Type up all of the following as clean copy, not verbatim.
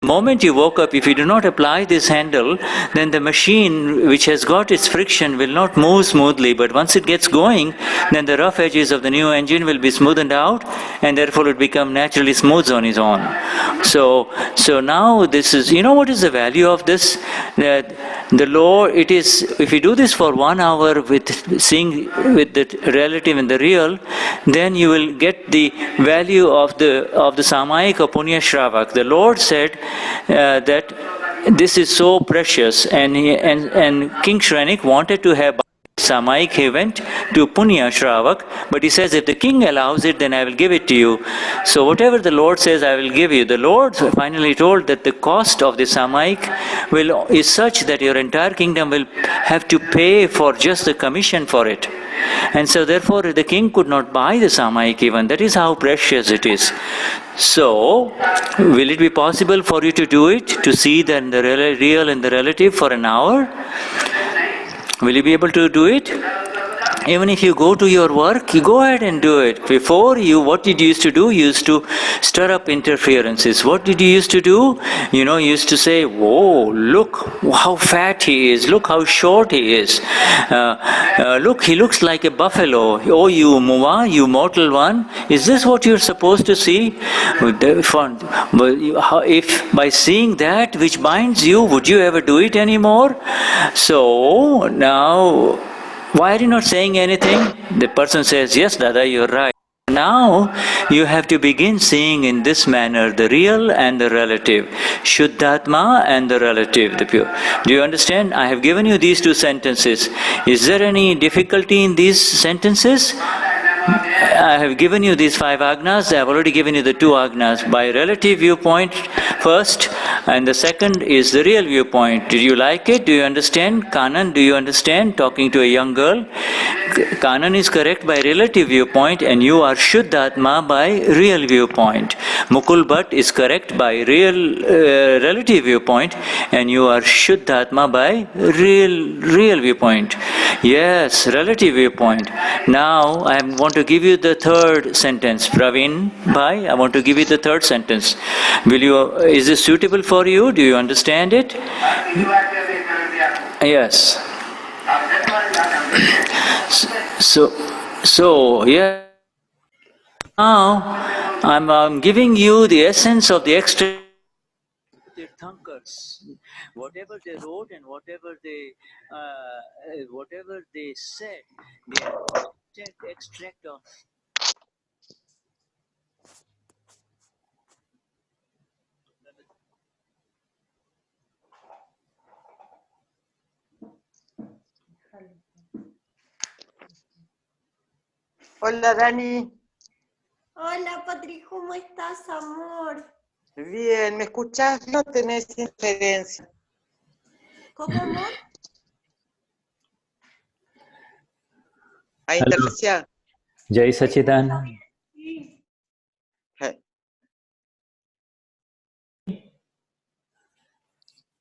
The moment you woke up, if you do not apply this handle, then the machine which has got its friction will not move smoothly. But once it gets going, then the rough edges of the new engine will be smoothened out, and therefore it become naturally smooth on its own. So now this is, what is the value of this? That the Lord, it is, if you do this for 1 hour with seeing with the relative and the real, then you will get the value of the Samayika Punya Shravak. The Lord said that this is so precious, and King Shrenik wanted to have Samayik. He went to Punya Shravak, but he says, if the king allows it, then I will give it to you. So whatever the Lord says, I will give you. The Lord finally told that the cost of the Samayik is such that your entire kingdom will have to pay for just the commission for it. And so therefore the king could not buy the Samayik even. That is how precious it is. So, will it be possible for you to do it? To see the real and the relative for an hour? Will you be able to do it? Even if you go to your work, you go ahead and do it. Before what did you used to do? You used to stir up interferences. What did you used to do? You used to say, whoa, look how fat he is. Look how short he is. Look, he looks like a buffalo. Oh, you Muwa, you mortal one. Is this what you're supposed to see? If by seeing that which binds you, would you ever do it anymore? So, now, why are you not saying anything? The person says, yes, Dada, you're right. Now, you have to begin seeing in this manner the real and the relative. Shuddhatma and the relative, the pure. Do you understand? I have given you these 2 sentences. Is there any difficulty in these sentences? I have given you these 5 Agnas. I have already given you the 2 Agnas. By relative viewpoint first, and the second is the real viewpoint. Did you like it? Do you understand? Kanan, do you understand? Talking to a young girl. Kanan is correct by relative viewpoint, and you are Shuddhatma by real viewpoint. Mukul Bhatt is correct by relative viewpoint, and you are Shuddhatma by real viewpoint. Yes, relative viewpoint. Now, I want to give you the 3rd sentence. Praveen Bhai, I want to give you the 3rd sentence. Is this suitable for you? Do you understand it? Yes. So yeah. Now, I'm giving you the essence of the extra Tirthankars. Whatever they wrote and whatever they said, they extract of. Hola, Dani. Hola, Patri, ¿cómo estás, amor? Bien, ¿me escuchás? No tenés interferencia. ¿Cómo, amor? ¿Hay interferencia? Jai Sachidananda.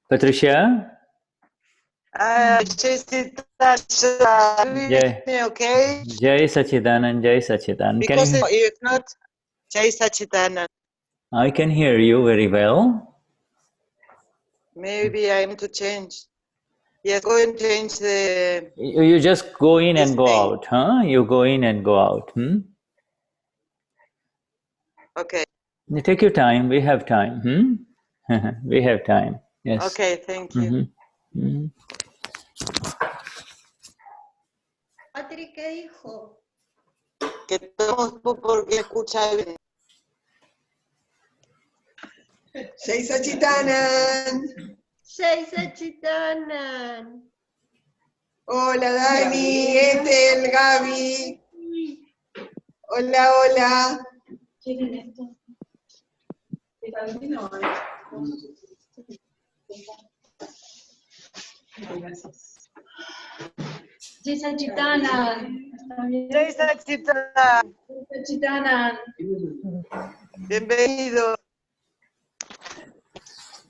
Patricia? Okay? Jai Sachidanand, Jai Sachidanand. Because if not, Jai Sachidanand. I can hear you very well. Maybe I am to change. Yes, go and change the... You just go in and go out, huh? You go in and go out, Okay. You take your time, we have time, We have time, yes. Okay, thank you. Patri, ¿qué dijo? Que todos porque escucha bien. Jai Sachidanand. Jai Sachidanand. Hola, Dani, Ethel, Gaby. Hola, hola. ¿Quieren esto? Gracias. Jai Sachidanand. Jai Sachidanand. Sachidanand. Bienvenido.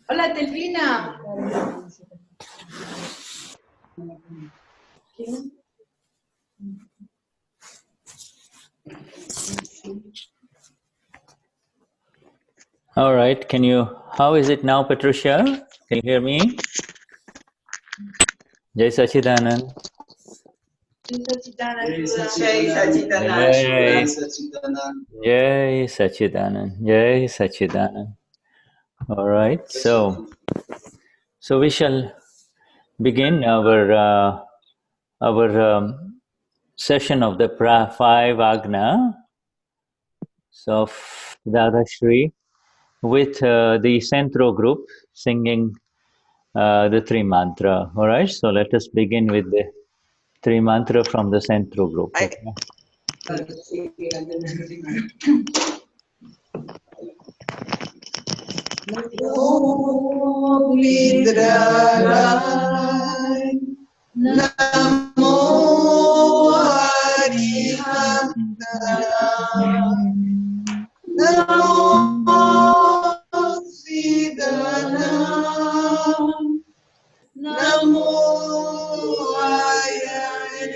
Hola, Telfina. All right, how is it now, Patricia? Can you hear me? Jai Sachidanand. Jai Sachidanand. Jai Sachidanand. Jai Sachidanand. All right, so we shall begin our session of the 5 Agna of Dadashri with the Centro group singing the 3 mantra. All right, so let us begin with the 3 mantra from the Centro group. Okay? Namo Vidragay, Namo Arihantaram, Namo Siddhanam, Namo Ayayanam,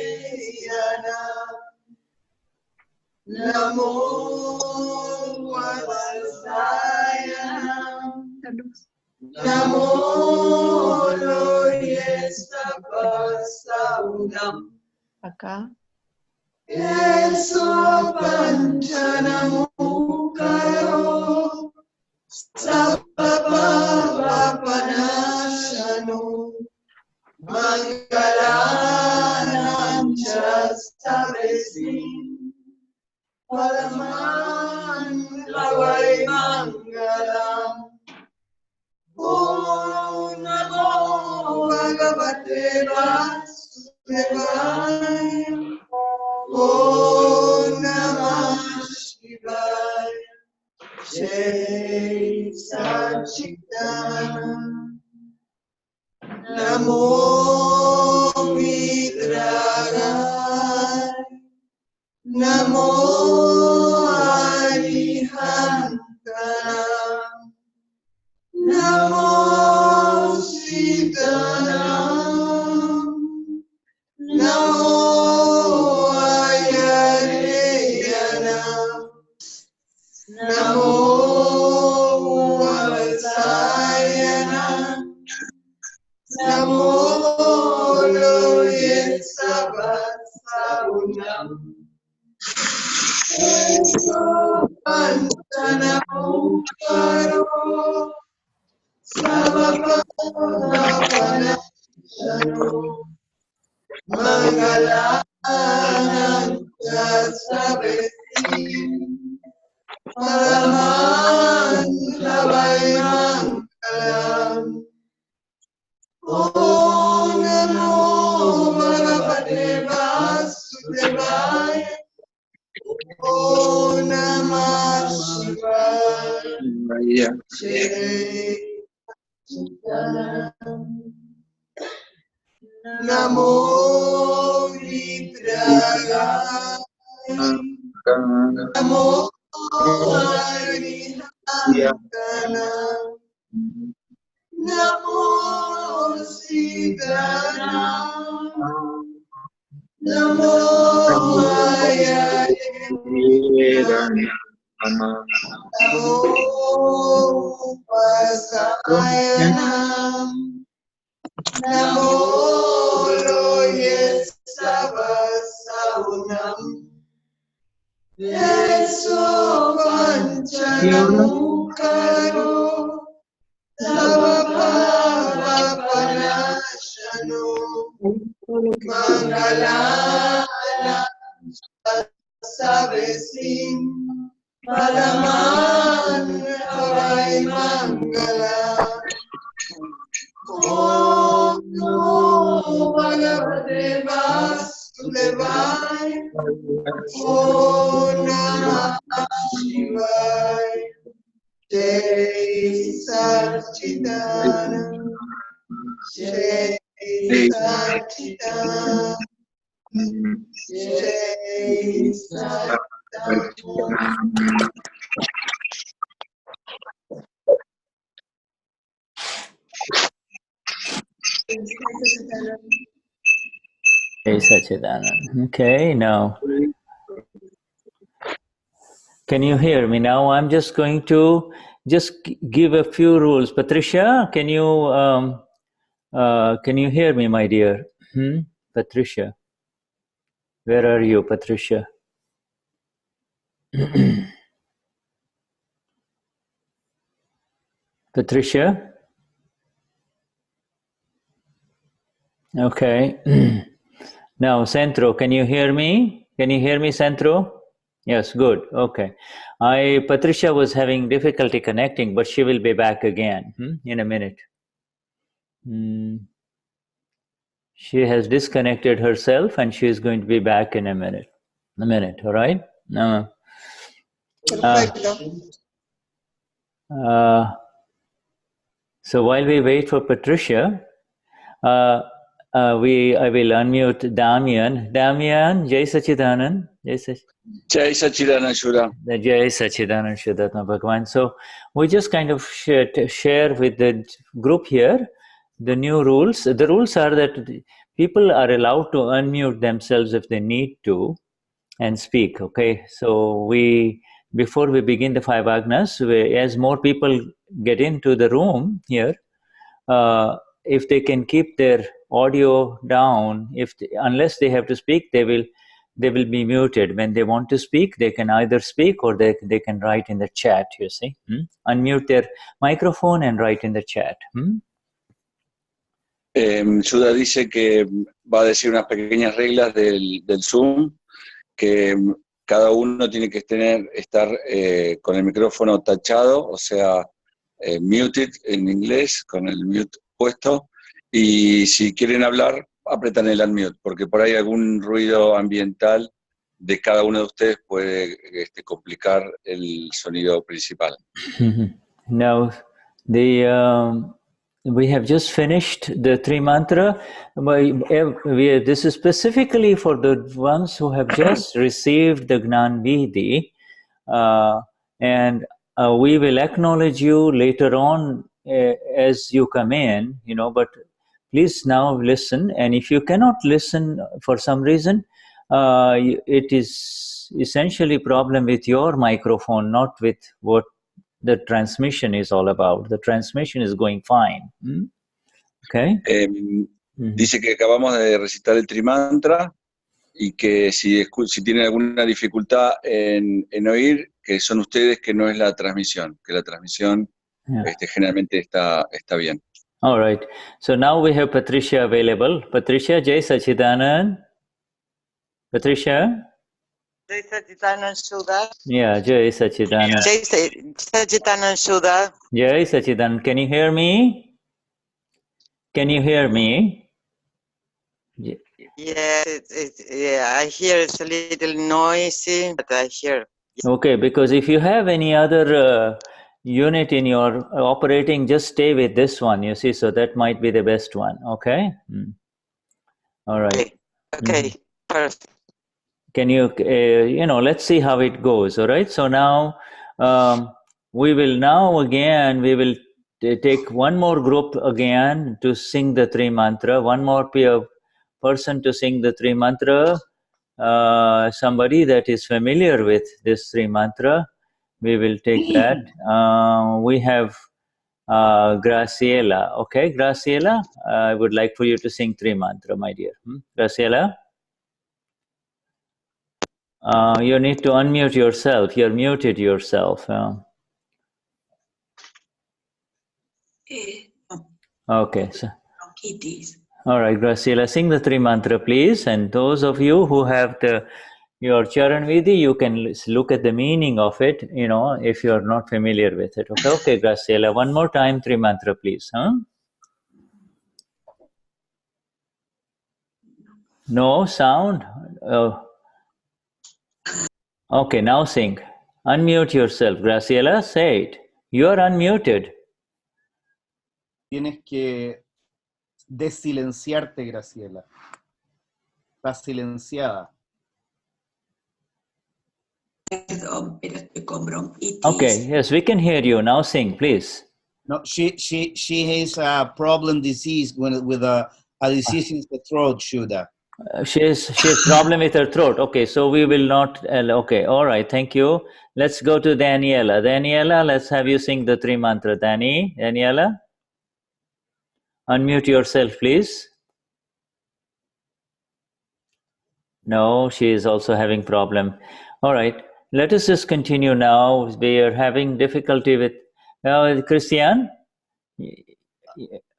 Namo Vasayanam, Namo Loye Sabasaunam. Acá. Eso Panchanamukaro Sapapanashano Mangalanam Chastavesim Palaman Lavai Mangalam. Om Namo Bhagavate Vasudevaya. Om Namah Shivaya. Jai Sachidanand. Namo Vidragay, Namo Arihantaram, Namo Siddhanam, Namo Ayayanam, Namo Vasayanam, Namo Loye Sabasaunam. Eso Panchanamukaro Sabapanashano Mangalanam Chastavesim Paraman Lavai Mangalam. Om Namo Bhagavate Vasudevaya. Om Namah Shivaya. Jai Sachidanand. Namo Vidragay, Namo Arihantaram, Namo Siddhanam, Namo Ayayanam, Namo Vasayanam, Namo Loye Sabasaunam. Eso Panchanamukaro Sabapanashano Mangalanam Chastavesim Paraman Lavai Mangalam. Om Namo Bhagavate Vasudevaya. Om Namah Shivaya. Jai Sachidanand. Jai Sachidanand. Jai Sachidanand. Jai Sachidanand. Okay, now, can you hear me now? I'm just going to just give a few rules. Patricia, can you hear me, my dear? Patricia, where are you, Patricia? Patricia? Okay. Now, Centro, can you hear me? Can you hear me, Centro? Yes, good. Okay. Patricia was having difficulty connecting, but she will be back again in a minute. She has disconnected herself and she is going to be back in a minute. All right? Perfecto. So while we wait for Patricia, I will unmute Damien. Damien, Jai Sachidanand. Jai Sachidanand Shuddha. Jai Sachidanand Shuddhatma Bhagavan. So we just kind of share with the group here the new rules. The rules are that people are allowed to unmute themselves if they need to and speak. Okay, so before we begin the 5 Agnas, as more people get into the room here, if they can keep their audio down, unless they have to speak, they will be muted. When they want to speak, they can either speak or they can write in the chat, you see. Unmute their microphone and write in the chat. Shuddha dice que va a decir unas pequeñas reglas del Zoom, que cada uno tiene que estar con el micrófono tachado, o sea, muted en inglés, con el mute puesto, y si quieren hablar, apretan el unmute, porque por ahí algún ruido ambiental de cada uno de ustedes puede complicar el sonido principal. Now, we have just finished the 3 mantra. This is specifically for the ones who have just received the Gnan Vidhi, and we will acknowledge you later on as you come in, but please now listen. And if you cannot listen for some reason, it is essentially a problem with your microphone, not with what the transmission is all about. The transmission is going fine. Okay. Dice que acabamos de recitar el Trimantra y que si tienen alguna dificultad en oír, que son ustedes, que no es la transmisión, que la transmisión generalmente está bien. All right. So now we have Patricia available. Patricia, Jai Sachidanand. Patricia? Jai Sachidanand Shuddha. Yeah, Jai Sachidanand. Jai Sachidanand Shuddha. Jai Sachidanand. Can you hear me? Can you hear me? Yeah, I hear it's a little noisy, but I hear. Okay, because if you have any other unit in your operating, just stay with this one, you see, so that might be the best one, okay? All right. Okay, perfect. Can you, let's see how it goes, all right? So now, we will take one more group again to sing the 3 mantra, one more person to sing the 3 mantra, somebody that is familiar with this 3 mantra, we will take that. We have Graciela. Okay, Graciela, I would like for you to sing 3 mantra, my dear. Graciela? You need to unmute yourself. You're muted yourself. Okay. So, all right, Graciela, sing the 3 mantra, please. And those of you who have your Charan Vidhi, you can look at the meaning of it, if you're not familiar with it. Okay, Graciela, one more time, 3 mantra, please. No sound? Okay, now sing. Unmute yourself. Graciela, say it. You're unmuted. Tienes que desilenciarte, Graciela. Estás silenciada. Perdón, pero estoy con bronquitis. Okay, yes, we can hear you. Now sing, please. No, she has a problem disease with a disease in the throat, Shuddha. She has problem with her throat. Okay, so we will not. Okay, all right. Thank you. Let's go to Daniela. Daniela, let's have you sing the 3 mantra. Daniela, unmute yourself, please. No, she is also having problem. All right. Let us just continue now. We are having difficulty with Cristian.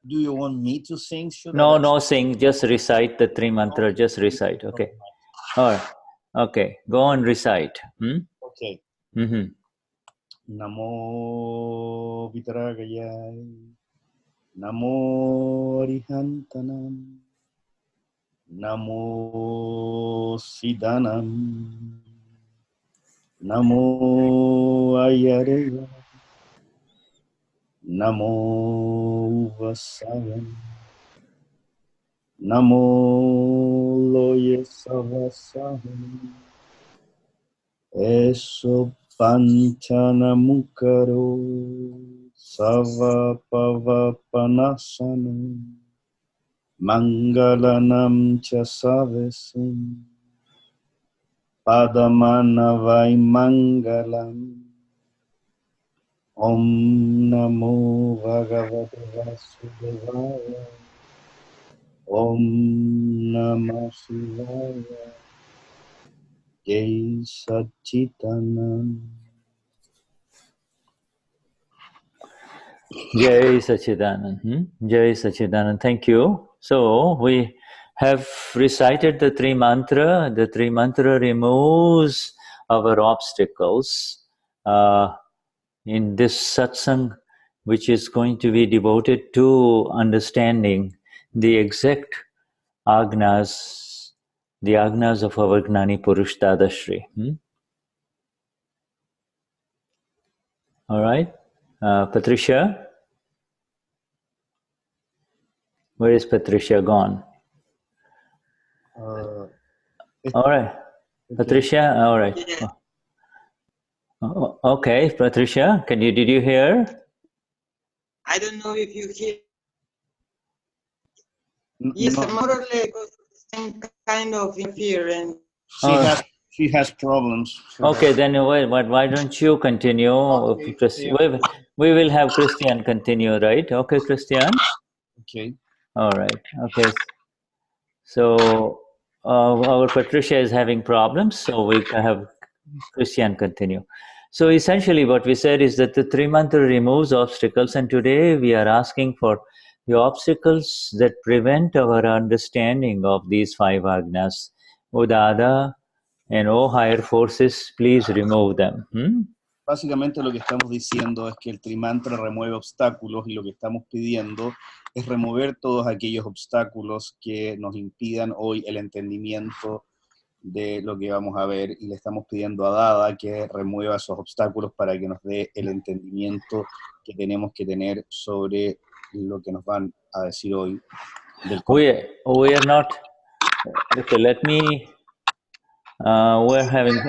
Do you want me to sing? No, sing. Just recite the 3 mantra. Just recite. Okay. All right. Okay. Go on, recite. Okay. Mm-hmm. Namo Vitaragayai. Namo Arihantanam. Namo Siddhanam. Namo Ayareva. Namo Vasavam. Namo Loye Savasaham. Eso Panchanamukaro Savapavapanasano Mangalanam Chasavesim Padamanavai Mangalam Om Namo Bhagavate Vasudevaya Om Namah Shivaya Jai Satchitanand. Jai Sachidanand. Jai Sachidanand. Thank you. So we have recited the 3 mantra. The 3 mantra removes our obstacles in this satsang, which is going to be devoted to understanding the exact agnas, the agnas of our Gnani Purush Dadashri. All right. Patricia? Where is Patricia gone? All right. Patricia? All right. Yeah. Okay, Patricia, did you hear? I don't know if you hear. No. Yes, more or less some kind of interference. She has problems. Okay, then why don't you continue? Okay. We will have Cristian continue, right? Okay, Cristian? Okay. All right. Okay. So our Patricia is having problems, so we can have Cristian continue. So essentially what we said is that the 3 mantra removes obstacles, and today we are asking for the obstacles that prevent our understanding of these 5 agnas. O Dada and O higher forces, please remove them. Básicamente lo que estamos diciendo es que el trimantra remueve obstáculos y lo que estamos pidiendo es remover todos aquellos obstáculos que nos impidan hoy el entendimiento de lo que vamos a ver, y le estamos pidiendo a Dada que remueva esos obstáculos para que nos dé el entendimiento que tenemos que tener sobre lo que nos van a decir hoy. We are not. Okay, let me. We're having.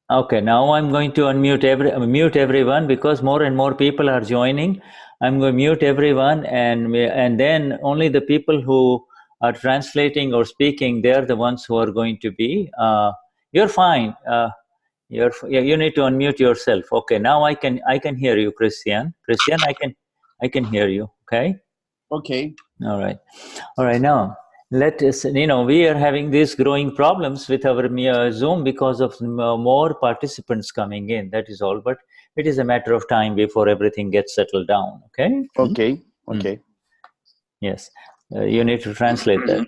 Okay, now I'm going to mute everyone because more and more people are joining. I'm going to mute everyone, and then only the people who are translating or speaking, they're the ones who are going to be. You're fine. You need to unmute yourself. Okay, now I can hear you, Cristian. Cristian, I can hear you. Okay. Okay. All right. Now let us. We are having these growing problems with our Zoom because of more participants coming in. That is all. But it is a matter of time before everything gets settled down. Okay. Okay. Yes. You need to translate that.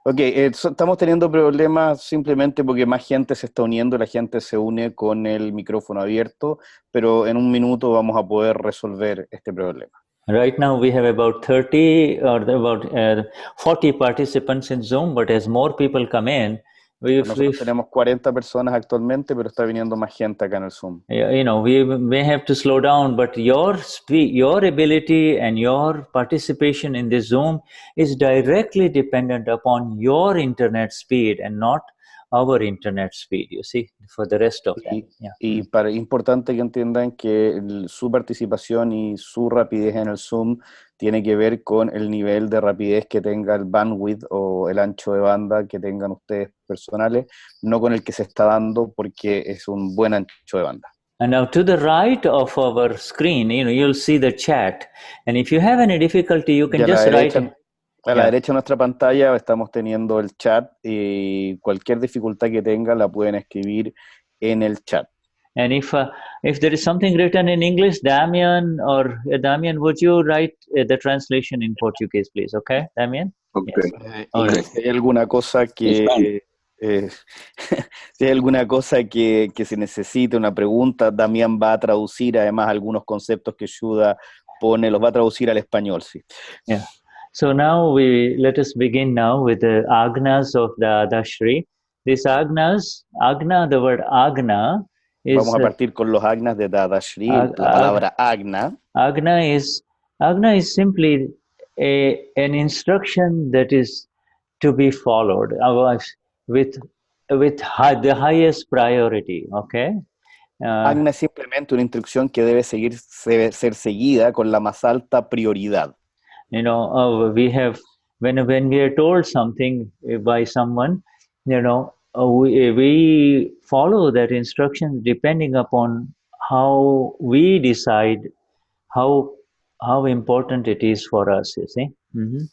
Okay, estamos teniendo problemas simplemente porque más gente se está uniendo, la gente se une con el micrófono abierto, pero en un minuto vamos a poder resolver este problema. Right now we have about 30 or about 40 participants in Zoom, but as more people come in, nosotros tenemos 40 personas actualmente, pero está viniendo más gente acá en el Zoom. We may have to slow down, but your ability and your participation in this Zoom is directly dependent upon your internet speed and not our internet speed, you see, for the rest of them. Yeah. Importante que entiendan que su participación y su rapidez en el Zoom tiene que ver con el nivel de rapidez que tenga el bandwidth o el ancho de banda que tengan ustedes personales, no con el que se está dando, porque es un buen ancho de banda. And now to the right of our screen, you'll see the chat. And if you have any difficulty, you can just write. A la derecha de nuestra pantalla estamos teniendo el chat y cualquier dificultad que tengan la pueden escribir en el chat. And if there is something written in English, Damien, would you write the translation in Portuguese, please? Okay, Damien? Okay. Yes. Y si hay alguna cosa que si hay alguna cosa que se necesite, una pregunta, Damien va a traducir además algunos conceptos que Shuddha pone, los va a traducir al español, sí. Yeah. So now let us begin now with the Agnas of Dadashri. These Agna, the word Agna is... Vamos a partir con los Agnas de Dadashri, la palabra Agna. Agna is simply an instruction that is to be followed with the highest priority, okay? Agna es simplemente una instrucción que debe ser seguida con la más alta prioridad. We have, when we are told something by someone, we follow that instruction depending upon how we decide how important it is for us, you see. Mm-hmm.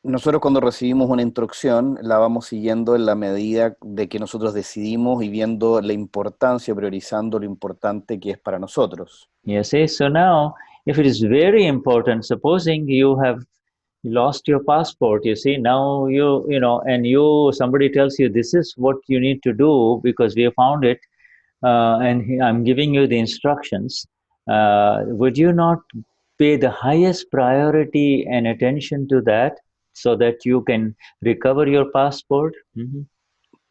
Nosotros cuando recibimos una instrucción la vamos siguiendo en la medida de que nosotros decidimos y viendo la importancia, priorizando lo importante que es para nosotros. Yes, so now if it is very important, supposing you have lost your passport, you see, now somebody tells you this is what you need to do because we have found it, and I'm giving you the instructions, would you not pay the highest priority and attention to that so that you can recover your passport? Mm-hmm.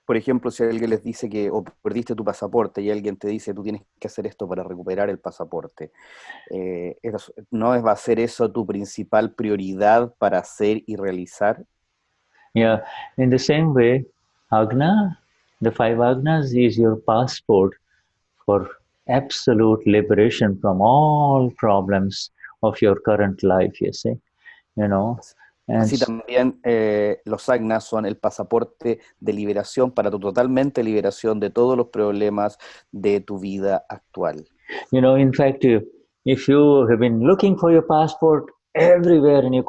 Por ejemplo, si alguien les dice que perdiste tu pasaporte y alguien te dice tú tienes que hacer esto para recuperar el pasaporte, ¿no va a ser eso tu principal prioridad para hacer y realizar? Yeah, in the same way, Agna, the 5 Agnas is your passport for absolute liberation from all problems of your current life, you see, Así también los Agnas son el pasaporte de liberación para tu totalmente liberación de todos los problemas de tu vida actual. In fact, if you have been looking for your passport everywhere and you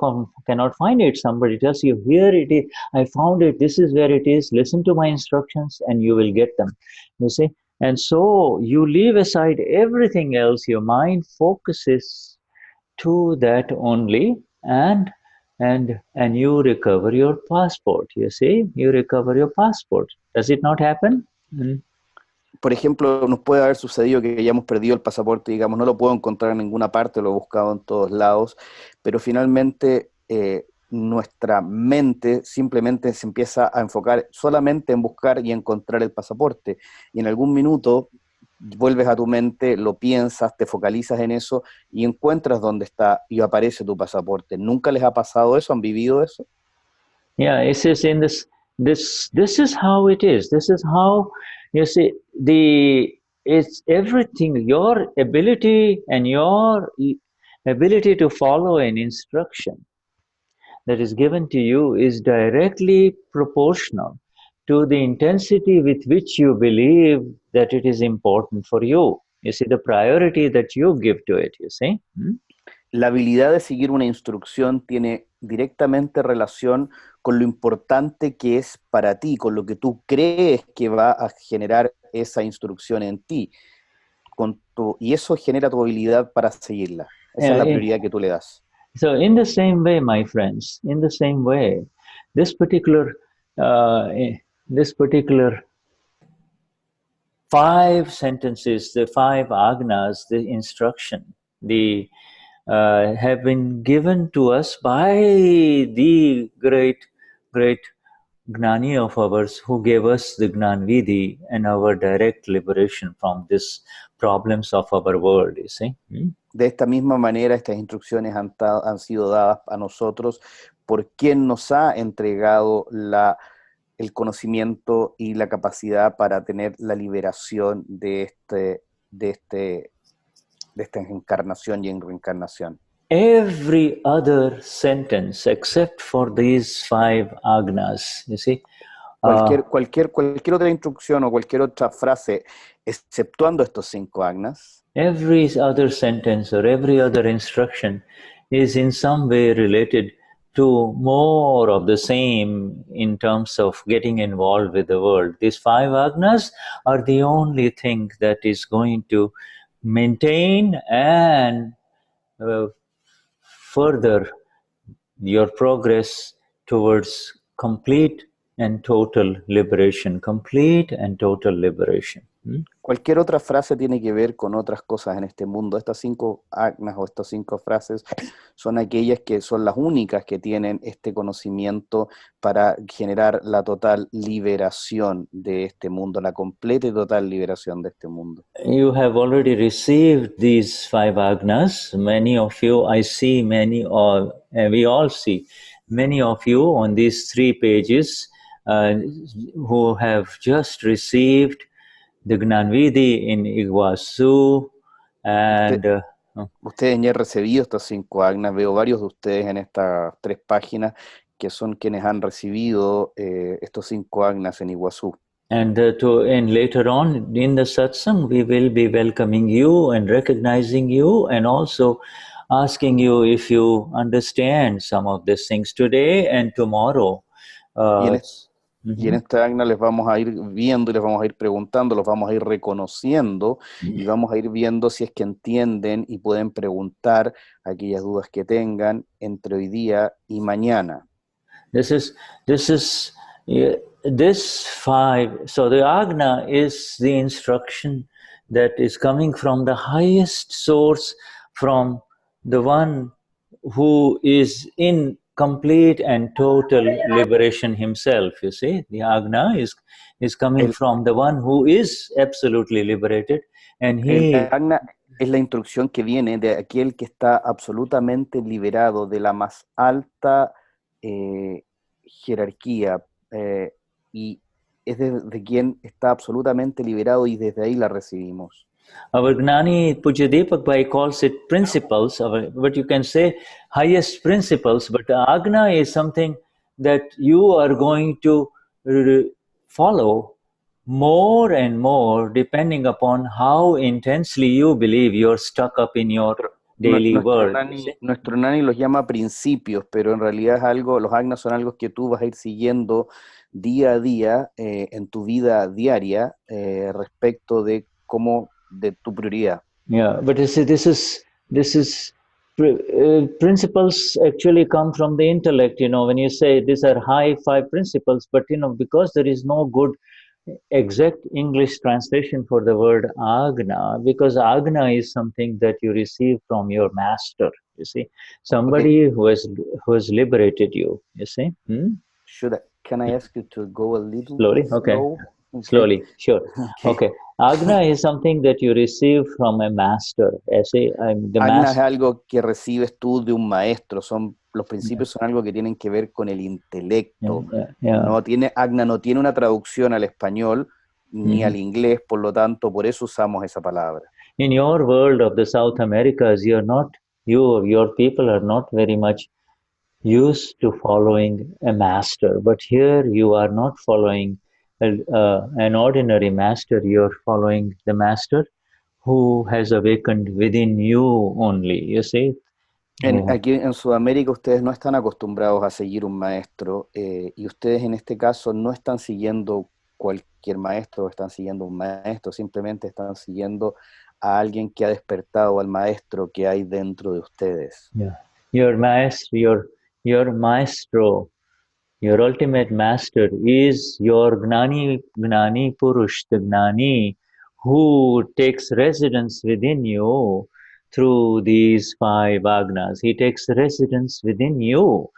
cannot find it, somebody tells you, here it is, I found it, this is where it is, listen to my instructions and you will get them, you see. And so you leave aside everything else, your mind focuses to that only, and you recover your passport, you see, you recover your passport. Does it not happen? Mm-hmm. Por ejemplo, nos puede haber sucedido que hayamos perdido el pasaporte, digamos, no lo puedo encontrar en ninguna parte, lo he buscado en todos lados, pero finalmente nuestra mente simplemente se empieza a enfocar solamente en buscar y encontrar el pasaporte, y en algún minuto vuelves a tu mente, lo piensas, te focalizas en eso y encuentras dónde está y aparece tu pasaporte. ¿Nunca les ha pasado eso? ¿Han vivido eso? Yeah, it is in this is how it is. This is how, you see, it's everything, your ability and your ability to follow an instruction that is given to you is directly proportional to the intensity with which you believe that it is important for you. You see, the priority that you give to it, you see. La habilidad de seguir una instrucción tiene directamente relación con lo importante que es para ti, con lo que tú crees que va a generar esa instrucción en ti. Y eso genera tu habilidad para seguirla. Esa es la prioridad que tú le das. So in the same way, my friends, in the same way, this particular 5 sentences, the 5 agnas, the instruction, have been given to us by the great Gnani of ours who gave us the Gnan Vidhi and our direct liberation from these problems of our world, you see. De esta misma manera, estas instrucciones han sido dadas a nosotros por quien nos ha entregado la el conocimiento y la capacidad para tener la liberación de esta encarnación y en reencarnación. Every other sentence except for these 5 agnas, you see, Cualquier otra instrucción o cualquier otra frase, exceptuando estos 5 agnas, every other sentence or every other instruction is in some way related to more of the same in terms of getting involved with the world. These 5 agnas are the only thing that is going to maintain and further your progress towards complete and total liberation. Complete and total liberation. cualquier otra frase tiene que ver con otras cosas en este mundo. Estas 5 agnas o estas 5 frases son aquellas que son las únicas que tienen este conocimiento para generar la total liberación de este mundo, la completa y total liberación de este mundo. You have already received these 5 agnas. Many of you, I see many, we all see many of you on these 3 pages who have just received the Gnan Vidhi in Iguazu, and ustedes ya han recibido estas 5 agnas. Veo varios de ustedes en estas 3 páginas que son quienes han recibido estos 5 agnas en Iguazú. and later on in the satsang, we will be welcoming you and recognizing you, and also asking you if you understand some of these things today and tomorrow. Y en esta agna les vamos a ir viendo y les vamos a ir preguntando, los vamos a ir reconociendo y vamos a ir viendo si es que entienden y pueden preguntar aquellas dudas que tengan entre hoy día y mañana. This 5, so the Agna is the instruction that is coming from the highest source, from the one who is in complete and total liberation himself. You see, the Agna is coming from the one who is absolutely liberated, and he... El Agna es la instrucción que viene de aquel que está absolutamente liberado de la más alta jerarquía, y es de quien está absolutamente liberado, y desde ahí la recibimos. Our Gnani Purush Bhai calls it principles, but you can say highest principles, but Agna is something that you are going to follow more and more depending upon how intensely you believe you're stuck up in your daily world. Nuestro Gnani los llama principios, pero en realidad es algo, los agnas son algo que tú vas a ir siguiendo día a día en tu vida diaria respecto de cómo, de tu prioridad. Yeah, but you see, this is principles actually come from the intellect. You know, when you say these are high 5 principles, but you know, because there is no good exact English translation for the word Agna, because Agna is something that you receive from your master. You see, somebody who has liberated you. You see. Can I ask you to go a little slowly? Slow? Okay. Slowly, sure. Okay. Agna is something that you receive from a master. Agna es algo que recibes tú de un maestro. Los principios son algo que tienen que ver con el intelecto. Agna no tiene una traducción al español ni al inglés, por lo tanto, por eso usamos esa palabra. In your world of the South Americas, your people are not very much used to following a master, but here you are not following an ordinary master, you're following the master who has awakened within you only, you see. Aquí en Sudamérica ustedes no están acostumbrados a seguir un maestro, y ustedes en este caso no están siguiendo cualquier maestro, están siguiendo un maestro, simplemente están siguiendo a alguien que ha despertado al maestro que hay dentro de ustedes. Yeah. Your maestro, your ultimate master is your Gnani Purush, the Gnani, who takes residence within you through these 5 agnas. He takes residence within you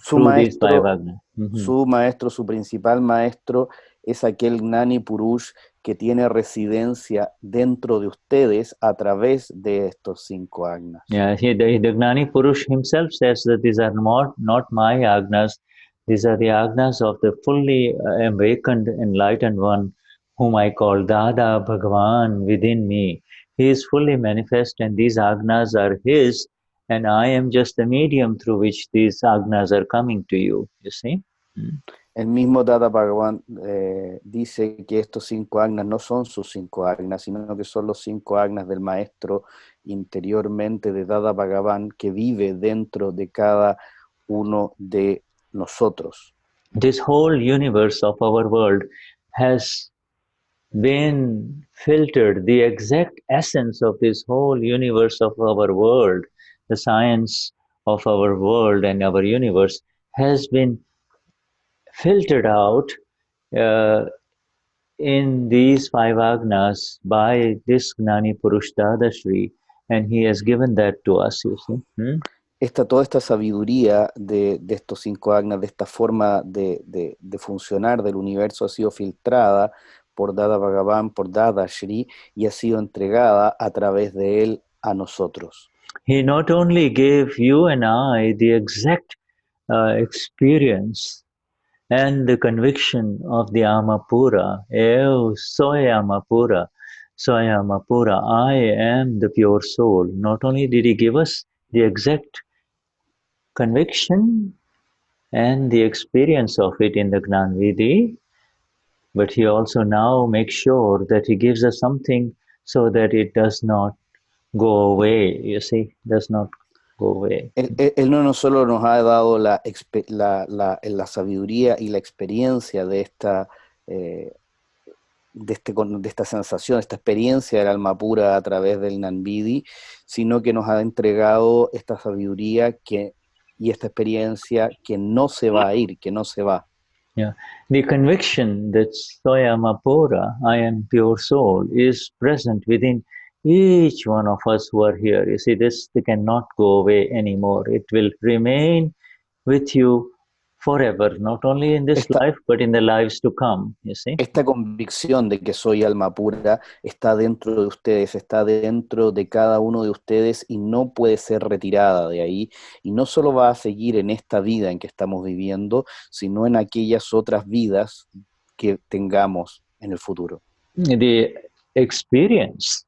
through these 5 agnas. Su maestro, su principal maestro, es aquel Gnani Purush que tiene residencia dentro de ustedes a través de estos 5 agnas. Yeah, the Gnani Purush himself says that these are not my agnas, These are the agnas of the fully awakened, enlightened one, whom I call Dada Bhagavan within me. He is fully manifest, and these agnas are his, and I am just the medium through which these agnas are coming to you. You see? El mismo Dada Bhagavan dice que estos 5 agnas no son sus 5 agnas, sino que son los 5 agnas del maestro interiormente de Dada Bhagavan que vive dentro de cada uno de nosotros. This whole universe of our world has been filtered. The exact essence of this whole universe of our world, the science of our world and our universe, has been filtered out in these 5 agnas by this Gnani Purush Dadashri, and he has given that to us, you see. Toda esta sabiduría de estos 5 agnas, de esta forma de funcionar del universo ha sido filtrada por Dada Bhagavan, por Dadashri, y ha sido entregada a través de él a nosotros. He not only gave you and I the exact experience and the conviction of the Amapura, soy Amapura, I am the pure soul. Not only did he give us the exact conviction and the experience of it in the Gnan Vidhi, but he also now makes sure that he gives us something so that it does not go away, you see, does not go away. Él no solo nos ha dado la sabiduría y la experiencia de esta sensación, esta experiencia del alma pura a través del Gnan Vidhi, sino que nos ha entregado esta sabiduría y esta experiencia que no se va a ir, que no se va. Yeah, the conviction that soy Amapura, I am pure soul, is present within each one of us who are here. You see, this cannot go away anymore. It will remain with you forever, not only in this life, but in the lives to come, you see. Esta convicción de que soy alma pura está dentro de ustedes, está dentro de cada uno de ustedes y no puede ser retirada de ahí. Y no solo va a seguir en esta vida en que estamos viviendo, sino en aquellas otras vidas que tengamos en el futuro. The experience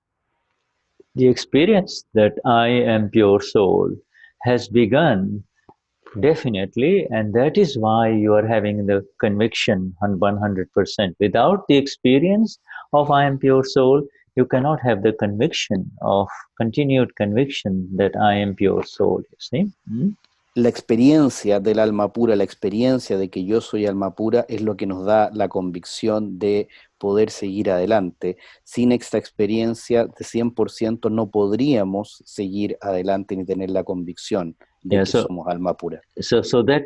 that I am pure soul has begun definitely, and that is why you are having the conviction 100%. Without the experience of I am pure soul, you cannot have the conviction of continued conviction that I am pure soul, you see. La experiencia del alma pura, la experiencia de que yo soy alma pura es lo que nos da la convicción de poder seguir adelante. Sin esta experiencia de 100% no podríamos seguir adelante ni tener la convicción de que somos alma pura. So that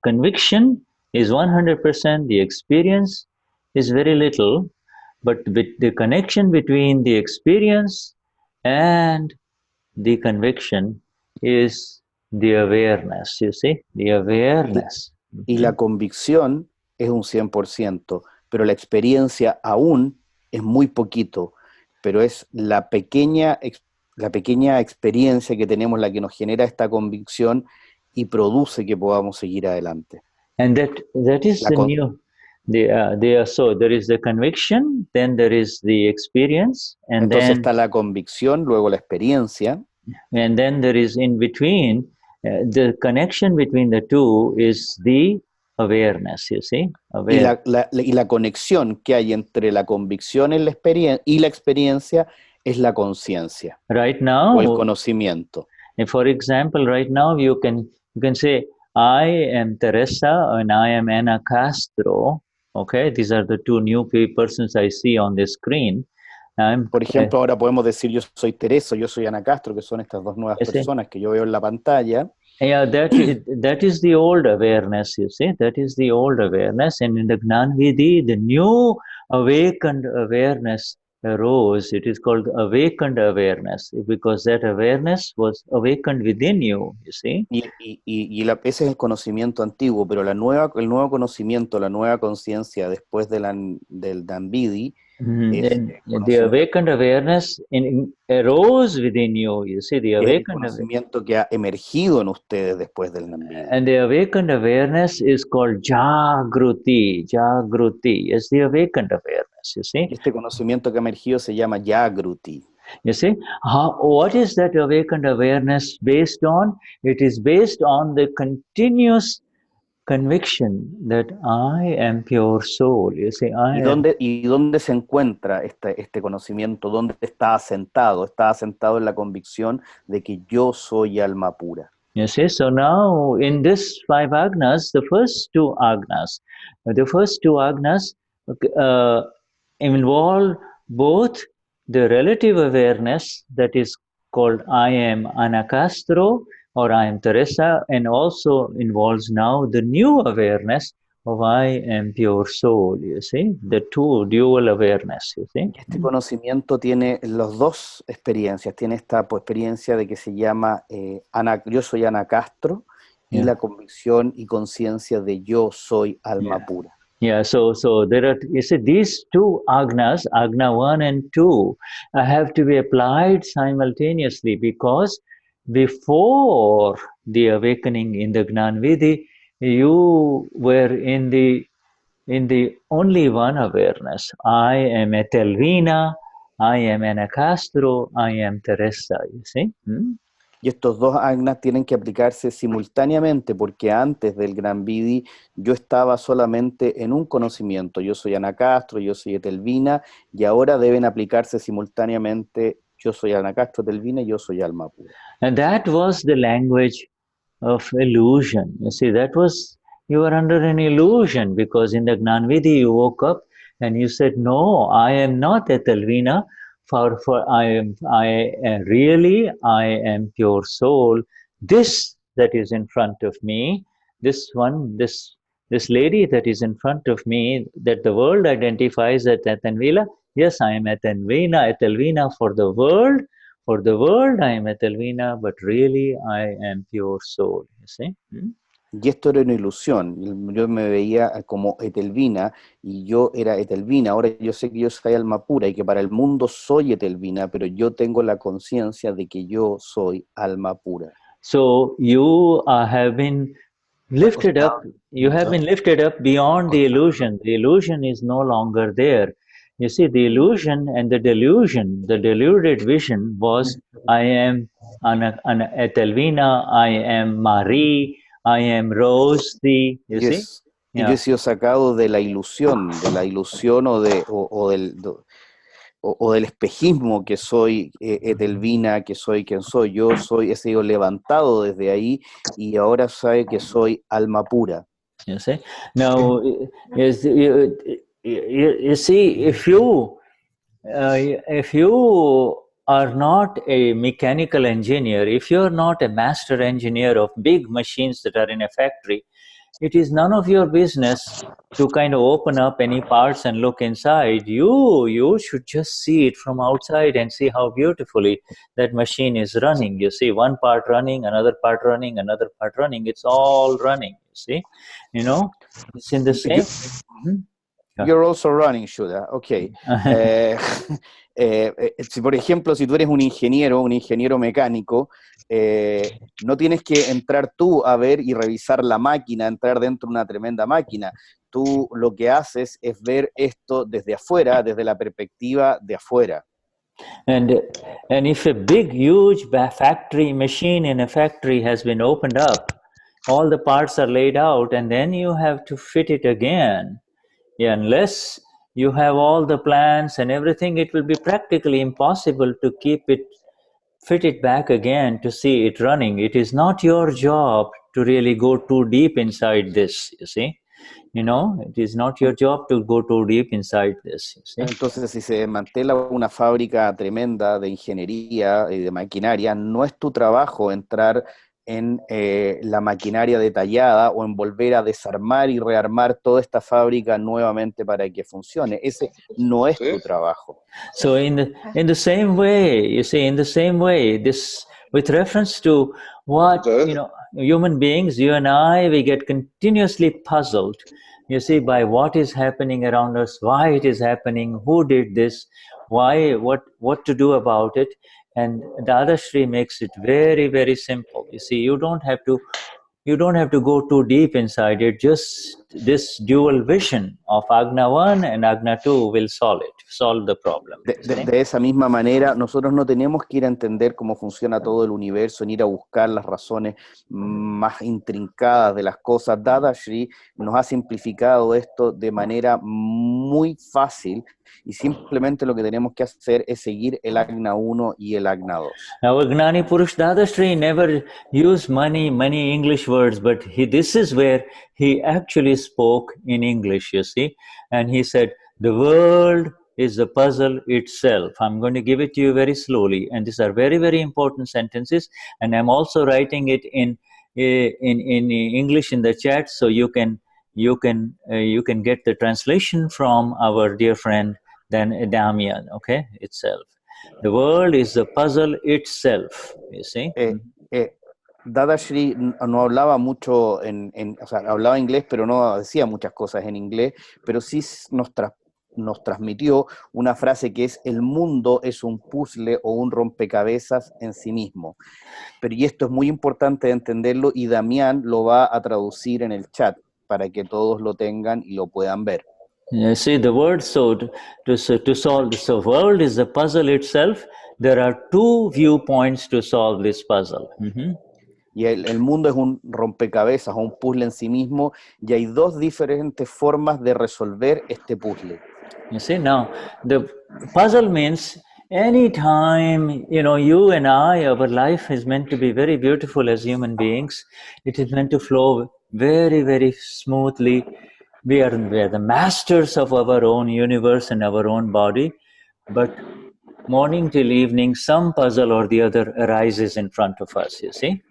conviction is 100%, the experience is very little, but with the connection between the experience and the conviction is the awareness, you see, the awareness. Y la convicción es un 100%, pero la experiencia aún es muy poquito, pero es la pequeña experiencia que tenemos la que nos genera esta convicción y produce que podamos seguir adelante. And that is the new, so there is the conviction, then there is the experience, and entonces then está la convicción, luego la experiencia, and then there is in between, the connection between the two is the awareness, you see. Y la conexión que hay entre la convicción y la experiencia es la conciencia, right now, o el conocimiento. For example, right now you can say, I am Teresa and I am Ana Castro. Okay, these are the 2 new persons I see on the screen. Por ejemplo, ahora podemos decir yo soy Teresa, yo soy Ana Castro, que son estas 2 nuevas personas que yo veo en la pantalla. Yeah, that is the old awareness, you see. That is the old awareness. And in the Gnan Vidhi, the new awakened awareness arose. It is called awakened awareness, because that awareness was awakened within you, you see. Ese es el conocimiento antiguo, pero el nuevo conocimiento, la nueva conciencia después del Gnan Vidhi And the awakened awareness arose within you. You see, the el awakened conocimiento que ha emergido en ustedes después del Gnan Vidhi. and the awakened awareness is called Jagruti. Jagruti is the awakened awareness. You see. Este conocimiento que ha emergido se llama Jagruti. You see, what is that awakened awareness based on? It is based on the continuous conviction that I am pure soul. You see, ¿Y dónde se encuentra este conocimiento? ¿Dónde está asentado? Está asentado en la convicción de que yo soy alma pura. You see, so now in this 5 agnas, the first two agnas involve both the relative awareness that is called I am Ana Castro or I am Teresa, and also involves now the new awareness of I am pure soul, you see, the two dual awareness, you see. Este conocimiento tiene las dos experiencias, tiene esta experiencia de que se llama yo soy Ana Castro, y la convicción y conciencia de yo soy alma pura. Yeah, so there are, you see, these two agnas, Agna 1 and 2, have to be applied simultaneously, because before the awakening in the Gnan Vidhi, you were in the only one awareness. I am Etelvina, I am Ana Castro, I am Teresa, you see. Y estos dos agnas tienen que aplicarse simultáneamente, porque antes del Gnan Vidhi yo estaba solamente en un conocimiento. Yo soy Ana Castro, yo soy Etelvina, y ahora deben aplicarse simultáneamente. Yo soy Ana Castro, Etelvina, y yo soy alma pura. And that was the language of illusion. You see, you were under an illusion, because in the Gnan Vidhi you woke up and you said, no, I am not Etelvina, for I am pure soul. This that is in front of me, this lady that is in front of me, that the world identifies as Etelvina, yes, I am Etelvina for the world. For the world I am Etelvina, but really I am pure soul, you see. Y esto era una ilusión. Yo me veía como Etelvina, y yo era Etelvina. Ahora yo sé que yo soy alma pura y que para el mundo soy Etelvina, pero yo tengo la conciencia de que yo soy alma pura. So you have been lifted up. You have been lifted up beyond the illusion. The illusion is no longer there. You see, the illusion and the delusion, the deluded vision was, I am Etelvina, I am Marie, I am Rose, you see? Y yo he sido sacado de la ilusión o del espejismo que soy Etelvina, que soy quien soy. He sido levantado desde ahí y ahora sabe que soy alma pura. You see? Now, you see, if you are not a mechanical engineer, if you're not a master engineer of big machines that are in a factory, it is none of your business to kind of open up any parts and look inside. You should just see it from outside and see how beautifully that machine is running. You see one part running, another part running, another part running. It's all running, you see. You know, it's in the same... You're also running, Shuddha. Okay. Por ejemplo, si tú eres un ingeniero mecánico, no tienes que entrar tú a ver y revisar la máquina, entrar dentro de una tremenda máquina. Tú lo que haces es ver esto desde afuera, desde la perspectiva de afuera. And if a big, huge machine in a factory has been opened up, all the parts are laid out, and then you have to fit it again. Yeah, unless you have all the plans and everything, it will be practically impossible to fit it back again to see it running. It is not your job to really go too deep inside this, you see. You know, it is not your job to go too deep inside this, you see. Entonces, si se desmantela una fábrica tremenda de ingeniería y de maquinaria, no es tu trabajo entrar en la maquinaria detallada o en volver a desarmar y rearmar toda esta fábrica nuevamente para que funcione. Ese no es tu trabajo. So in the same way, you see, this with reference to what, you know, human beings, you and I, we get continuously puzzled you see, by what is happening around us, why it is happening, who did this, why, what to do about it. And Dadashri makes it very, very simple. You see, you don't have to go too deep inside it. Just this dual vision of Agna 1 and Agna 2 will solve the problem. De esa misma manera, nosotros no tenemos que ir a entender cómo funciona todo el universo, ni ir a buscar las razones más intrincadas de las cosas. Dadashri nos ha simplificado esto de manera muy fácil, y simplemente lo que tenemos que hacer es seguir el Agna 1 y el Agna 2. Our Gnani Purush Dadashri never used many English words, but this is where he actually spoke in English, you see. And he said, the world is the puzzle itself. I'm going to give it to you very slowly. And these are very, very important sentences. And I'm also writing it in English in the chat, so you can get the translation from our dear friend Damien, okay, itself. The world is the puzzle itself, you see. Dadashri no hablaba mucho, o sea, hablaba inglés, pero no decía muchas cosas en inglés, pero sí nos transmitió una frase que es: el mundo es un puzzle o un rompecabezas en sí mismo. Y esto es muy importante de entenderlo, y Damián lo va a traducir en el chat para que todos lo tengan y lo puedan ver. You see, the word, to solve this world is the puzzle itself. There are two viewpoints to solve this puzzle. Y el mundo es un rompecabezas o un puzzle en sí mismo, y hay dos diferentes formas de resolver este puzzle. You see, now the puzzle means anytime, you and I, our life is meant to be very beautiful as human beings. It is meant to flow very, very smoothly. We are the masters of our own universe and our own body, but morning till evening, some puzzle or the other arises in front of us, you see.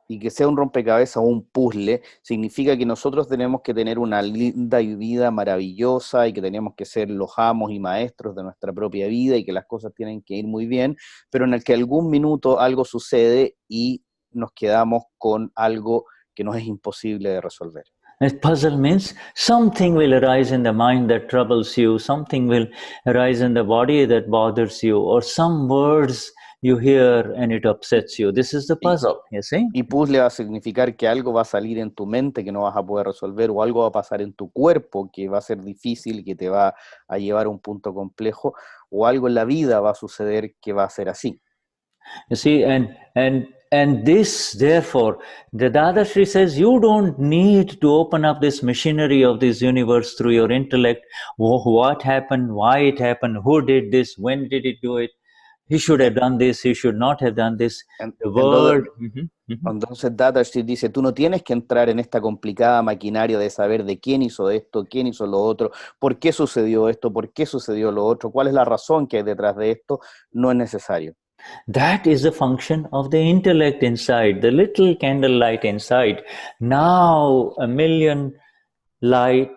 Y que sea un rompecabezas o un puzzle significa que nosotros tenemos que tener una linda vida maravillosa, y que tenemos que ser los amos y maestros de nuestra propia vida, y que las cosas tienen que ir muy bien, pero en el que algún minuto algo sucede y nos quedamos con algo que nos es imposible de resolver. A puzzle means something will arise in the mind that troubles you, something will arise in the body that bothers you, or some words you hear and it upsets you. This is the puzzle, you see? Y puzzle va a significar que algo va a salir en tu mente que no vas a poder resolver, o algo va a pasar en tu cuerpo que va a ser difícil y que te va a llevar a un punto complejo, o algo en la vida va a suceder que va a ser así. You see, and this, therefore, the Dadashri says you don't need to open up this machinery of this universe through your intellect. What happened, why it happened, who did this, when did it do it, he should have done this, he should not have done this. The word. Entonces Dadashri dice, tú no tienes que entrar en esta complicada maquinaria de saber de quién hizo esto, quién hizo lo otro, por qué sucedió esto, por qué sucedió lo otro, cuál es la razón que hay detrás de esto. No es necesario. That is the function of the intellect inside, the little candlelight inside. Now the light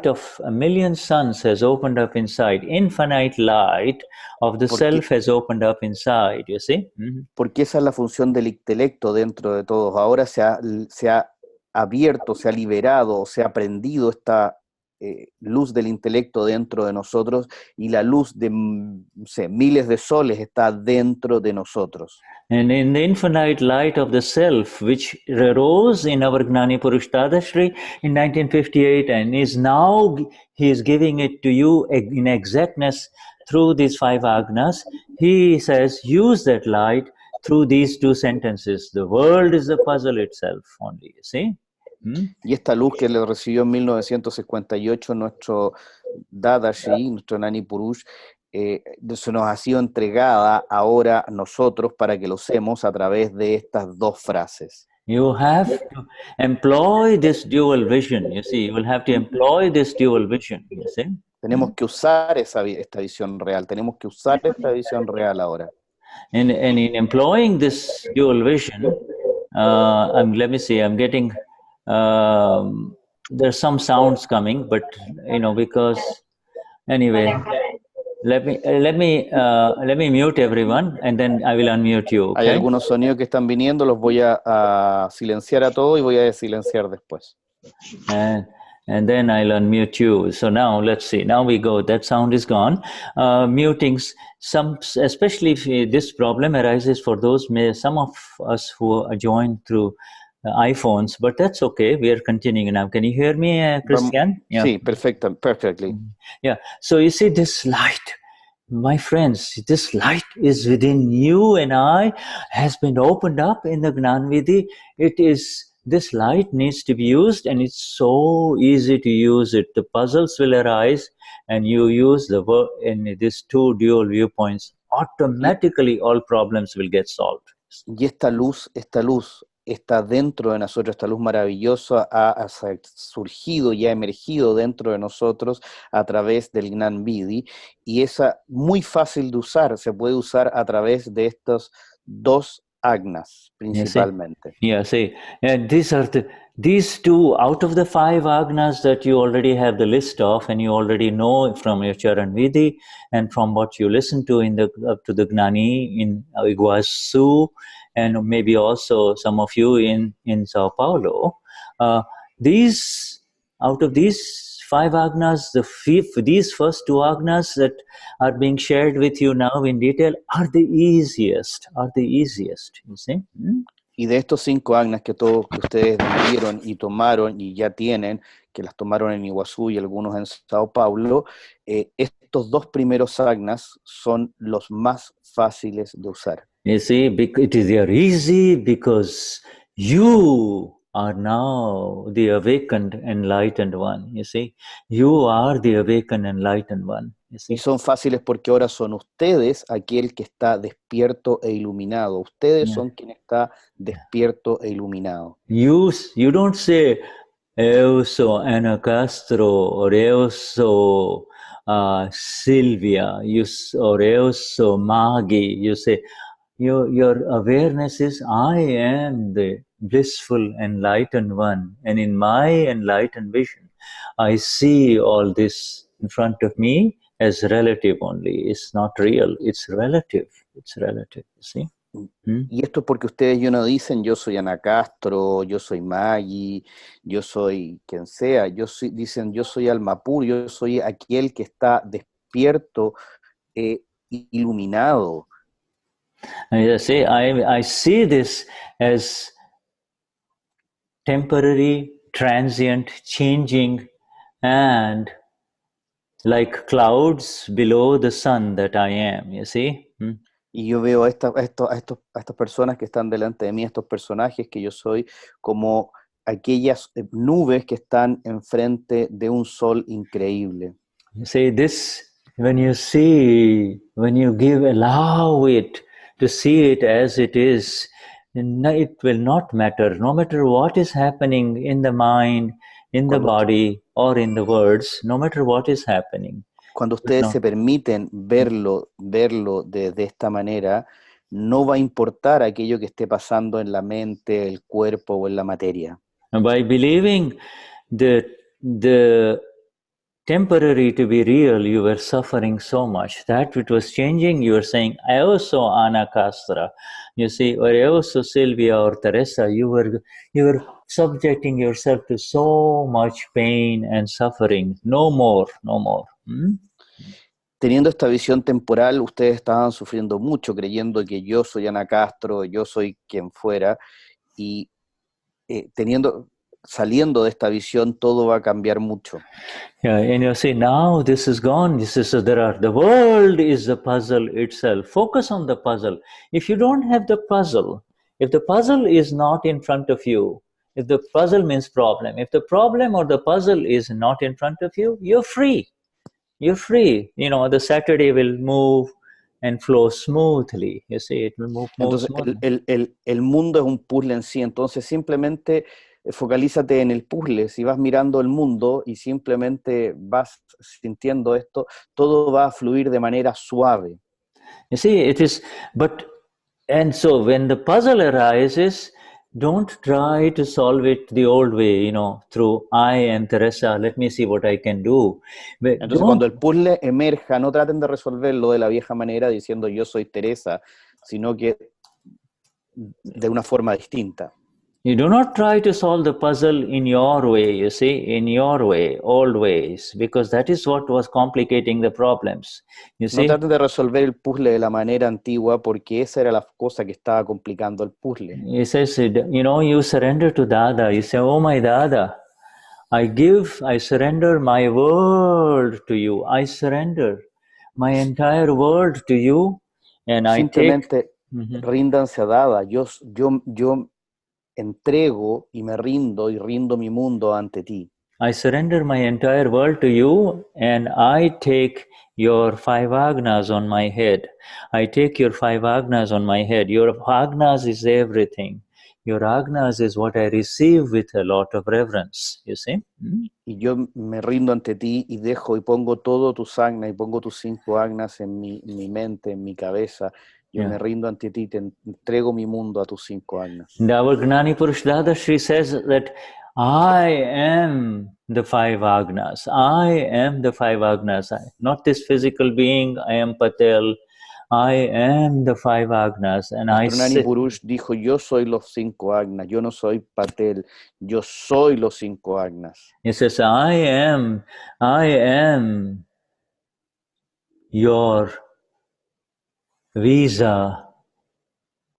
of a million suns has opened up inside. Infinite light of the self has opened up inside, you see? Porque esa es la función del intelecto dentro de todos. Ahora se ha abierto, se ha liberado, se ha prendido esta luz del intelecto dentro de nosotros, y la luz de miles de soles está dentro de nosotros. And in the infinite light of the self, which arose in our Gnani Purush Dadashri in 1958, and is now, he is giving it to you in exactness through these 5 Agnas, he says, use that light through these 2 sentences. The world is the puzzle itself only, you see? Y esta luz que le recibió en 1958 nuestro Dadashri, nuestro Gnani Purush, se nos ha sido entregada ahora a nosotros para que lo usemos a través de estas 2 frases. You have to employ this dual vision, you see. You will have to employ this dual vision, you see. Tenemos que usar esta visión real, tenemos que usar esta visión real ahora. And in employing this dual vision, let me see, I'm getting... there's some sounds coming, but because anyway, let me mute everyone, and then I will unmute you. Hay Okay? algunos sonidos que están viniendo, los voy a silenciar a todos y voy a desilenciar después. And then I'll unmute you. So now let's see. Now we go. That sound is gone. Mutings. Especially if this problem arises for some of us who are joined through iPhones, but that's okay. We are continuing now. Can you hear me, Cristian? Yeah. Sí, perfectly. Yeah. So you see this light, my friends, this light is within you and I, has been opened up in the Gnan Vidhi. This light needs to be used, and it's so easy to use it. The puzzles will arise, and you use in these two dual viewpoints. Automatically, all problems will get solved. Y esta luz está dentro de nosotros, esta luz maravillosa ha surgido y ha emergido dentro de nosotros a través del Gnan Vidhi, y es muy fácil de usar, se puede usar a través de estos dos Agnas, principalmente. See. And these two out of the 5 Agnas that you already have the list of, and you already know from your Charan Vidhi and from what you listen to to the Gnani in Iguazu, and maybe also some of you in Sao Paulo. Out of these 5 Agnas, these first 2 Agnas that are being shared with you now in detail are the easiest, you see. Y de estos 5 Agnas que todos ustedes vivieron y tomaron y ya tienen, que las tomaron en Iguazú y algunos en Sao Paulo, estos 2 primeros Agnas son los más fáciles de usar. You see, they are easy because you are now the awakened, enlightened one. You see, you are the awakened, enlightened one. You see? Y son fáciles porque ahora son ustedes aquel que está despierto e iluminado. Ustedes son quien está despierto e iluminado. You don't say, eu sou Ana Castro, or eu sou Silvia, or eu sou Maggie. You say, your awareness is, I am the blissful, enlightened one. And in my enlightened vision, I see all this in front of me as relative only. It's not real, it's relative. It's relative, you see. Y esto es porque ustedes no dicen yo soy Ana Castro, yo soy Maggie, yo soy quien sea, dicen yo soy alma pura, yo soy aquel que está despierto, iluminado. I see this as temporary, transient, changing, and like clouds below the sun that I am, you see. Y yo veo a estas personas que están delante de mí, estos personajes que yo soy, como aquellas nubes que están enfrente de un sol increíble. You see, this, when you allow it to see it as it is, it will not matter. No matter what is happening in the mind, in the body, or in the words, no matter what is happening. Cuando ustedes se permiten verlo de esta manera, no va a importar aquello que esté pasando en la mente, el cuerpo o en la materia. And by believing the temporary to be real, you were suffering so much. That which was changing, you were saying, eu sou Ana Castra, you see, or eu sou Silvia or Teresa. You were subjecting yourself to so much pain and suffering. No more. Teniendo esta visión temporal, ustedes estaban sufriendo mucho, creyendo que yo soy Ana Castro, yo soy quien fuera, y saliendo de esta visión, todo va a cambiar mucho. Yeah, and you see, now this is gone. The world is the puzzle itself. Focus on the puzzle. If you don't have the puzzle, if the puzzle is not in front of you, if the puzzle means problem, if the problem or the puzzle is not in front of you, you're free. You're free. The Saturday will move and flow smoothly. You see, it will move smoothly. El mundo es un puzzle en sí, entonces simplemente focalízate en el puzzle. Si vas mirando el mundo y simplemente vas sintiendo esto, todo va a fluir de manera suave. You see, and so when the puzzle arises, don't try to solve it the old way, through I am Teresa, let me see what I can do. But Entonces, cuando el puzzle emerja, no traten de resolverlo de la vieja manera diciendo yo soy Teresa, sino que de una forma distinta. You do not try to solve the puzzle in your way, you see, in your way, old ways, because that is what was complicating the problems. You see? No traten de resolver el puzzle de la manera antigua porque esa era la cosa que estaba complicando el puzzle. He says, you surrender to Dada. You say, oh my Dada, I surrender my world to you. I surrender my entire world to you. And Simplemente ríndanse a Dada. Yo entrego y me rindo y rindo mi mundo ante ti. I surrender my entire world to you, and I take your 5 Agnas on my head. I take your 5 Agnas on my head. Your Agnas is everything. Your Agnas is what I receive with a lot of reverence, you see? Y yo me rindo ante ti y dejo y pongo todo tus Agnas y pongo tus 5 Agnas en mi mente, en mi cabeza. Yo me rindo ante ti, te entrego mi mundo a tus 5 Agnas. And our Gnani Purush Dadashri says that I am the 5 Agnas. I am the 5 Agnas. Not this physical being, I am Patel. I am the 5 Agnas. And Gnani Purush dijo, yo soy los 5 Agnas. Yo no soy Patel. Yo soy los 5 Agnas. He says, I am your visa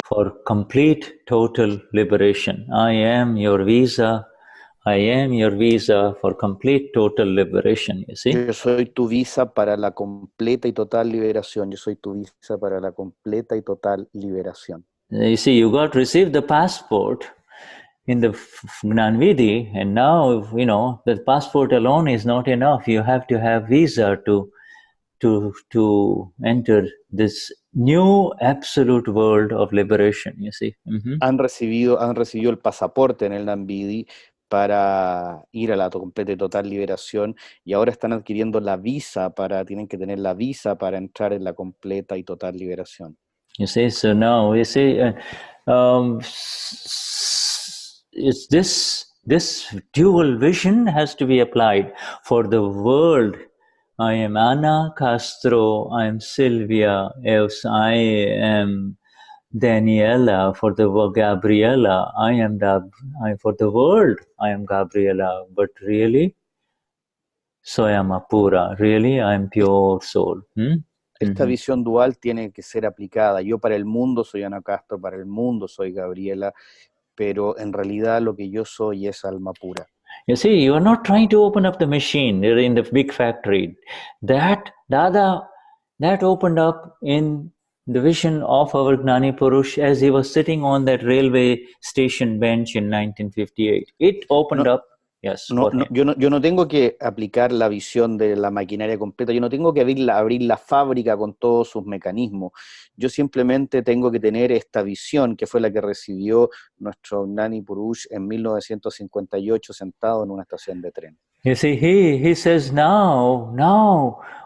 for complete, total liberation. I am your visa. I am your visa for complete, total liberation, you see? Yo soy tu visa para la completa y total liberación. Yo soy tu visa para la completa y total liberación. You see, you got received the passport in the Gnan Vidhi, and now, the passport alone is not enough. You have to have visa to enter this new absolute world of liberation, you see. Han recibido el pasaporte en el Gnan Vidhi para ir a la completa y total liberación, y ahora están adquiriendo tienen que tener la visa para entrar en la completa y total liberación. You see, so now, you see, it's this dual vision has to be applied for the world. I am Ana Castro, I am Silvia, else I am Daniela, for the Gabriela, for the world, I am Gabriela, but really, soy Amapura, really, I am pure soul. Esta visión dual tiene que ser aplicada. Yo para el mundo soy Ana Castro, para el mundo soy Gabriela, pero en realidad lo que yo soy es alma pura. You see, you are not trying to open up the machine in the big factory. That opened up in the vision of our Gnani Purush as he was sitting on that railway station bench in 1958. It opened up. Yes. Yo no tengo que aplicar la visión de la maquinaria completa, yo no tengo que abrir la fábrica con todos sus mecanismos, yo simplemente tengo que tener esta visión que fue la que recibió nuestro Gnani Purush en 1958 sentado en una estación de tren. You see, he says now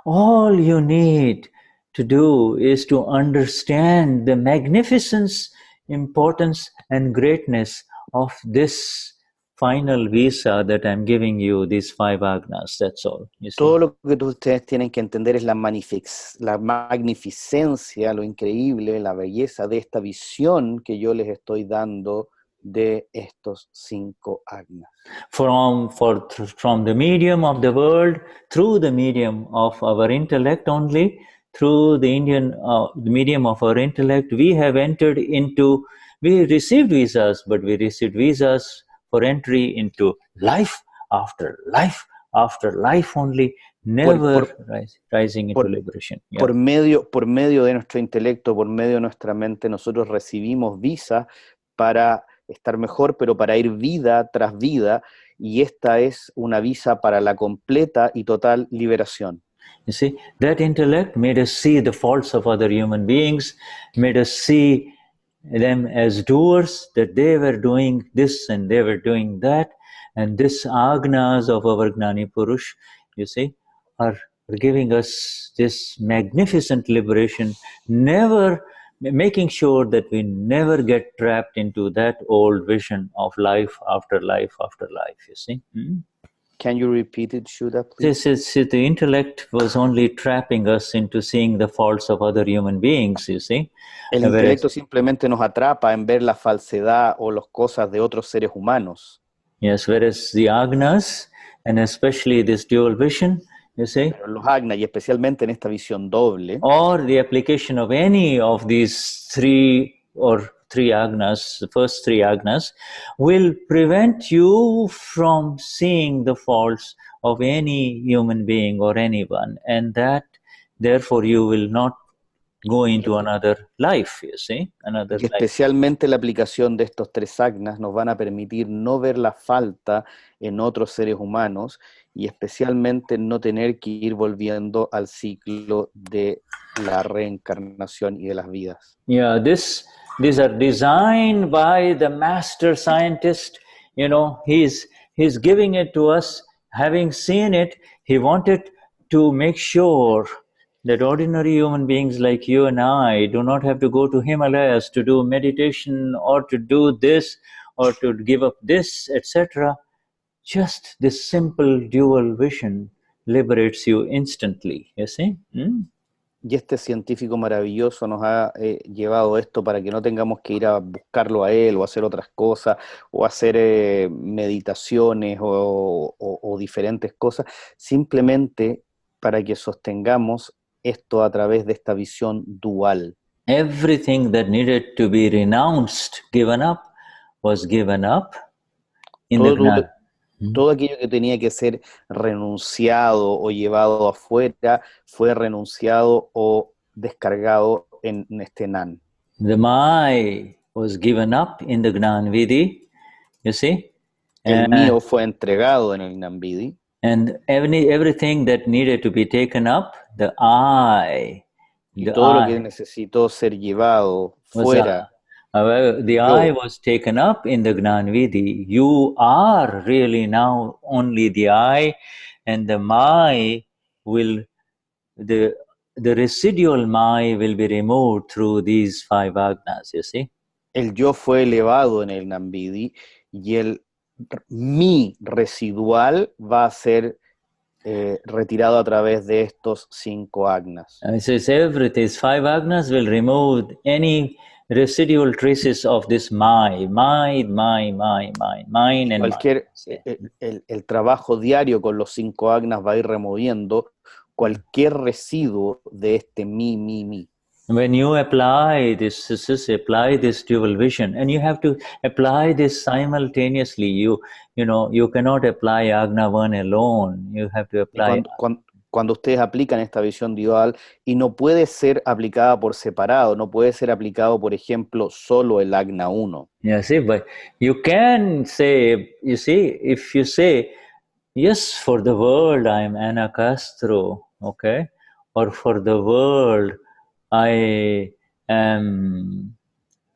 all you need to do is to understand the magnificence, importance and greatness of this final visa that I'm giving you, these 5 Agnas, that's all. Todo lo que ustedes tienen que entender es la magnificencia, lo increíble, la belleza de esta visión que yo les estoy dando de estos 5 Agnas. From the medium of the world, through the medium of our intellect only, through the medium of our intellect, we have entered into, we received visas, but we received visas for entry into life after life after life only, never rising into liberation. Yeah. Por medio de nuestro intelecto, por medio de nuestra mente, nosotros recibimos visas para estar mejor, pero para ir vida tras vida, y esta es una visa para la completa y total liberación. You see, that intellect made us see the faults of other human beings, made us see them as doers, that they were doing this and they were doing that, and this Agnas of our Gnani Purush, you see, are giving us this magnificent liberation, never making sure that we never get trapped into that old vision of life after life after life, you see. Can you repeat it, Shuddha, please? This is the intellect was only trapping us into seeing the faults of other human beings, you see. El intelecto simplemente nos atrapa en ver la falsedad o las cosas de otros seres humanos. Yes, whereas the Agnas, and especially this dual vision, you see, Pero los Agna, y especialmente en esta visión doble, or the application of any of these three Agnas, the first three Agnas, will prevent you from seeing the faults of any human being or anyone, and that therefore you will not go into another life, you see, another y life. especialmente la aplicación de estos tres Agnas nos van a permitir no ver la falta en otros seres humanos y especialmente no tener que ir volviendo al ciclo de la reencarnación y de las vidas. Yeah, these are designed by the master scientist. You know, he's giving it to us. Having seen it, he wanted to make sure that ordinary human beings like you and I do not have to go to Himalayas to do meditation or to do this or to give up this, etc. Just this simple dual vision liberates you instantly, you see? Y este científico maravilloso nos ha llevado esto para que no tengamos que ir a buscarlo a él o hacer otras cosas o hacer meditaciones o diferentes cosas, simplemente para que sostengamos esto a través de esta visión dual. Everything that needed to be renounced, given up, was given up in the Gnana. Todo aquello que tenía que ser renunciado o llevado afuera fue renunciado o descargado en este Gnan. The Mai was given up in the Gnan Vidhi, you see. El mío fue entregado en el Gnan Vidhi. And everything that needed to be taken up, the I. Y todo lo que necesitó ser llevado fuera. The I was taken up in the Gnan Vidhi. You are really now only the I, and the Mai will, the residual Mai will be removed through these 5 Agnas, you see. El yo fue elevado en el Gnan Vidhi y el mi residual va a ser retirado a través de estos 5 Agnas. So everything, 5 Agnas will remove any residual traces of this mine and cualquier el trabajo diario con los 5 Agnas va a ir removiendo cualquier residuo de este mi. When you apply this dual vision, and you have to apply this simultaneously, you cannot apply Agna 1 alone. You have to apply. Cuando ustedes aplican esta visión dual, y no puede ser aplicada por separado, no puede ser aplicado, por ejemplo, solo el Agna 1. Yeah, see, but you can say, you see, if you say, yes, for the world I am Ana Castro, okay, or for the world I am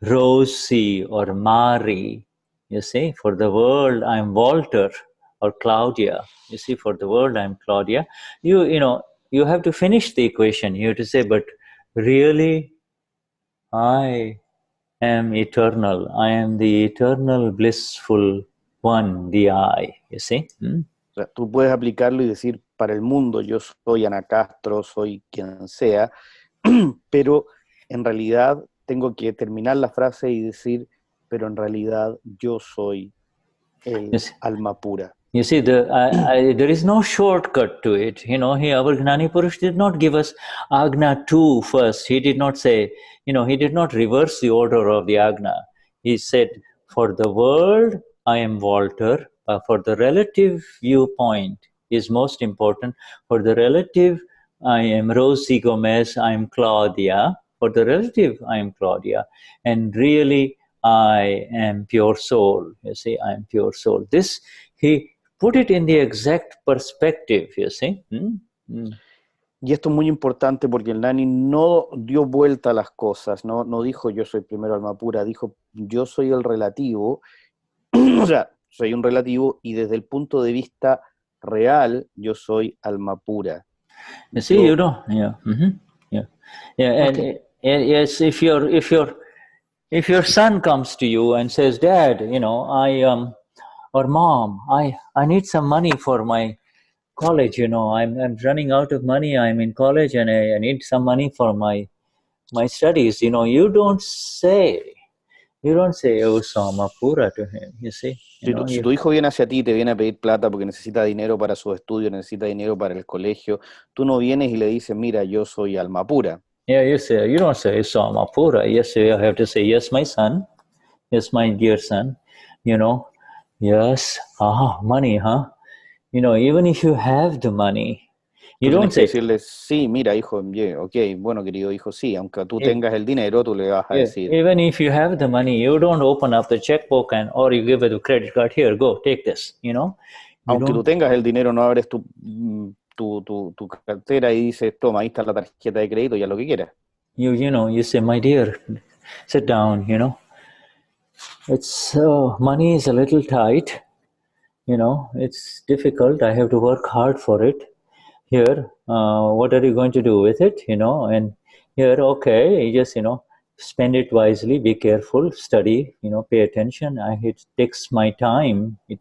Rosie or Mari, you see, for the world I am Walter or Claudia, you see, for the world I'm Claudia. You have to finish the equation. You have to say, but really I am eternal. I am the eternal blissful one, the I, you see. O sea, tú puedes aplicarlo y decir, para el mundo yo soy Ana Castro, soy quien sea, pero en realidad tengo que terminar la frase y decir, pero en realidad yo soy el alma pura. You see, there is no shortcut to it. Our Gnani Purush did not give us Agna 2 first. He did not say, he did not reverse the order of the Agna. He said, for the world, I am Walter. For the relative viewpoint is most important. For the relative, I am Rosie Gomez, I am Claudia. For the relative, I am Claudia. And really, I am pure soul. You see, I am pure soul. This, he put it in the exact perspective, you see. Y esto es muy importante porque el Gnani no dio vuelta a las cosas, no dijo yo soy primero alma pura, dijo yo soy el relativo, o sea, soy un relativo y desde el punto de vista real yo soy alma pura. You see, yeah. Yeah, Yes, if your son comes to you and says, Dad, or Mom, I need some money for my college, I'm running out of money, I'm in college and I need some money for my studies, you don't say, oh, Soma Pura to him, you see. Si tu hijo viene hacia ti y te viene a pedir plata porque necesita dinero para sus estudios, necesita dinero para el colegio, tú no vienes y le dices, mira, yo soy alma pura. Yeah, you don't say Soma Pura. Yes, you have to say, yes, my son, yes, my dear son, yes, money, huh? Even if you have the money, you don't say. Decirle, sí, mira, hijo, yeah, ok, bueno, querido hijo, sí, aunque tú tengas el dinero, tú le vas a decir. Even if you have the money, you don't open up the checkbook or you give it a credit card. Here, go, take this, Aunque tú tengas el dinero, no abres tu cartera y dices, toma, ahí está la tarjeta de crédito, ya lo que quieras. You say, my dear, sit down, It's money is a little tight, it's difficult. I have to work hard for it. Here, what are you going to do with it, And here, okay, you just, spend it wisely, be careful, study, pay attention. It takes my time. It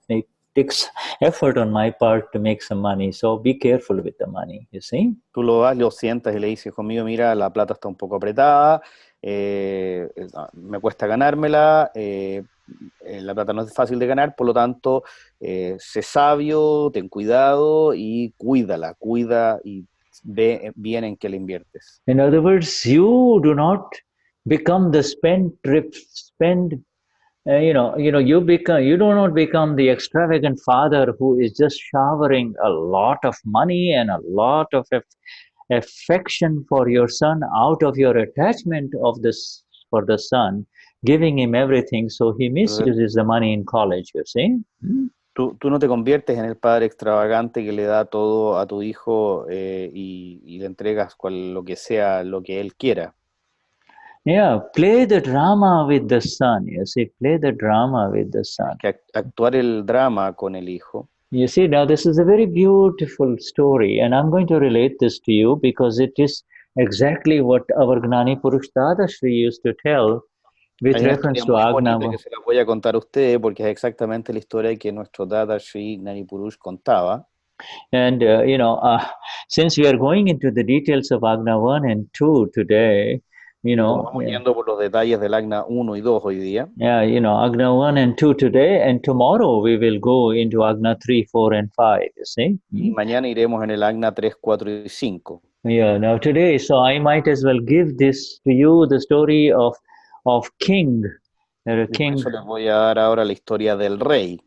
takes effort on my part to make some money. So be careful with the money, you see? Tú lo vas, lo sientas y le dices, hijo mío, mira, la plata está un poco apretada, me cuesta ganármela, la plata no es fácil de ganar, por lo tanto, sé sabio, ten cuidado y cuida y ve bien en qué le inviertes. In other words, you do not become the you do not become the extravagant father who is just showering a lot of money and a lot of affection for your son out of your attachment for the son, giving him everything, so he misuses the money in college, you see? Tú no te conviertes en el padre extravagante que le da todo a tu hijo y le entregas lo que sea, lo que él quiera. Yeah, play the drama with the son, you see, play the drama with the son. Que actuar el drama con el hijo. You see, now this is a very beautiful story, and I'm going to relate this to you because it is exactly what our Gnani Purush Dadashri used to tell with reference to Agna. Que se la voy a contar a ustedes porque es exactamente la historia que nuestro Dadashri Gnani Purush contaba. And, since we are going into the details of Agna 1 and 2 today, Vamos yendo por los detalles del Agna 1 y 2 hoy día. Yeah, Agna 1 and 2 today, and tomorrow we will go into Agna 3, 4, and 5, you see? Y mañana iremos en el Agna 3, 4 y 5. Yeah, now today, so I might as well give this to you, the story of King. King. Por eso les voy a dar ahora la historia del rey.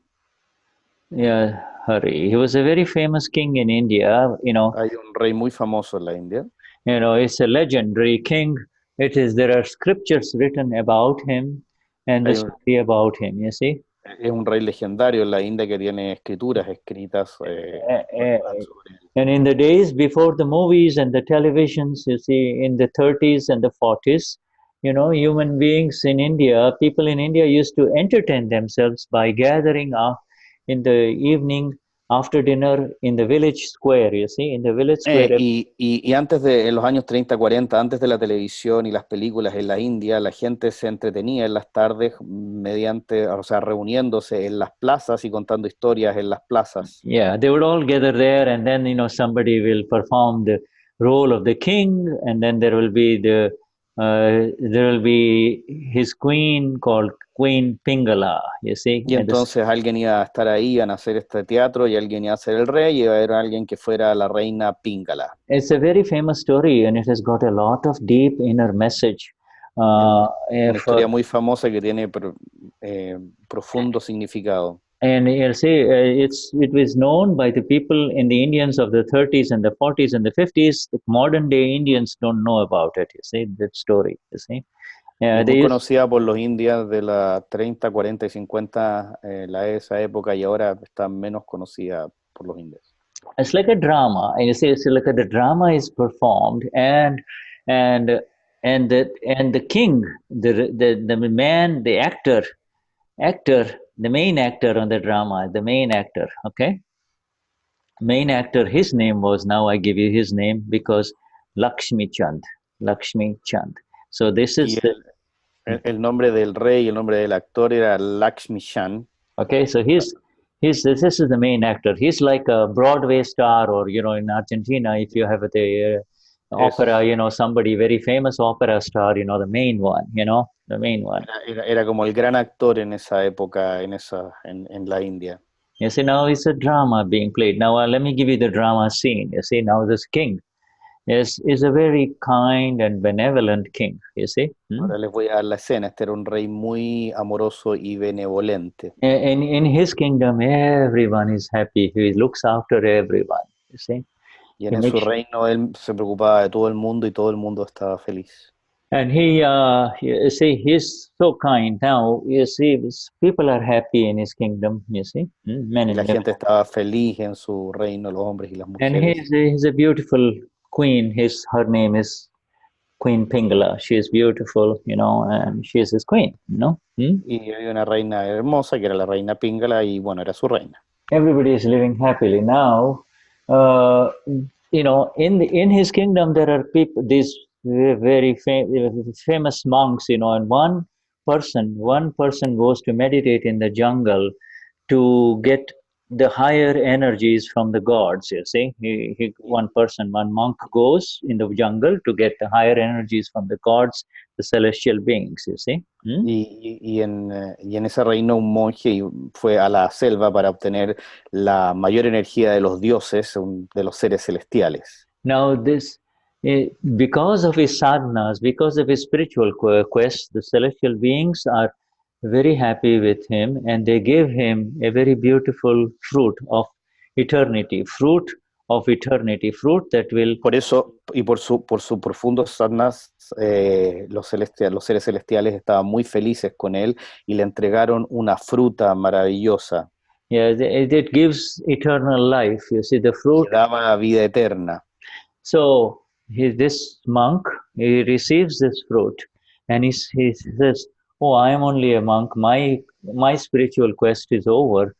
Yeah, Hari. He was a very famous king in India, Hay un rey muy famoso en la India. It's a legendary king. There are scriptures written about him and the story about him, you see. Es un rey legendario en la India que tiene escrituras escritas. And in the days before the movies and the televisions, you see, in the 30s and the 40s, human beings in India, people in India used to entertain themselves by gathering up in the evening after dinner in the village square, you see, in the village square. Y antes en los años 30, 40, antes de la televisión y las películas en la India, la gente se entretenía en las tardes reuniéndose en las plazas y contando historias en las plazas. Yeah, they would all gather there, and then, somebody will perform the role of the king, and then there will be his queen called Queen Pingala, you see. Y entonces alguien iba a estar ahí, iban a hacer este teatro, y alguien iba a ser el rey, y iba a haber alguien que fuera la reina Pingala. It's a very famous story, and it has got a lot of deep inner message. Una historia muy famosa que tiene profundo significado. And you see, it was known by the people in the Indians of the 30s and the 40s and the 50s. The modern day Indians don't know about it, you see, that story, you see. Muy conocida por los indios de la 30, 40 y 50 esa época, y ahora está menos conocida por los indios. It's like a drama, and you see, it's like the drama is performed, and the king, the man, the actor, the main actor on the drama, the main actor, okay? Main actor, his name was, now I give you his name, because Lakshmi Chand. So this is Y the, el nombre del rey, el nombre del actor era Lakshmi Chan. okay, so this is the main actor. He's like a Broadway star, or, you know, in Argentina, if you have the opera, you know, somebody very famous opera star, you know, the main one, you know, the main one. Era como el gran actor en esa época, en la India. You see, now it's a drama being played. Now, let me give you the drama scene. You see, now this king is a very kind and benevolent king, you see. Ahora les voy a dar la escena. Este era un rey muy amoroso y benevolente. In his kingdom, everyone is happy. He looks after everyone, you see. Y en su reino él se preocupaba de todo el mundo y todo el mundo estaba feliz. And you see, he's so kind. Now, you see, people are happy in his kingdom, you see. Y la gente estaba feliz en su reino, los hombres y las And mujeres. he's a beautiful queen. Her name is Queen Pingala. She is beautiful, you know, and she is his queen, you know. Y había una reina hermosa que era la reina Pingala y bueno, era su reina. Everybody is living happily. Now, you know, in his kingdom there are people, these very famous monks, you know, and one person goes to meditate in the jungle to get the higher energies from the gods, you see. One monk goes in the jungle to get the higher energies from the gods, the celestial beings, you see. Y en ese reino un monje fue a la selva para obtener la mayor energía de los dioses, de los seres celestiales. Now this, because of his sadhanas, because of his spiritual quest, the celestial beings are very happy with him, and they give him a very beautiful fruit of eternity, fruit that will... Por eso, y por su profundos sadhanas, los seres celestiales estaban muy felices con él y le entregaron una fruta maravillosa. Yeah, it gives eternal life. You see, the fruit... Que daba vida eterna. So this monk, he receives this fruit, and he says, "Oh, I am only a monk. My spiritual quest is over.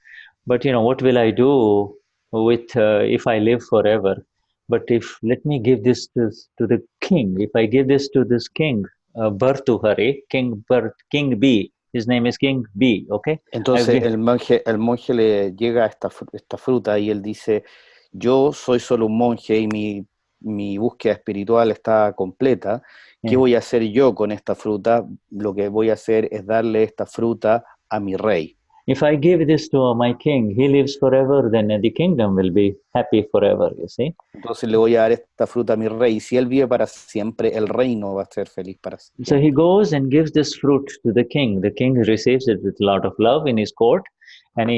But you know, what will I do with if I live forever? But let me give this to the king. If I give this to this king, Bhartuhari, King B. His name is King B. Okay." Entonces el monje le llega esta fruta y él dice: "Yo soy solo un monje y mi búsqueda espiritual está completa. ¿Qué voy a hacer yo con esta fruta? Lo que voy a hacer es darle esta fruta a mi rey. If I give this to my king, he lives forever, then the kingdom will be happy forever, you see." Entonces le voy a dar esta fruta a mi rey, y si él vive para siempre, el reino va a ser feliz para siempre. So he goes and gives this fruit to the king. The king receives it with a lot of love in his court, and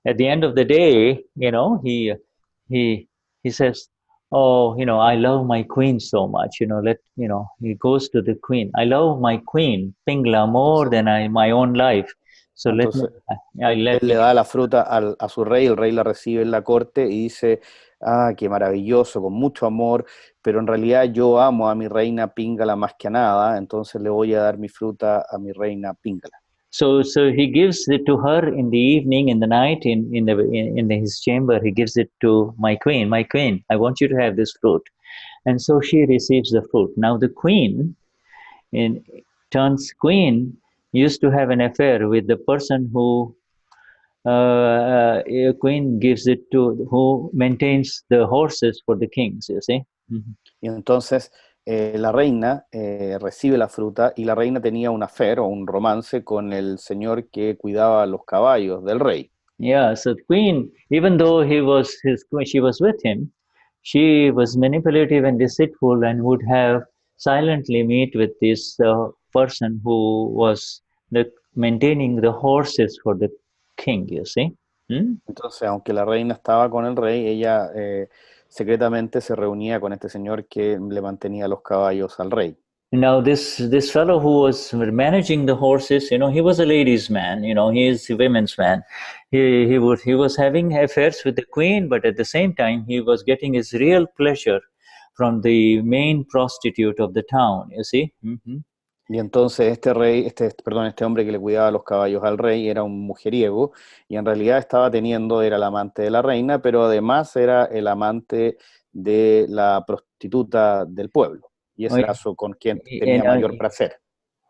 at the end of the day, you know, he says, "Oh, you know, I love my queen so much. You know, he goes to the queen. I love my queen, Pingla, more than my own life. So entonces, él le da la fruta a su rey, el rey la recibe en la corte y dice: "Ah, qué maravilloso, con mucho amor, pero en realidad yo amo a mi reina Pingala más que a nada, entonces le voy a dar mi fruta a mi reina Pingala." So he gives it to her in the evening, in the night, in his chamber. He gives it to my queen. My queen, I want you to have this fruit, and so she receives the fruit. Now the queen, used to have an affair with the person who a queen gives it to, who maintains the horses for the kings. You see. Y entonces la reina recibe la fruta y la reina tenía un affair o un romance con el señor que cuidaba los caballos del rey. Yeah, so the queen, even though she was with him, she was manipulative and deceitful, and would have silently meet with this person who was maintaining the horses for the king, you see. Entonces, aunque la reina estaba con el rey, ella secretamente se reunía con este señor que le mantenía los caballos al rey. Now this fellow who was managing the horses, you know, he was a ladies' man, you know, he is a women's man. He was having affairs with the queen, but at the same time he was getting his real pleasure from the main prostitute of the town, you see. Y entonces este hombre que le cuidaba los caballos al rey era un mujeriego, y en realidad era el amante de la reina, pero además era el amante de la prostituta del pueblo. y ese era con quien you tenía know, mayor placer.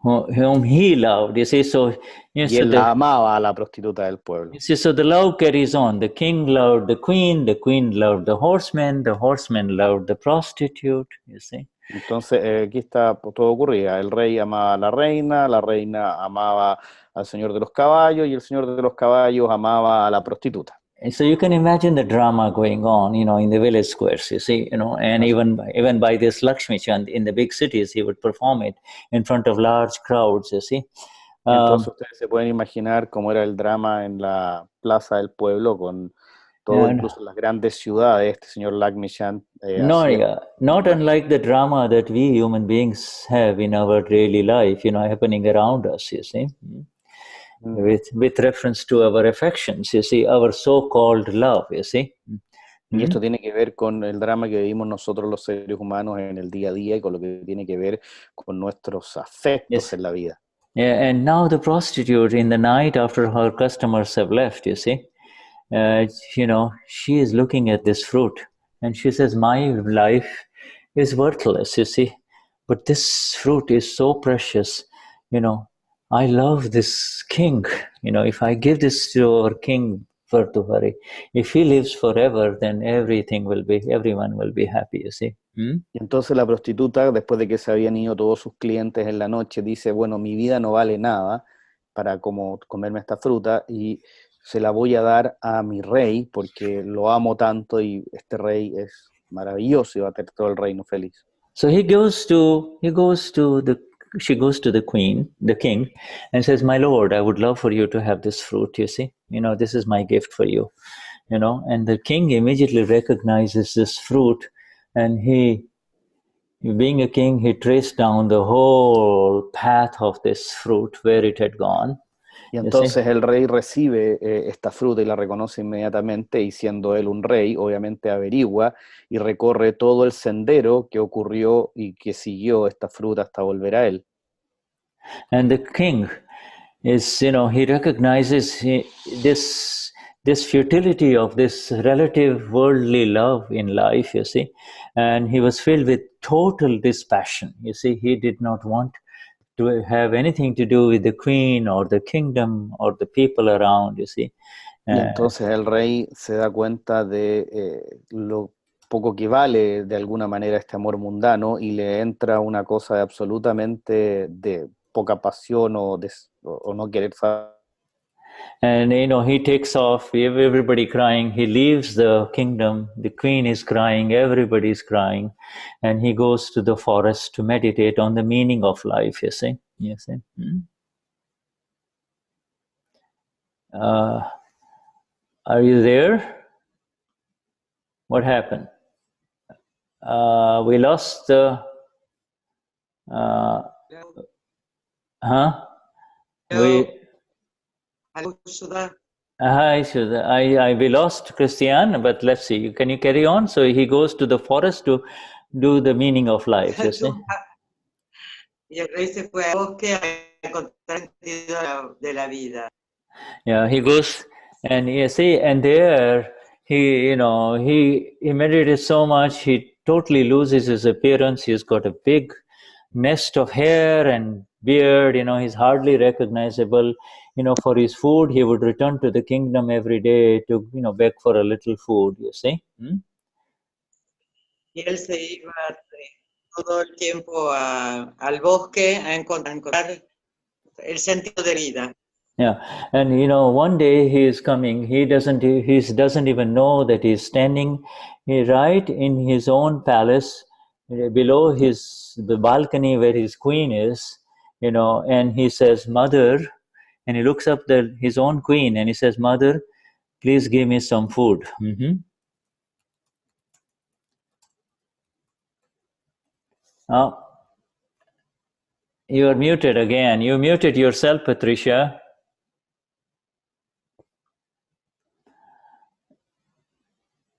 whom he loved. You see, so Y él la amaba a la prostituta del pueblo. you see, so the love carries on. The king loved the queen loved the horseman loved the prostitute. You see. Entonces, aquí está todo ocurría. El rey amaba a la reina amaba al señor de los caballos y el señor de los caballos amaba a la prostituta. And so you can imagine the drama going on, in the village squares, you see, and even by this Lakshmi Chand in the big cities, he would perform it in front of large crowds, you see. Entonces ustedes se pueden imaginar cómo era el drama en la plaza del pueblo con todo, incluso las grandes ciudades, este señor Lakshmi Chand. Not unlike the drama that we human beings have in our daily life, happening around us, you see. With reference to our affections, you see, our so-called love, you see. Y esto tiene que ver con el drama que vivimos nosotros los seres humanos en el día a día y con lo que tiene que ver con nuestros afectos en la vida. Yeah, and now the prostitute in the night after her customers have left, you see, she is looking at this fruit and she says, my life is worthless, you see, but this fruit is so precious, I love this king, if I give this to our king Vartuhari, if he lives forever, then everyone will be happy, you see. Y entonces la prostituta, después de que se habían ido todos sus clientes en la noche, dice, bueno, mi vida no vale nada para como comerme esta fruta y se la voy a dar a mi rey porque lo amo tanto y este rey es maravilloso y va a tener todo el reino feliz. So she goes to the king, and says, my lord, I would love for you to have this fruit, you see, this is my gift for you, and the king immediately recognizes this fruit, and he, being a king, he traced down the whole path of this fruit, where it had gone. Y entonces el rey recibe esta fruta y la reconoce inmediatamente, y siendo él un rey, obviamente averigua y recorre todo el sendero que ocurrió y que siguió esta fruta hasta volver a él. And the king is, he recognizes this futility of this relative worldly love in life, you see, and he was filled with total dispassion. You see, he did not want to have anything to do with the queen or the kingdom or the people around, you see. Y entonces el rey se da cuenta de lo poco que vale de alguna manera este amor mundano y le entra una cosa absolutamente de poca pasión o no querer saber. And, he takes off, everybody crying, he leaves the kingdom, the queen is crying, everybody's crying, and he goes to the forest to meditate on the meaning of life, you see. Are you there? What happened? We lost the... Hi, Shuddha. We lost Cristian, but let's see. Can you carry on? So he goes to the forest to do the meaning of life, you see. Y el rey se fue al bosque a encontrar el sentido de la vida. Yeah, he goes, and you see, and there he meditated so much, he totally loses his appearance. He's got a big nest of hair and beard, he's hardly recognizable. For his food, he would return to the kingdom every day to, beg for a little food, you see. Y él se iba todo el tiempo al bosque a encontrar el sentido de vida. Yeah, and one day he is coming, he doesn't even know that he's standing right in his own palace, below the balcony where his queen is, and he says, Mother, and he looks up his own queen and he says, Mother, please give me some food. Oh, you are muted again. You muted yourself, Patricia.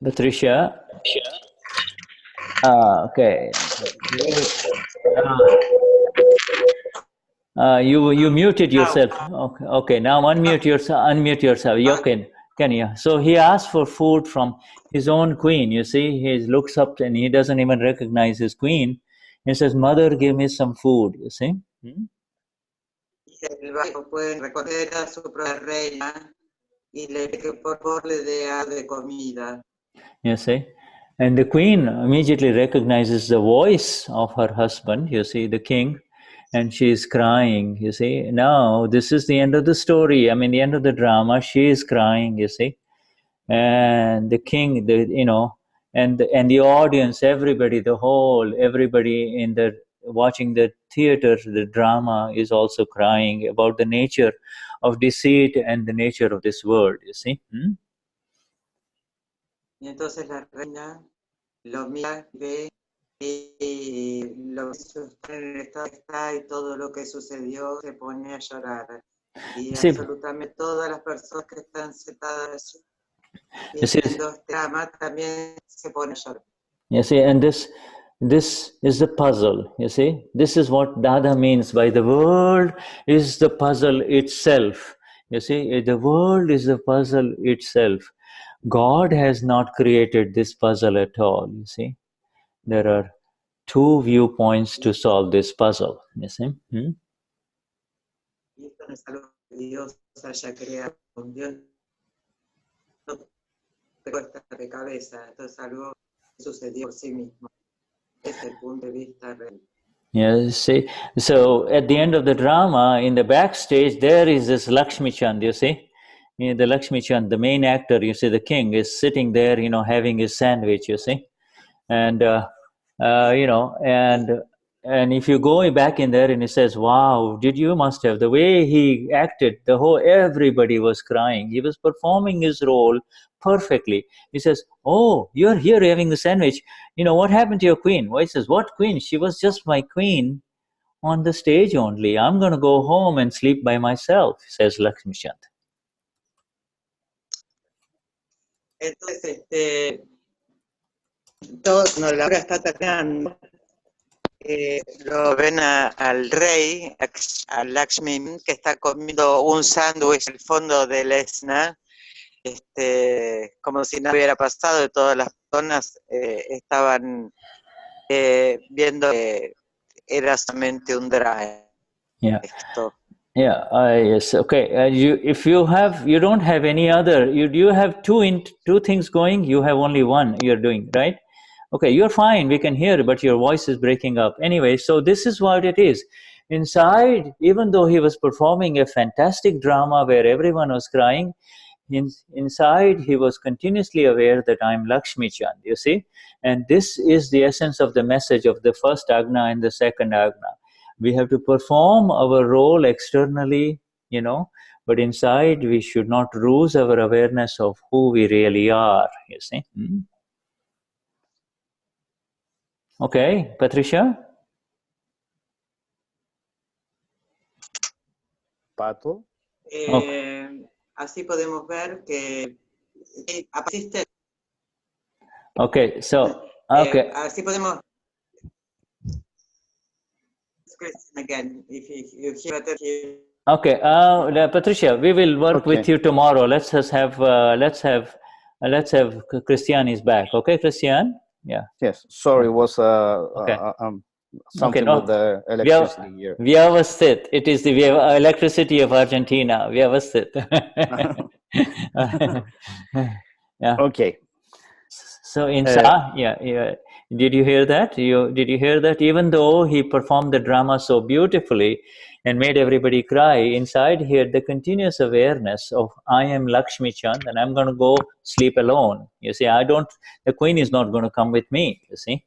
Patricia. Okay. You muted yourself. Okay. Now unmute yourself. You can you? So he asked for food from his own queen. You see, he looks up and he doesn't even recognize his queen, He says, "Mother, give me some food." You see. Y el barco puede reconocer a su propia reina y le pide que por favor le dé algo de comida. You see. And the queen immediately recognizes the voice of her husband, you see, the king, and she is crying, you see. Now, this is the end of the story. I mean, the end of the drama, she is crying, you see. And the king, and the audience, everybody, everybody in the watching the theater, the drama is also crying about the nature of deceit and the nature of this world, you see. Y entonces la reina lo mira, ve y lo que en el estado que está y todo lo que sucedió, se pone a llorar. Y See, absolutamente todas las personas que están sentadas you see, viendo este drama también se ponen a llorar. you see, and this is the puzzle, you see. This is what Dada means by the world is the puzzle itself. You see, the world is the puzzle itself. God has not created this puzzle at all, you see. There are two viewpoints to solve this puzzle, you see. Y esto no es algo que Dios haya creado. Dios no creó esta de cabeza, esto es algo que sucedió por sí mismo. Desde el punto de vista real. Yeah, see. So at the end of the drama, in the backstage, there is this Lakshmi Chand, you see. The Lakshmi Chand, the main actor, you see, the king is sitting there, having his sandwich, you see. And, and if you go back in there and he says, wow, must have, the way he acted, everybody was crying. He was performing his role perfectly. He says, oh, you're here having the sandwich. What happened to your queen? Well, he says, what queen? She was just my queen on the stage only. I'm going to go home and sleep by myself, says Lakshmi Chand. Entonces, todos, no, la obra está terminando. Lo ven al rey, al Lakshmi, que está comiendo un sándwich al fondo del esna, como si nada hubiera pasado, y todas las personas estaban viendo que era solamente un drama. Yeah. Esto. Yeah, yes, okay. You don't have any other, you have two things going, you have only one you're doing, right? Okay, you're fine, we can hear, but your voice is breaking up. Anyway, so this is what it is. Inside, even though he was performing a fantastic drama where everyone was crying, inside he was continuously aware that I'm Lakshmi Chand, you see? And this is the essence of the message of the first Agna and the second Agna. We have to perform our role externally, but inside we should not lose our awareness of who we really are, you see. Okay, Patricia? Pato. Así podemos ver que existe. Okay, so, okay. Así podemos. Again, if you hear it. Okay, Patricia, we will work with you tomorrow. Let's have Cristian is back. Okay, Cristian? Yeah. Yes. Sorry, was something with the electricity here. Vyavasthit. It is the electricity of Argentina. Vyavasthit. Yeah. Okay. So did you hear that? Did you hear that? Even though he performed the drama so beautifully and made everybody cry, inside here the continuous awareness of I am Lakshmi Chand and I'm going to go sleep alone. You see, the queen is not going to come with me. You see.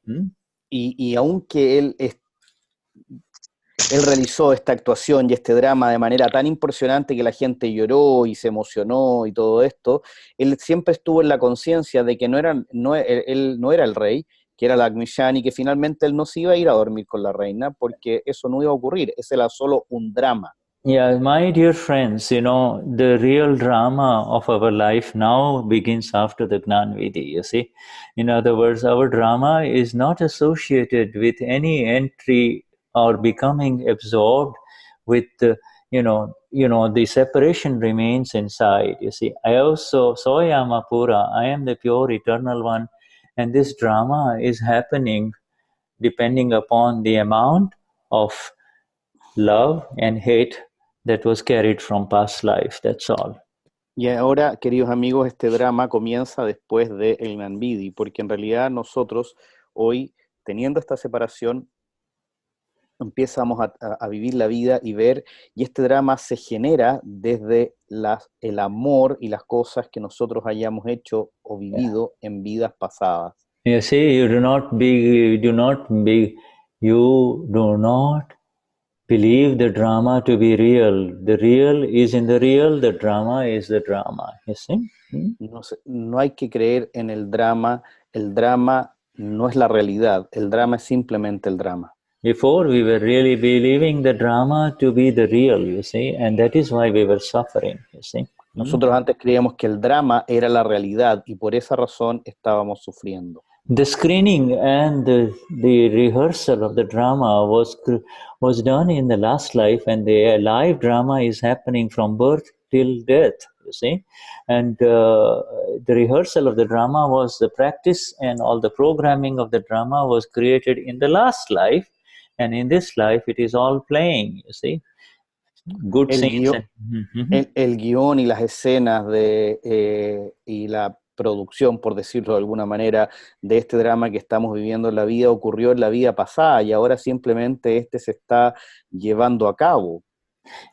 Y aunque él realizó esta actuación y este drama de manera tan impresionante que la gente lloró y se emocionó y todo esto, él siempre estuvo en la conciencia de que él no era el rey, que era Lakshmi Chand, y que finalmente él no se iba a ir a dormir con la reina porque eso no iba a ocurrir, ese era solo un drama. Yeah, my dear friends, the real drama of our life now begins after the Gnan Vidhi, you see. In other words, our drama is not associated with any entry or becoming absorbed with the separation remains inside, you see. I also Soyamapura, I am the pure eternal one, and this drama is happening depending upon the amount of love and hate that was carried from past life. That's all. Y ahora, queridos amigos, este drama comienza después de el Gnan Vidhi, porque en realidad nosotros hoy, teniendo esta separación, empezamos a vivir la vida y ver, y este drama se genera desde el amor y las cosas que nosotros hayamos hecho o vivido en vidas pasadas. You see, you do not believe the drama to be real. The real is in the real, the drama is the drama. You see? No hay que creer en el drama no es la realidad, el drama es simplemente el drama. Before we were really believing the drama to be the real, you see, and that is why we were suffering, you see. Nosotros antes creíamos que el drama era la realidad y por esa razón estábamos sufriendo. The screening and the rehearsal of the drama was done in the last life, and the live drama is happening from birth till death, you see. And the rehearsal of the drama was the practice, and all the programming of the drama was created in the last life, and in this life it is all playing, you see. Good scenes. El guión y las escenas y la producción, por decirlo de alguna manera, de este drama que estamos viviendo en la vida ocurrió en la vida pasada y ahora simplemente se está llevando a cabo.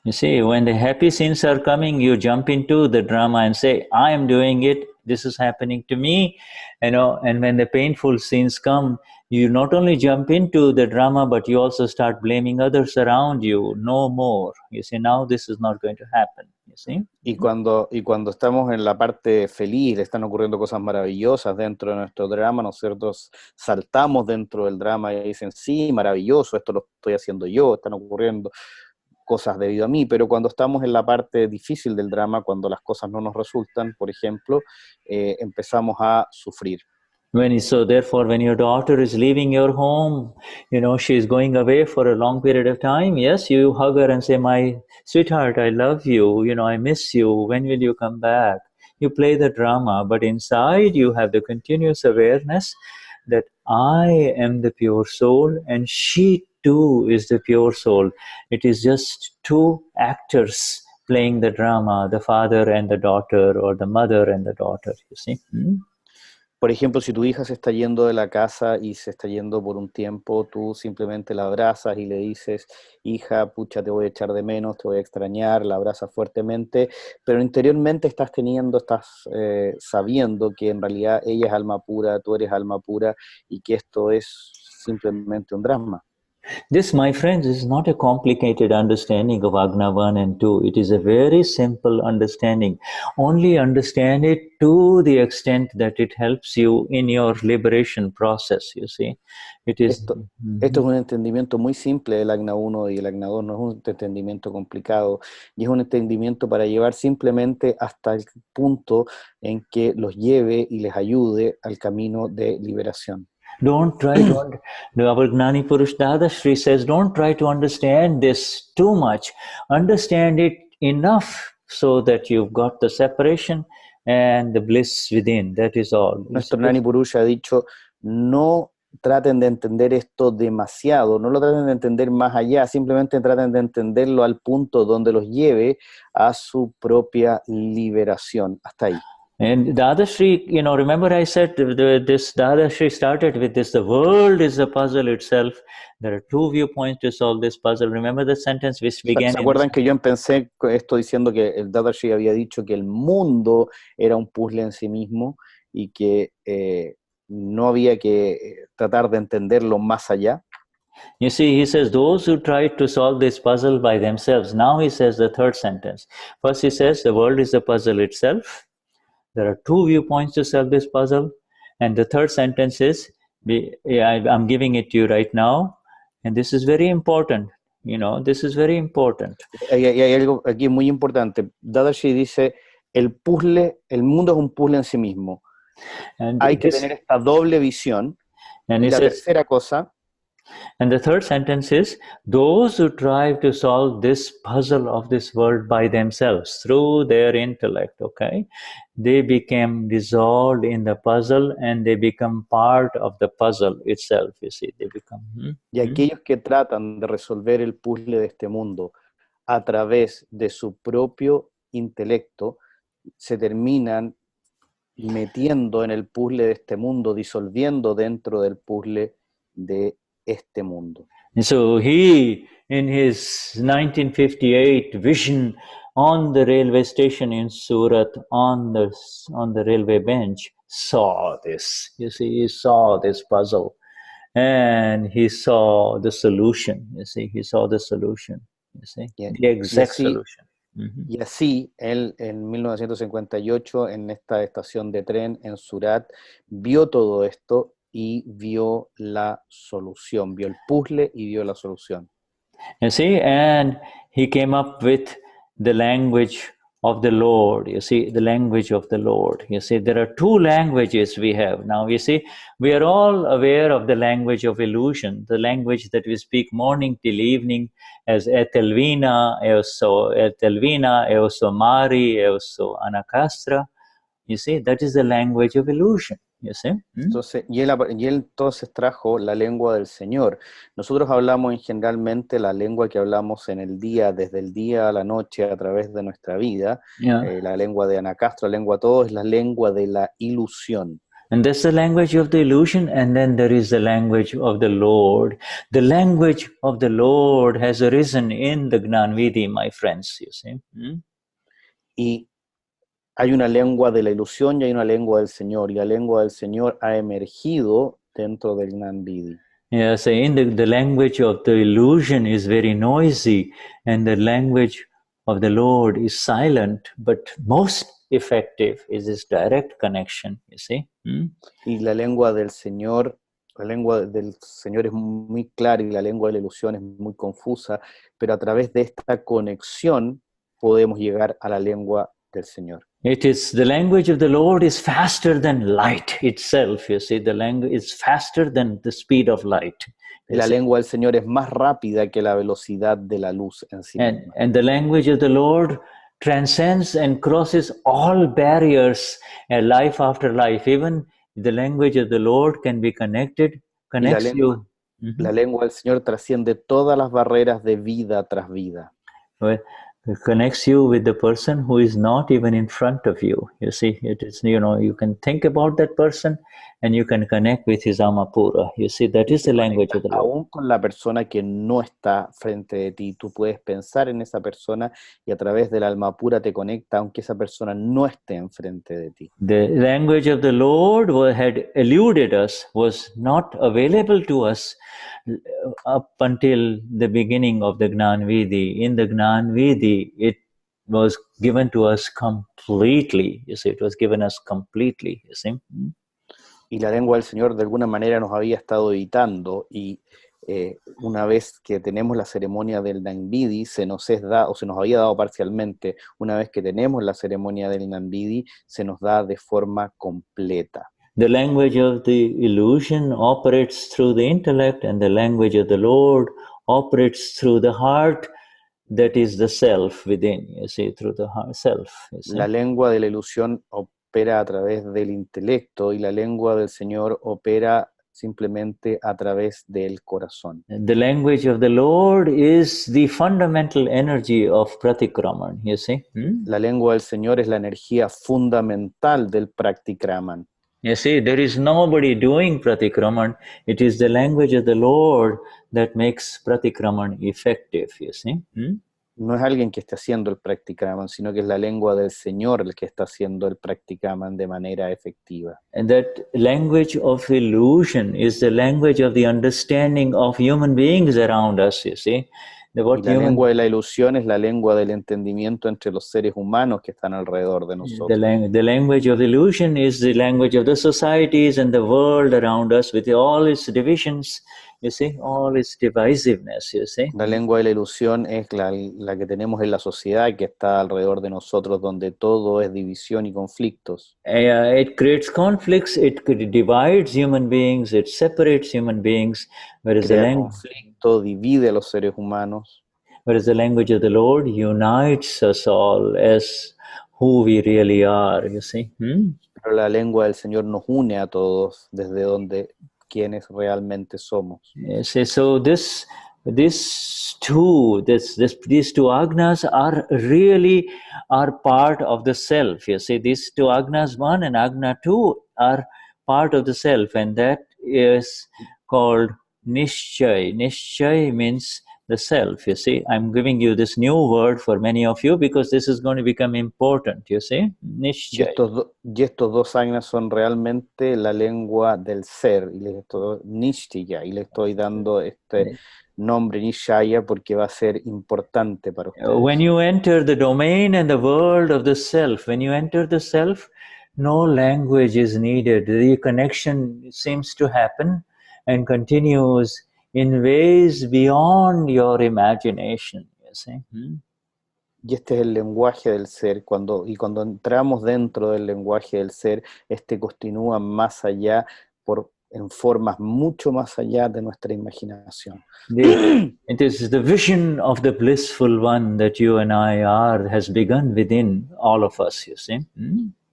You see, when the happy scenes are coming, you jump into the drama and say, I am doing it, this is happening to me, you know. And when the painful scenes come, you not only jump into the drama, but you also start blaming others around you. No more. You see, now this is not going to happen. You see? Y cuando estamos en la parte feliz, están ocurriendo cosas maravillosas dentro de nuestro drama, nosotros saltamos dentro del drama y dicen, sí, maravilloso, esto lo estoy haciendo yo, están ocurriendo cosas debido a mí, pero cuando estamos en la parte difícil del drama, cuando las cosas no nos resultan, por ejemplo, empezamos a sufrir. So therefore, when your daughter is leaving your home, you know, she is going away for a long period of time, yes, you hug her and say, my sweetheart, I love you, you know, I miss you, when will you come back? You play the drama, but inside you have the continuous awareness that I am the pure soul and she too is the pure soul. It is just two actors playing the drama, the father and the daughter, or the mother and the daughter, you see. Por ejemplo, si tu hija se está yendo de la casa y se está yendo por un tiempo, tú simplemente la abrazas y le dices, hija, pucha, te voy a echar de menos, te voy a extrañar, la abrazas fuertemente, pero interiormente estás sabiendo que en realidad ella es alma pura, tú eres alma pura y que esto es simplemente un drama. This, my friends, is not a complicated understanding of Agna 1 and 2. It is a very simple understanding. Only understand it to the extent that it helps you in your liberation process, you see. Esto es un entendimiento muy simple del Agna 1 y el Agna 2, no es un entendimiento complicado, y es un entendimiento para llevar simplemente hasta el punto en que los lleve y les ayude al camino de liberación. Don't try to, our Gnani Purush Dadashri says, don't try to understand this too much. Understand it enough so that you've got the separation and the bliss within. That is all. Nuestro Gnani Purush ha dicho, no traten de entender esto demasiado, no lo traten de entender más allá, simplemente traten de entenderlo al punto donde los lleve a su propia liberación. Hasta ahí. And Dadashri, you know, remember I said this Dadashri started with this, the world is a puzzle itself. There are two viewpoints to solve this puzzle. Remember the sentence which began... ¿Se acuerdan que yo empecé esto diciendo que el Dadashri había dicho que el mundo era un puzzle en sí mismo y que no había que tratar de entenderlo más allá? You see, he says, those who tried to solve this puzzle by themselves. Now he says the third sentence. First he says, the world is a puzzle itself. There are two viewpoints to solve this puzzle. And the third sentence is, I'm giving it to you right now. And this is very important. You know, this is very important. Hay algo aquí muy importante. Dadashri dice, el mundo es un puzzle en sí mismo. And hay que tener esta doble visión. And y la tercera cosa, And the third sentence is, those who try to solve this puzzle of this world by themselves through their intellect, okay, they became dissolved in the puzzle and they become part of the puzzle itself, you see, they become. Y aquellos que tratan de resolver el puzzle de este mundo a través de su propio intelecto, se terminan metiendo en el puzzle de este mundo, disolviendo dentro del puzzle de este mundo. And so he, in his 1958 vision on the railway station in Surat, on the railway bench, saw this. You see, he saw this puzzle. And he saw the solution, you see, he saw the solution, you see, the exact solution. Y así, él en 1958, en esta estación de tren en Surat, vio todo esto y vio la solución, vio el puzzle y vio la solución. You see, and he came up with the language of the Lord, you see, the language of the Lord. You see, there are two languages we have. Now, you see, we are all aware of the language of illusion, the language that we speak morning till evening as Etelvina, Eoso Mari, Eoso Anacastra. You see, that is the language of illusion. You see? Entonces, y él entonces trajo la lengua del Señor. Nosotros hablamos generalmente la lengua que hablamos en el día, desde el día a la noche, a través de nuestra vida. La lengua de Anacastro, la lengua todo, es la lengua de la ilusión. And that's the language of the illusion, and then there is the language of the Lord. The language of the Lord has arisen in the Gnan Vidhi, my friends, you see. Y hay una lengua de la ilusión y hay una lengua del Señor, y la lengua del Señor ha emergido dentro del Gnan Vidhi. Yes, the language of the illusion is very noisy, and the language of the Lord is silent, but most effective is this direct connection, you see. Y la lengua del Señor es muy clara y la lengua de la ilusión es muy confusa, pero a través de esta conexión podemos llegar a la lengua del Señor. It is the language of the Lord is faster than light itself, you see. The language is faster than the speed of light. La lengua del Señor es más rápida que la velocidad de la luz en sí misma. And the language of the Lord transcends and crosses all barriers, life after life. Even the language of the Lord can be connects you. La lengua del Señor trasciende todas las barreras de vida tras vida. Well, it connects you with the person who is not even in front of you. You see, it is, you can think about that person and you can connect with his Amapura. You see, that is the language of the Lord. Aún con la persona que no está frente de ti, tú puedes pensar en esa persona y a través del alma pura te conecta, aunque esa persona no esté enfrente de ti. The language of the Lord had eluded us, was not available to us up until the beginning of the Gnan Vidhi. In the Gnan Vidhi, it was given to us completely. You see, it was given us completely. You see. Y la lengua del Señor de alguna manera nos había estado evitando y una vez que tenemos la ceremonia del Gnan Vidhi se nos había dado parcialmente. Una vez que tenemos la ceremonia del Gnan Vidhi se nos da de forma completa. The language of the illusion operates through the intellect, and the language of the Lord operates through the heart, that is the self within, you see, through the heart, self. You see. La lengua de la ilusión opera a través del intelecto y la lengua del Señor opera simplemente a través del corazón. The language of the Lord is the fundamental energy of pratikraman, you see. La lengua del Señor es la energía fundamental del pratikraman. You see, there is nobody doing pratikraman. It is the language of the Lord that makes pratikraman effective, you see. No es alguien que esté haciendo el practicaman, sino que es la lengua del Señor el que está haciendo el practicaman de manera efectiva. And that language of illusion is the language of the understanding of human beings around us, you see. Lengua de la ilusión es la lengua del entendimiento entre los seres humanos que están alrededor de nosotros. The language of illusion is the language of the societies and the world around us with all its divisions You see, all its divisiveness, you see. La lengua de la ilusión es la que tenemos en la sociedad que está alrededor de nosotros, donde todo es división y conflictos. It creates conflicts, it divides human beings, it separates human beings, whereas Crea conflicto, divide a los seres humanos. Whereas the language of the Lord unites us all as who we really are, you see. Pero la lengua del Señor nos une a todos desde donde quienes realmente somos. Yes, so these two agnas are really part of the self. You see, these two agnas 1 and agna 2 are part of the self, and that is called nischay. Nischay means the self, you see. I'm giving you this new word for many of you because this is going to become important, you see. Nischay. Y estos dos agnas son realmente la lengua del ser, y Nishtiya, y le estoy dando este nombre Nishaya porque va a ser importante para ustedes. When you enter the domain and the world of the self, when you enter the self, no language is needed. The connection seems to happen and continues in ways beyond your imagination, you see. Y este es el lenguaje del ser, cuando entramos dentro del lenguaje del ser, este continúa más allá, en formas mucho más allá de nuestra imaginación. It is the vision of the blissful one that you and I are has begun within all of us, you see.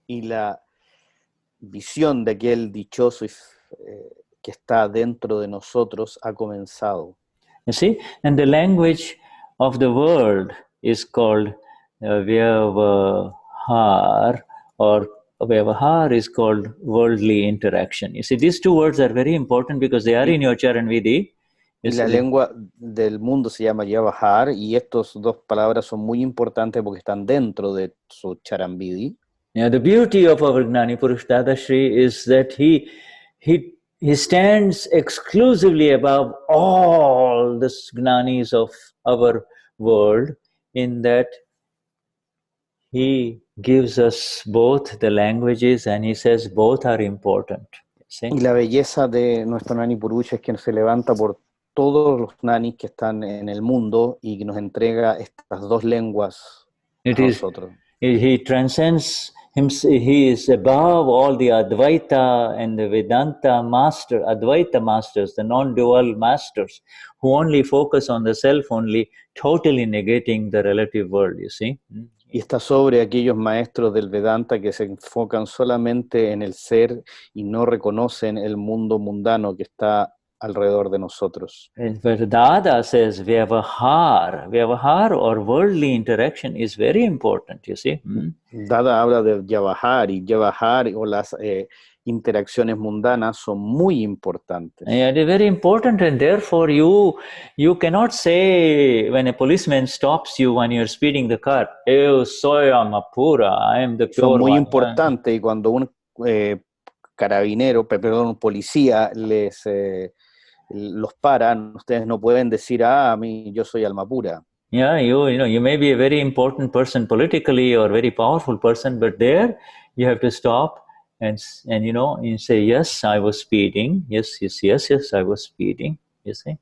Y la visión de aquel dichoso que está dentro de nosotros ha comenzado. You see, and the language of the world is called Vyavahar, or Vyavahar is called worldly interaction. You see, these two words are very important because they are in your Charan Vidhi. Y la lengua del mundo se llama Vyavahar, y estas dos palabras son muy importantes porque están dentro de su Charan Vidhi. Yeah, the beauty of our Gnani Purush Dadashri is that he stands exclusively above all the Gnanis of our world, in that he gives us both the languages and he says both are important. ¿Sí? Y la belleza de nuestro Gnani Purush es que se levanta por todos los Gnanis que están en el mundo y que nos entrega estas dos lenguas a nosotros. He transcends himself, he is above all the Advaita and the Vedanta Advaita masters, the non-dual masters, who only focus on the self only, totally negating the relative world, you see. Y está sobre aquellos maestros del Vedanta que se enfocan solamente en el ser y no reconocen el mundo mundano que está alrededor de nosotros. But Dada says Vyavahar or worldly interaction is very important, you see. Dada habla de Vyavahar o las interacciones mundanas son muy importantes. Yeah, they're very important, and therefore you cannot say when a policeman stops you when you're speeding the car, "Eu soy Amapura, I am the pure Son muy one." importantes, y cuando un un policía los paran, ustedes no pueden decir, a mí yo soy alma pura. Yeah, you may be a very important person politically or very powerful person, but there you have to stop and you say, yes, I was speeding. Yes, I was speeding. You see.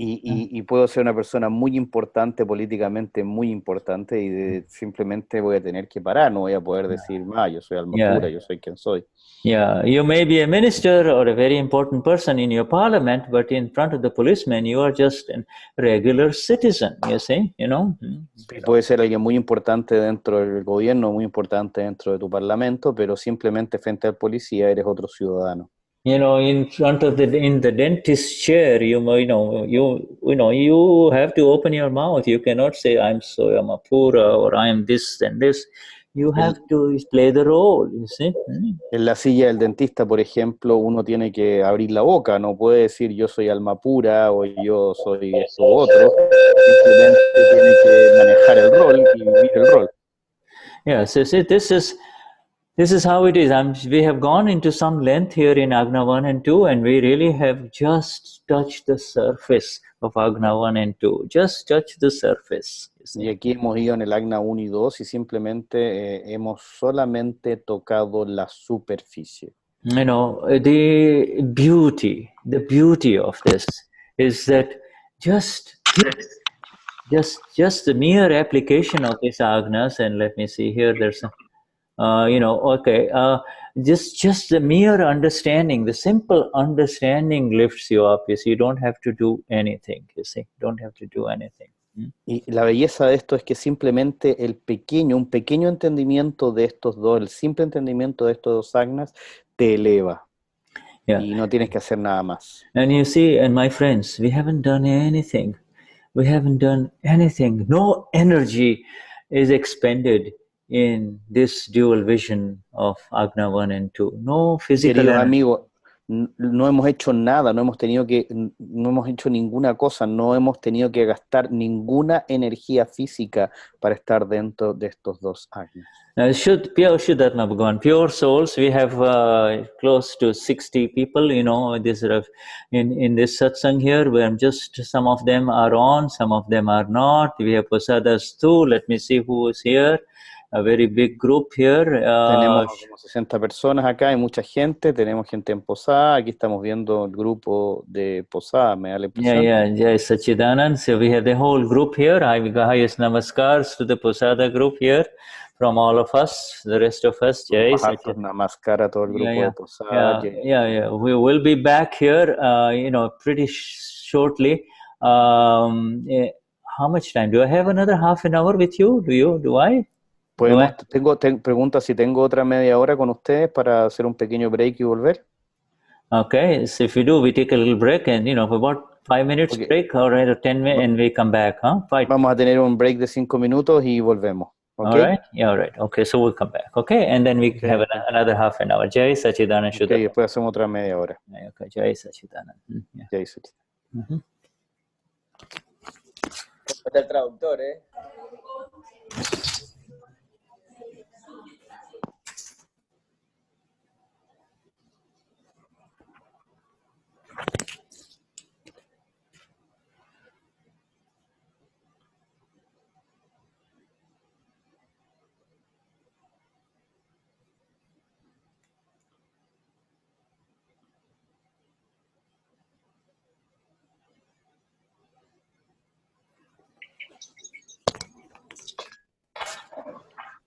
Y puedo ser una persona muy importante, políticamente muy importante, y simplemente voy a tener que parar, no voy a poder decir, yo soy alma pura, yo soy quien soy. Yeah, you may be a minister or a very important person in your parliament, but in front of the policeman, you are just a regular citizen, you see, Puede ser alguien muy importante dentro del gobierno, muy importante dentro de tu parlamento, pero simplemente frente al policía eres otro ciudadano. In front of in the dentist chair, you have to open your mouth. You cannot say, I'm Amapura or I am this and this. You have to play the role, you see. En la silla del dentista, por ejemplo, uno tiene que abrir la boca, no puede decir yo soy alma pura o yo soy esto u otro, simplemente tiene que manejar el rol y vivir el rol. Yeah, so see, this is how it is. We have gone into some length here in Agna 1 and 2, and we really have just touched the surface of Agna 1 and 2. Just touch the surface. Y aquí hemos ido en el Agna 1 y 2 y simplemente hemos solamente tocado la superficie. The beauty of this is that just the mere application of these agnas, and let me see here, there's a, just the mere understanding, the simple understanding lifts you up. You see, you don't have to do anything. You see, don't have to do anything. Y la belleza de esto es que simplemente un pequeño entendimiento de estos dos, el simple entendimiento de estos dos agnas, te eleva. Yeah. Y no tienes que hacer nada más. And you see, and my friends, we haven't done anything. We haven't done anything. No energy is expended in this dual vision of Agna 1 and 2. No physical Queridos energy. amigos, no hemos hecho nada, no hemos hecho ninguna cosa, no hemos tenido que gastar ninguna energía física para estar dentro de estos dos agnas. Pure Shuddhatma Bhagavan, pure souls, we have close to 60 people, in this satsang here, where just some of them are on, some of them are not. We have prasadas too. Let me see who is here. A very big group here. Tenemos como 60 personas acá, hay mucha gente, tenemos gente en posada, aquí estamos viendo el grupo de posada, me da la impresión. Jai Sachidanand. So we have the whole group here. Highest namaskars to the posada group here from all of us, the rest of us. Jai Hartos namaskar a todo el grupo de posada. We will be back here, pretty shortly. How much time? Do I have another half an hour with you? Do I? Pregunta si tengo otra media hora con ustedes para hacer un pequeño break y volver. Okay, so if we do, we take a little break and, for about 5 minutes break, or 10 minutes, and we come back, huh? Vamos a tener un break de 5 minutos y volvemos. Okay? All right, yeah, all right. Okay, so we'll come back, okay? And then we have another half an hour. Jai Sachidanand Shuddha. Okay, después hacemos otra media hora. Okay, Jai Sachidanand. Yeah. Jai Sachidanand. Está el traductor, ¿eh?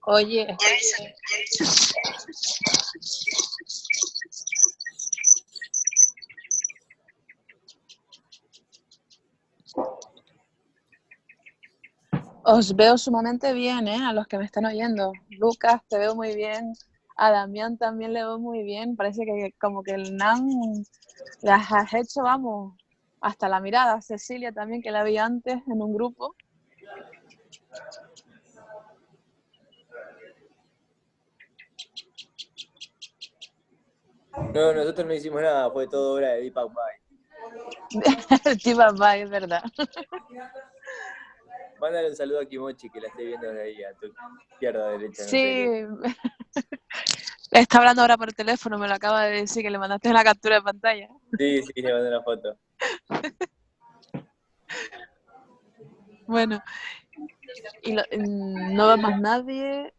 Oye. Os veo sumamente bien, a los que me están oyendo. Lucas, te veo muy bien. A Damien también le veo muy bien. Parece que como que el Gnan las has hecho, vamos, hasta la mirada. Cecilia también, que la vi antes en un grupo. No, nosotros no hicimos nada, fue todo obra de Deepak Bhai. Deepak Bhai, es verdad. Mándale un saludo a Kimochi, que la estoy viendo de ahí, a tu izquierda, derecha. Sí, no sé. Está hablando ahora por teléfono, me lo acaba de decir, que le mandaste una captura de pantalla. Sí, le mandé una foto. Bueno, y no va más nadie.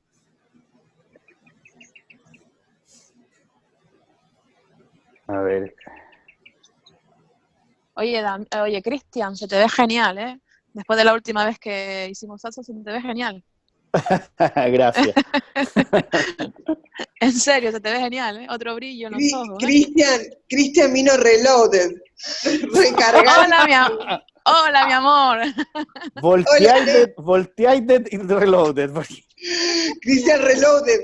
A ver. Oye, Cristian, se te ve genial, ¿eh? Después de la última vez que hicimos salsa, se te ve genial. Gracias. En serio, se te ve genial, ¿eh? Otro brillo en los ojos. Cristian vino reloaded. Recargado. Hola, mi amor. Volteated y reloaded. Cristian reloaded.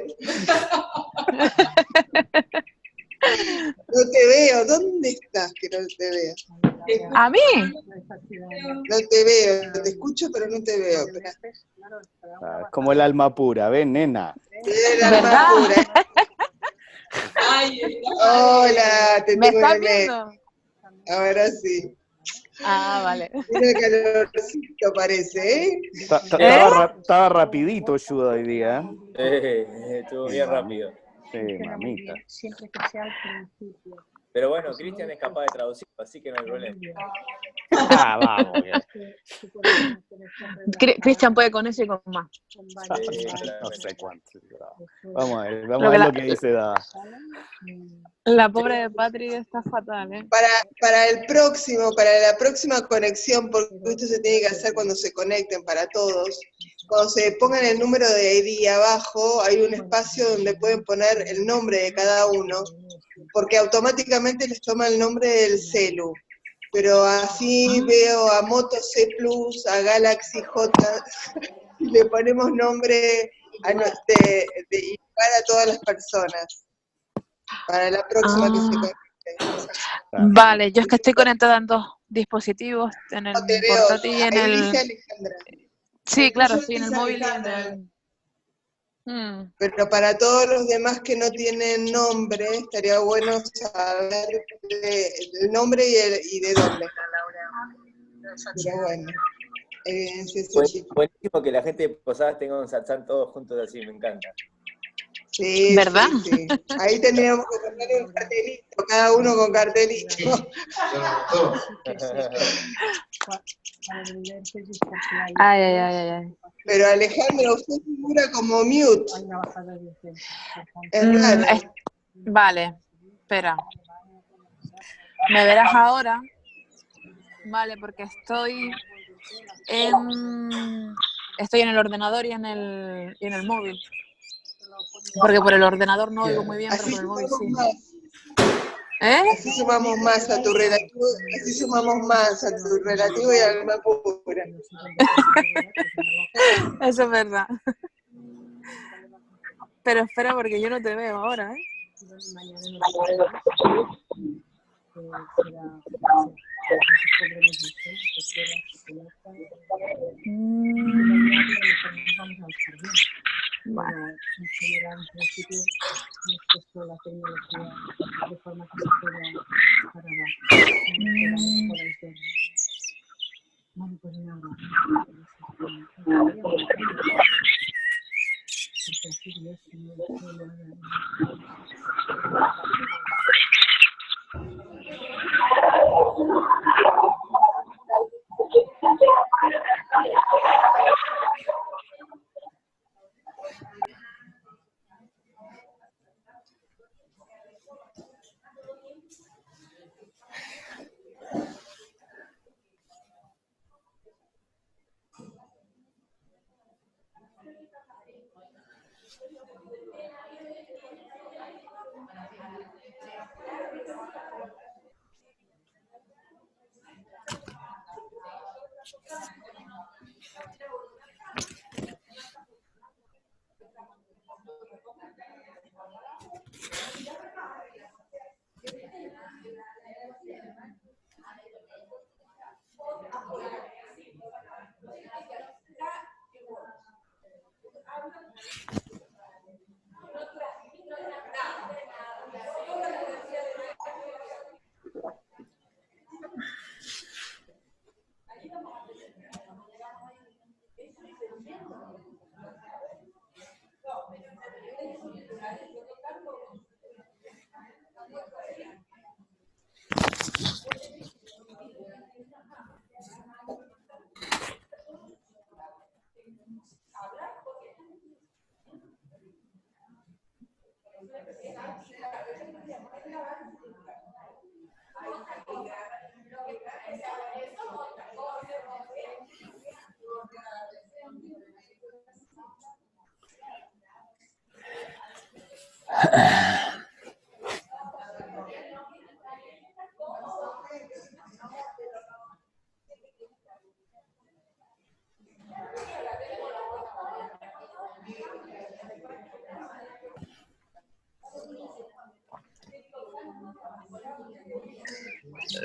No te veo. ¿Dónde estás que no te veo? ¿A mí? No te veo. Te escucho, pero no te veo. Como el alma pura, ¿ven, nena? El alma pura. Hola, te ¿Me tengo estás en el viendo? Ahora sí. Ah, vale. Mira calorcito parece, ¿eh? Estaba rapidito, Shuddha, hoy día. Estuvo bien rápido. Sí, mamita. Pero bueno, Cristian es capaz de traducir, así que no hay problema. Vamos. Cristian puede con eso y con más. No sé cuánto. Vamos a ver lo que dice Dada. La pobre de Patri está fatal, ¿eh? Para la próxima conexión, porque esto se tiene que hacer cuando se conecten para todos. Cuando se pongan el número de ID abajo, hay un espacio donde pueden poner el nombre de cada uno, porque automáticamente les toma el nombre del celu. Pero así veo a Moto C Plus, a Galaxy J, y le ponemos nombre y para todas las personas. Para la próxima que se conecte. Vale, yo es que estoy conectada en dos dispositivos, en el No te veo, portátil y en ahí el... dice Alejandra. Sí, claro, estoy en el móvil y en el... Pero para todos los demás que no tienen nombre, estaría bueno saber el nombre y de dónde. Pero bueno, Buenísimo que la gente de Posadas tenga un satsang todos juntos así, me encanta. Sí, ¿verdad? Sí. Ahí tendríamos que poner un cartelito, cada uno con cartelito. Ay. Pero Alejandra, usted figura como mute. Es raro. Vale, espera. ¿Me verás ahora? Vale, porque estoy en el ordenador y en el móvil. Porque por el ordenador no oigo muy bien, pero por el móvil sí. Así sumamos más a tu relativo, y al más pura. Eso es verdad. Pero espera, porque yo no te veo ahora, ¿eh? Vale.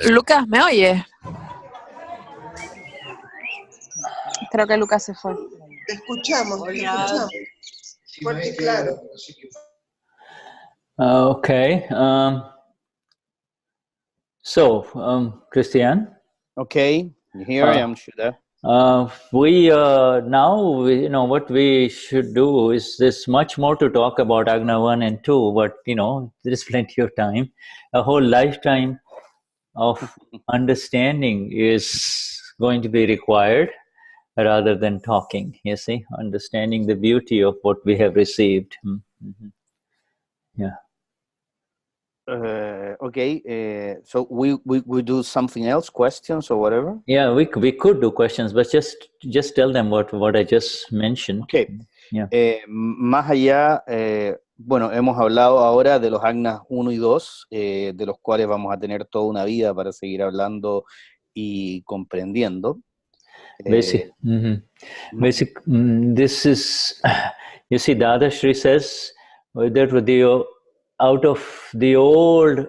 Lucas, ¿me oyes? Creo que Lucas se fue. Te escuchamos. Fuerte y claro. Okay. Cristian. Okay, here I am, Shuddha. We now, what we should do is there's much more to talk about Agna 1 and 2, but, there's plenty of time, a whole lifetime of understanding is going to be required rather than talking, you see, understanding the beauty of what we have received. Yeah. Okay, so we do something else, questions or whatever? Yeah, we could do questions, but just tell them what I just mentioned. Okay. Yeah. Más allá, bueno, hemos hablado ahora de los Agnas 1 y 2, de los cuales vamos a tener toda una vida para seguir hablando y comprendiendo. Basic, this is, you see, Dadashri says that out of the old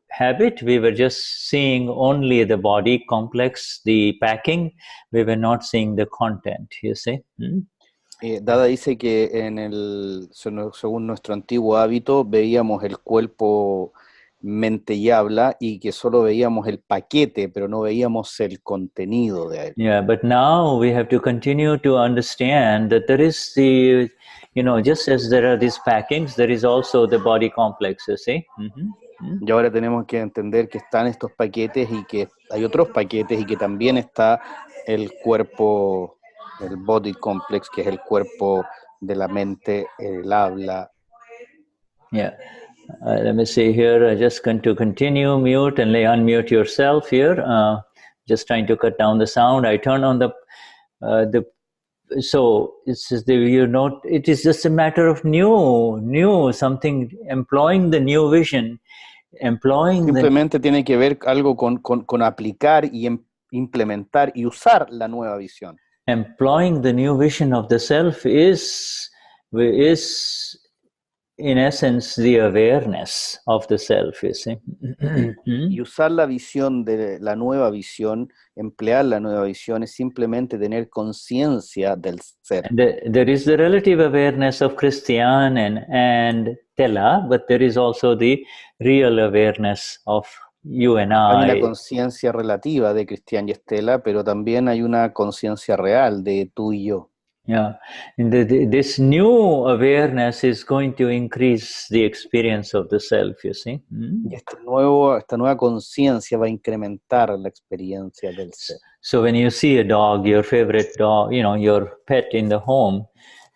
habit, we were just seeing only the body complex, the packing, we were not seeing the content, you see. Dada dice que según nuestro antiguo hábito veíamos el cuerpo, mente y habla, y que solo veíamos el paquete, pero no veíamos el contenido de él. Yeah, but now we have to continue to understand that there is the, just as there are these packings, there is also the body complex, you see. Y ahora tenemos que entender que están estos paquetes y que hay otros paquetes y que también está el cuerpo, el body complex, que es el cuerpo de la mente, el habla. Yeah. Let me see here. I just going to continue, mute and unmute yourself here. Just trying to cut down the sound. I turn on so it's just it is just a matter of new something, employing the new vision, Simplemente tiene que ver algo con aplicar y implementar y usar la nueva visión. Employing the new vision of the self is in essence the awareness of the self, you see. Y usar la visión de la nueva visión, emplear la nueva visión, es simplemente tener conciencia del ser. There is the relative awareness of Cristian and Tela, but there is also the real awareness of you and I. Hay una conciencia relativa de Cristian y Estela, pero también hay una conciencia real de tú y yo. Yeah, and this new awareness is going to increase the experience of the self, you see. Y esta nueva conciencia va a incrementar la experiencia del ser. So when you see a dog, your favorite dog, your pet in the home,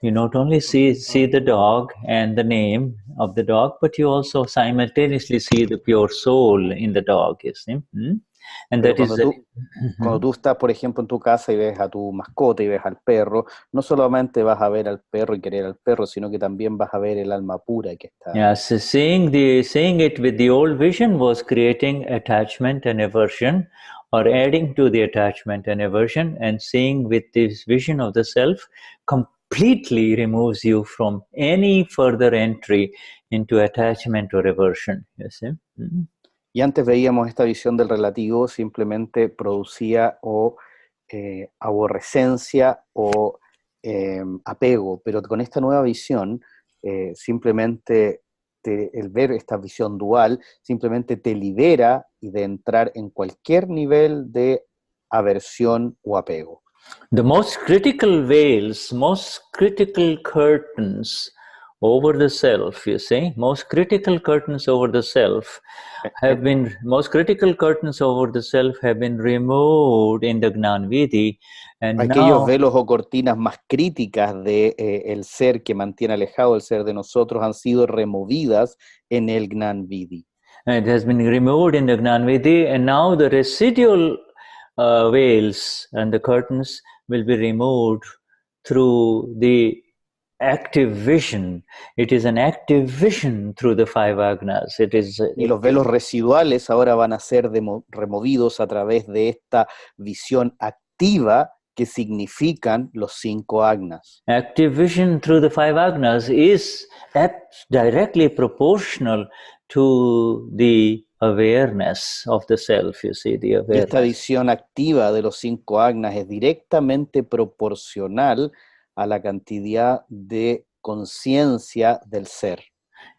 you not only see the dog and the name of the dog, but you also simultaneously see the pure soul in the dog, you see. And that cuando tú estás, por ejemplo, en tu casa y ves a tu mascota y ves al perro, no solamente vas a ver al perro y querer al perro, sino que también vas a ver el alma pura que está. Yeah, so seeing it with the old vision was creating attachment and aversion, or adding to the attachment and aversion, and seeing with this vision of the self completely removes you from any further entry into attachment or aversion, you see. Y antes veíamos esta visión del relativo, simplemente producía aborrecencia o apego, pero con esta nueva visión, simplemente el ver esta visión dual, simplemente te libera de entrar en cualquier nivel de aversión o apego. The most critical veils, most critical curtains over the self, you see, most critical curtains over the self have been removed in the Gnan Vidhi, and aquellos velos o cortinas más críticas de el ser que mantiene alejado el ser de nosotros han sido removidas en el Gnan Vidhi. It has been removed in the Gnan Vidhi, and now the residual veils and the curtains will be removed through the active vision. It is an active vision through the 5 Agnas. Y los velos residuales ahora van a ser removidos a través de esta visión activa que significan los 5 Agnas. Active vision through the 5 Agnas is directly proportional to the awareness of the self, you see, the awareness. Esta visión activa de los 5 Agnas es directamente proporcional a la cantidad de conciencia del ser.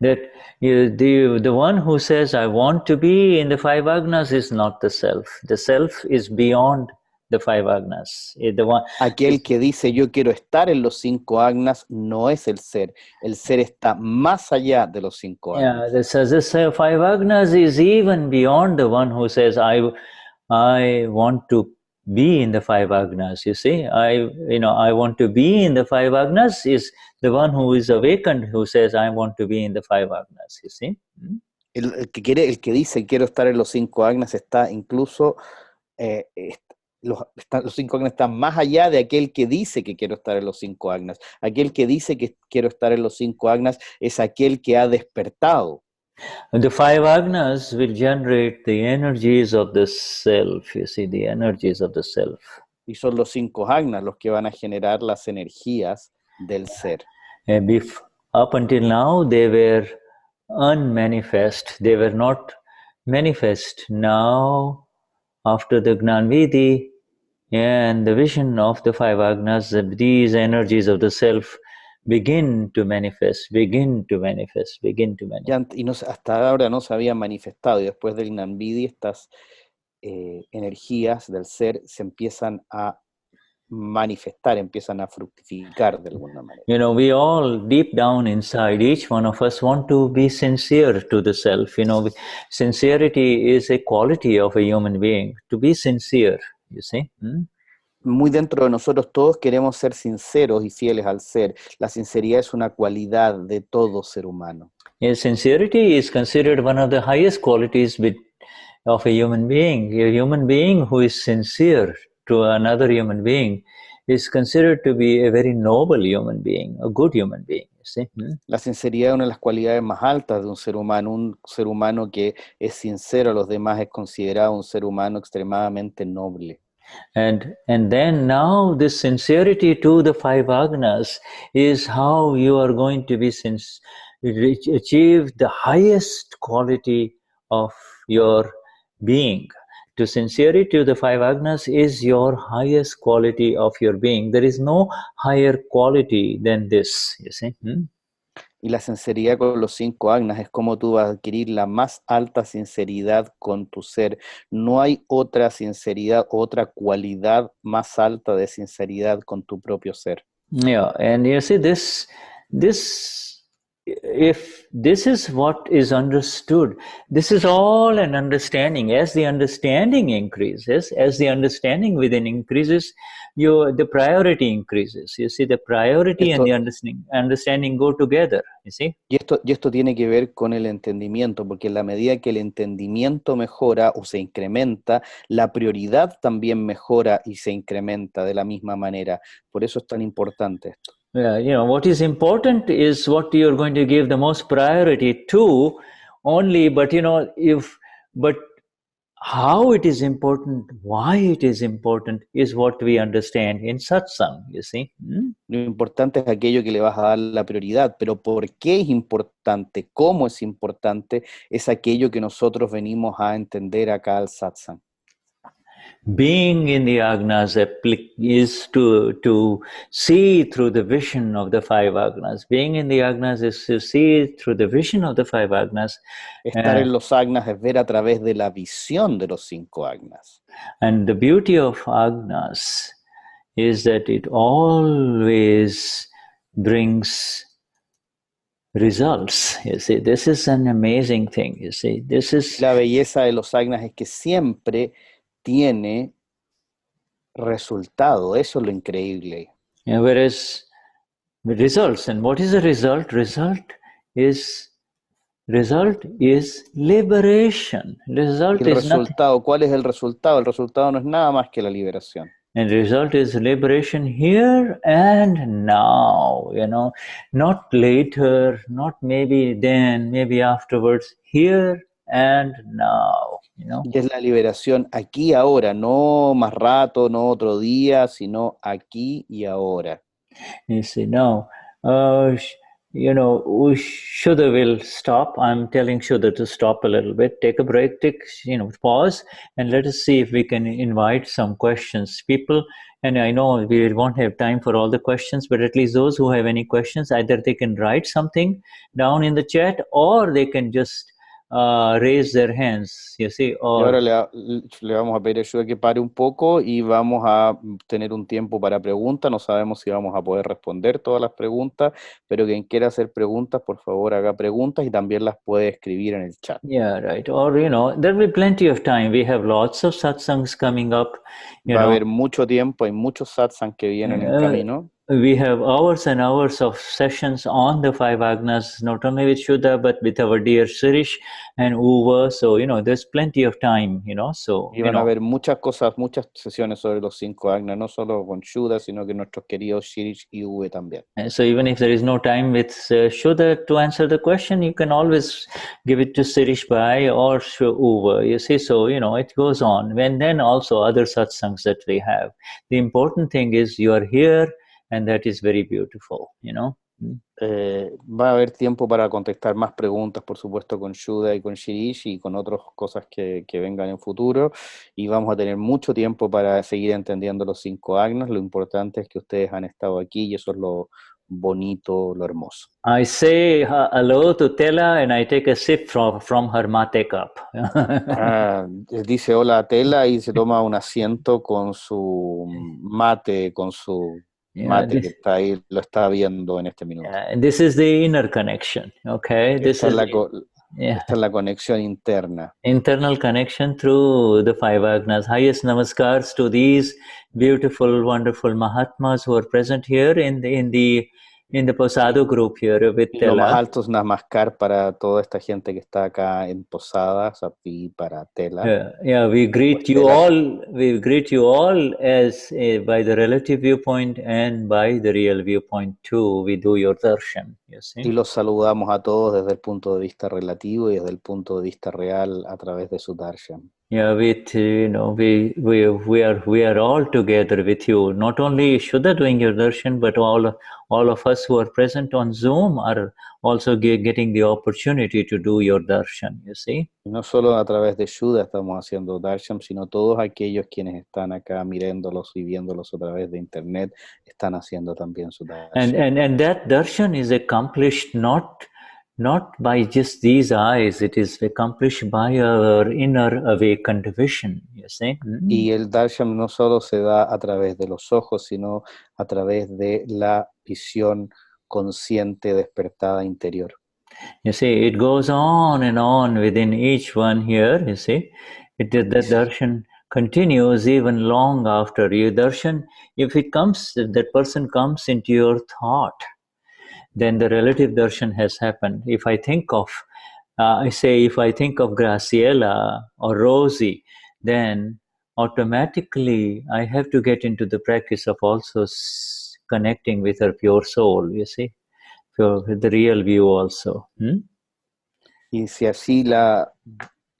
That the one who says, I want to be in the 5 Agnas is not the self. The self is beyond the five Agnas. The one, Aquel que dice yo quiero estar en los 5 Agnas no es el ser está más allá de los 5 Agnas. Yeah, this five Agnas is even beyond the one who says, I want to be in the five Agnas. You see, I want to be in the five Agnas is the one who is awakened, who says, I want to be in the five Agnas. You see. El que dice quiero estar en los 5 Agnas está incluso los 5 Agnas están más allá de aquel que dice que quiero estar en los 5 Agnas. Aquel que dice que quiero estar en los 5 Agnas es aquel que ha despertado. And the five Agnas will generate the energies of the self, you see, the energies of the self. Y son los 5 Agnas los que van a generar las energías del ser. And up until now, they were unmanifest. They were not manifest. Now, after the Gnan Vidhi and the vision of the five Agnas, these energies of the self begin to manifest. Hasta ahora no se habían manifestado, y después del Gnan Vidhi estas energías del ser se empiezan a manifestar, empiezan a fructificar de alguna manera. You know, we all deep down inside, each one of us want to be sincere to the self. You know, sincerity is a quality of a human being, to be sincere, you see. Muy dentro de nosotros todos queremos ser sinceros y fieles al ser. La sinceridad es una cualidad de todo ser humano. Yes, sincerity is considered one of the highest qualities of a human being. A human being who is sincere to another human being is considered to be a very noble human being, a good human being. You see? La sinceridad es una de las cualidades más altas de un ser humano que es sincero a los demás es considerado un ser humano extremadamente noble. And then now this sincerity to the five Agnas is how you are going to be achieve the highest quality of your being. To sincerity to the five Agnas is your highest quality of your being. There is no higher quality than this, you see. Y la sinceridad con los 5 Agnas es como tú vas a adquirir la más alta sinceridad con tu ser. No hay otra sinceridad, otra cualidad más alta de sinceridad con tu propio ser. Yeah, and you see if this is what is understood, this is all an understanding. As the understanding increases, as the understanding within increases, the priority increases. You see, the priority and the understanding go together, you see. Y esto tiene que ver con el entendimiento, porque en la medida que el entendimiento mejora o se incrementa, la prioridad también mejora y se incrementa de la misma manera. Por eso es tan importante esto. Yeah, you know, what is important is what you're going to give the most priority to only, but you know, but how it is important, why it is important is what we understand in satsang, you see. Lo importante es aquello que le vas a dar la prioridad, pero por qué es importante, cómo es importante, es aquello que nosotros venimos a entender acá al satsang. Being in the Agnas is to see through the vision of the five Agnas. Being in the Agnas is to see through the vision of the five Agnas. Estar en los Agnas es ver a través de la visión de los 5 Agnas. And the beauty of Agnas is that it always brings results. You see, this is an amazing thing. You see, this is la belleza de los Agnas es que siempre tiene resultado. Eso es lo increíble. Yeah, whereas the results, and what is the result? Result is liberation. ¿Cuál es el resultado? El resultado no es nada más que la liberación. And the result is liberation here and now, you know, not later, not maybe then, maybe afterwards, here and now, you know. Y es la liberación aquí ahora, no más rato, no otro día, sino aquí y ahora. You see, now, you know, Shuddha will stop. I'm telling Shuddha to stop a little bit, take a break, pause, and let us see if we can invite some questions. People, and I know we won't have time for all the questions, but at least those who have any questions, either they can write something down in the chat or they can just raise their hands, you see, Y or ahora le vamos a pedir a Shuddha que pare un poco y vamos a tener un tiempo para preguntas. No sabemos si vamos a poder responder todas las preguntas, pero quien quiera hacer preguntas, por favor haga preguntas y también las puede escribir en el chat. yeah, right. Or, there will be plenty of time. We have lots of satsangs coming up. Va a haber mucho tiempo, hay muchos satsang que vienen en camino. We have hours and hours of sessions on the five Agnas, not only with Shuddha, but with our dear Sirish and Uva. So, there's plenty of time, so, Y van a haber muchas cosas, muchas sesiones sobre los 5 Agna, no solo con Shuddha, sino que nuestros queridos Shirish y Uve también. So even if there is no time with Shuddha to answer the question, you can always give it to Sirish Bhai or Uva, you see, so, it goes on. And then also other satsangs that we have. The important thing is you are here, and that is very beautiful, Va a haber tiempo para contestar más preguntas, por supuesto, con Shuddha y con Shirish y con otras cosas que vengan en futuro. Y vamos a tener mucho tiempo para seguir entendiendo los 5 Agnas. Lo importante es que ustedes han estado aquí y eso es lo bonito, lo hermoso. I say hello to Tela and I take a sip from her mate cup. Dice hola a Tela y se toma un asiento con su mate, con su mate que está ahí, lo está viendo en este minuto. This is the inner connection, okay? Esta es la conexión interna. Internal connection through the five Agnas. Highest namaskars to these beautiful, wonderful Mahatmas who are present here in the Posado group here with Los más altos namaskar para toda esta gente que está acá en Posadas, y para Tela. We greet you all. We greet you all as by the relative viewpoint and by the real viewpoint too. We do your darshan. You see? Y los saludamos a todos desde el punto de vista relativo y desde el punto de vista real a través de su darshan. Yeah, with we are all together with you. Not only Shuddha doing your darshan, but all of us who are present on Zoom are also getting the opportunity to do your darshan. You see. Y no solo a través de Shuddha estamos haciendo darshan, sino todos aquellos quienes están acá mirándolos y viéndolos a través de internet están haciendo también su darshan. And that darshan is accomplished not by just these eyes, it is accomplished by our inner awakened vision, you see. Y el darshan no solo se da a través de los ojos, sino a través de la visión consciente despertada interior. You see, it goes on and on within each one here, you see. The darshan continues even long after you darshan. If that person comes into your thought, then the relative darshan has happened. If I think of, if I think of Graciela or Rosie, then automatically I have to get into the practice of also connecting with her pure soul, you see, with the real view also. Y si así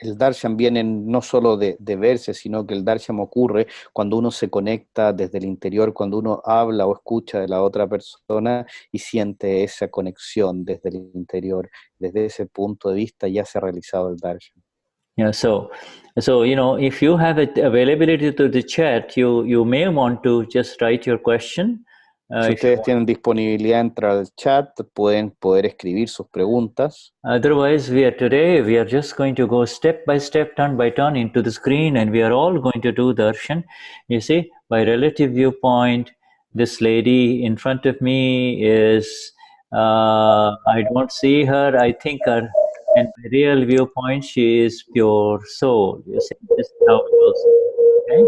el darshan viene no solo de verse, sino que el darshan ocurre cuando uno se conecta desde el interior, cuando uno habla o escucha de la otra persona y siente esa conexión desde el interior. Desde ese punto de vista ya se ha realizado el darshan. Yeah, so if you have availability to the chat, you may want to just write your question. Si ustedes tienen disponibilidad de entrar al chat, pueden poder escribir sus preguntas. Otherwise, we are just going to go step by step, turn by turn into the screen, and we are all going to do darshan. You see, by relative viewpoint, this lady in front of me is, I don't see her, I think her, and by real viewpoint, she is pure soul. You see, this is how it goes. Okay?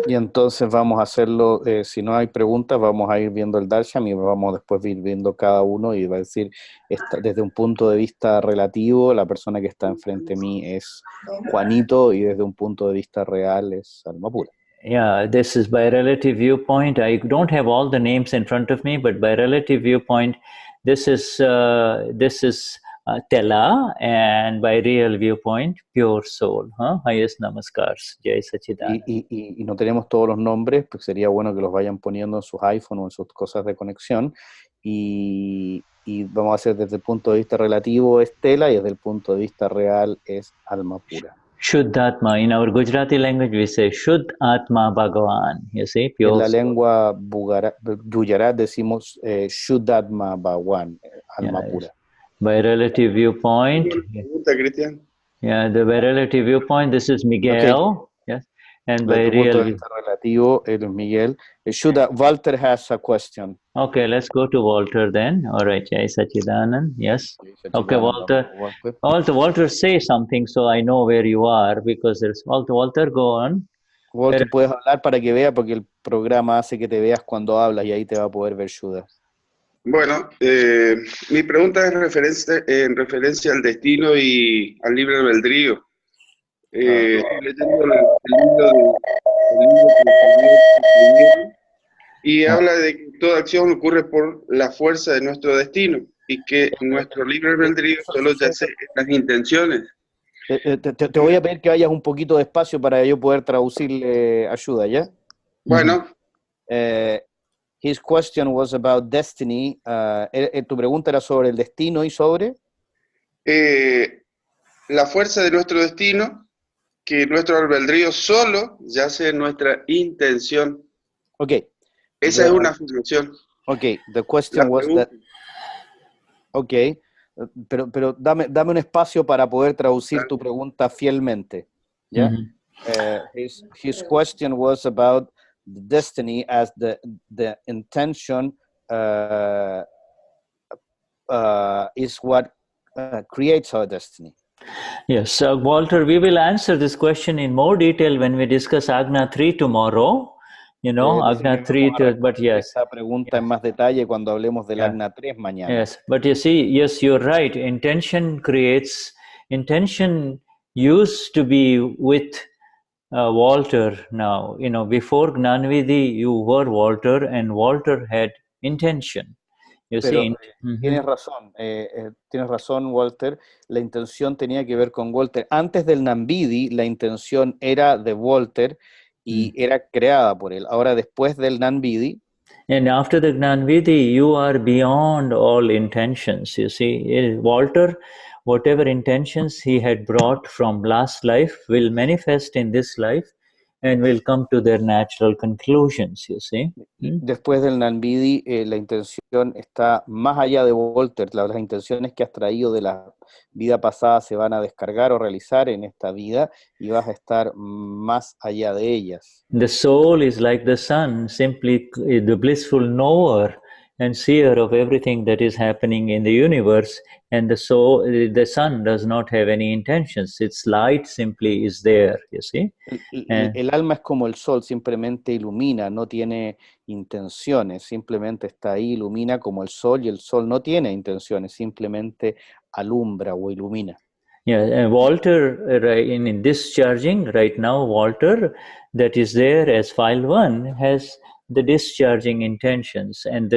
Y entonces vamos a hacerlo, si no hay preguntas, vamos a ir viendo el darshan y vamos después a ir viendo cada uno y va a decir, desde un punto de vista relativo, la persona que está enfrente de mí es Juanito y desde un punto de vista real es Alma Pura. Yeah, this is by relative viewpoint. I don't have all the names in front of me, but by relative viewpoint, this is Tela, and by real viewpoint, pure soul. Highest namaskars. Jai Sachidanand. Y no tenemos todos los nombres, pues sería bueno que los vayan poniendo en sus iPhone o en sus cosas de conexión. Y vamos a hacer desde el punto de vista relativo es Tela y desde el punto de vista real es Alma Pura. Shuddhatma. In our Gujarati language, we say Shuddhatma Bhagavan. You see, pure. En la lengua Gujarat decimos Shuddhatma Bhagavan, Alma Pura. By relative viewpoint. Pregunta, Cristian. Yeah, by relative viewpoint, this is Miguel. Yes. And by Desde tu real punto de view. vista relativo, eres Miguel. Shuddha, Walter has a question. Okay, let's go to Walter then. All right, Jai Sachidanand. Yes. Okay, Walter. Walter, say something so I know where you are, because there's Walter, go on. Walter, puedes hablar para que vea, porque el programa hace que te veas cuando hablas y ahí te va a poder ver Shuddha. Bueno, mi pregunta es en referencia al destino y al libre albedrío. Estoy leyendo el libro y habla de que toda acción ocurre por la fuerza de nuestro destino y que nuestro libre albedrío solo yace en las intenciones. Te voy a pedir que vayas un poquito despacio para yo poder traducirle ayuda, ¿ya? Bueno. His question was about destiny. Tu pregunta era sobre el destino y sobre... la fuerza de nuestro destino, que nuestro albedrío solo yace en nuestra intención. Ok. Esa es una afirmación. Ok, the question was that... Ok, pero dame un espacio para poder traducir tu pregunta fielmente. ¿Ya? His question was about the destiny as the intention is what creates our destiny. Yes, Walter, we will answer this question in more detail when we discuss Agna 3 tomorrow. You know, Agna 3, but yes. Esta pregunta en más detalle cuando hablemos del Agna 3 mañana. Yes, but you see, yes, you're right. Intention used to be with Walter now. You know, before Gnan Vidhi, you were Walter, and Walter had intention. You see. Tienes razón, Walter. La intención tenía que ver con Walter. Antes del Gnan Vidhi, la intención era de Walter y era creada por él. Ahora, después del Gnan Vidhi, and after the Gnan Vidhi, you are beyond all intentions. You see, Walter, whatever intentions he had brought from last life will manifest in this life and will come to their natural conclusions, you see. Después del Gnan Vidhi, la intención está más allá de Walter. Las intenciones que has traído de la vida pasada se van a descargar o realizar en esta vida y vas a estar más allá de ellas. The soul is like the sun, simply the blissful knower and seer of everything that is happening in the universe, and the sun does not have any intentions. Its light simply is there, you see. El alma es como el sol, simplemente ilumina, no tiene intenciones, simplemente está ahí, ilumina como el sol, y el sol no tiene intenciones, simplemente alumbra o ilumina. Yeah, Walter, in discharging right now, Walter, that is there as file 1, has the discharging intentions, and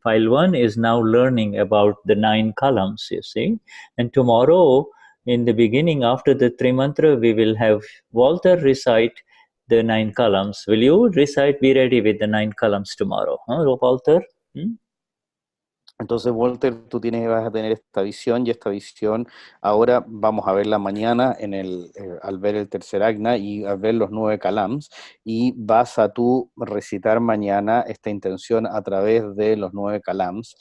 file 1 is now learning about the 9 columns, you see. And tomorrow, in the beginning, after the Trimantra, we will have Walter recite the 9 columns. Will you be ready with the 9 columns tomorrow, Walter? Entonces, Walter, tú vas a tener esta visión, y esta visión ahora vamos a verla mañana al ver el tercer Agna y al ver los 9 kalams, y vas a tú recitar mañana esta intención a través de los 9 kalams.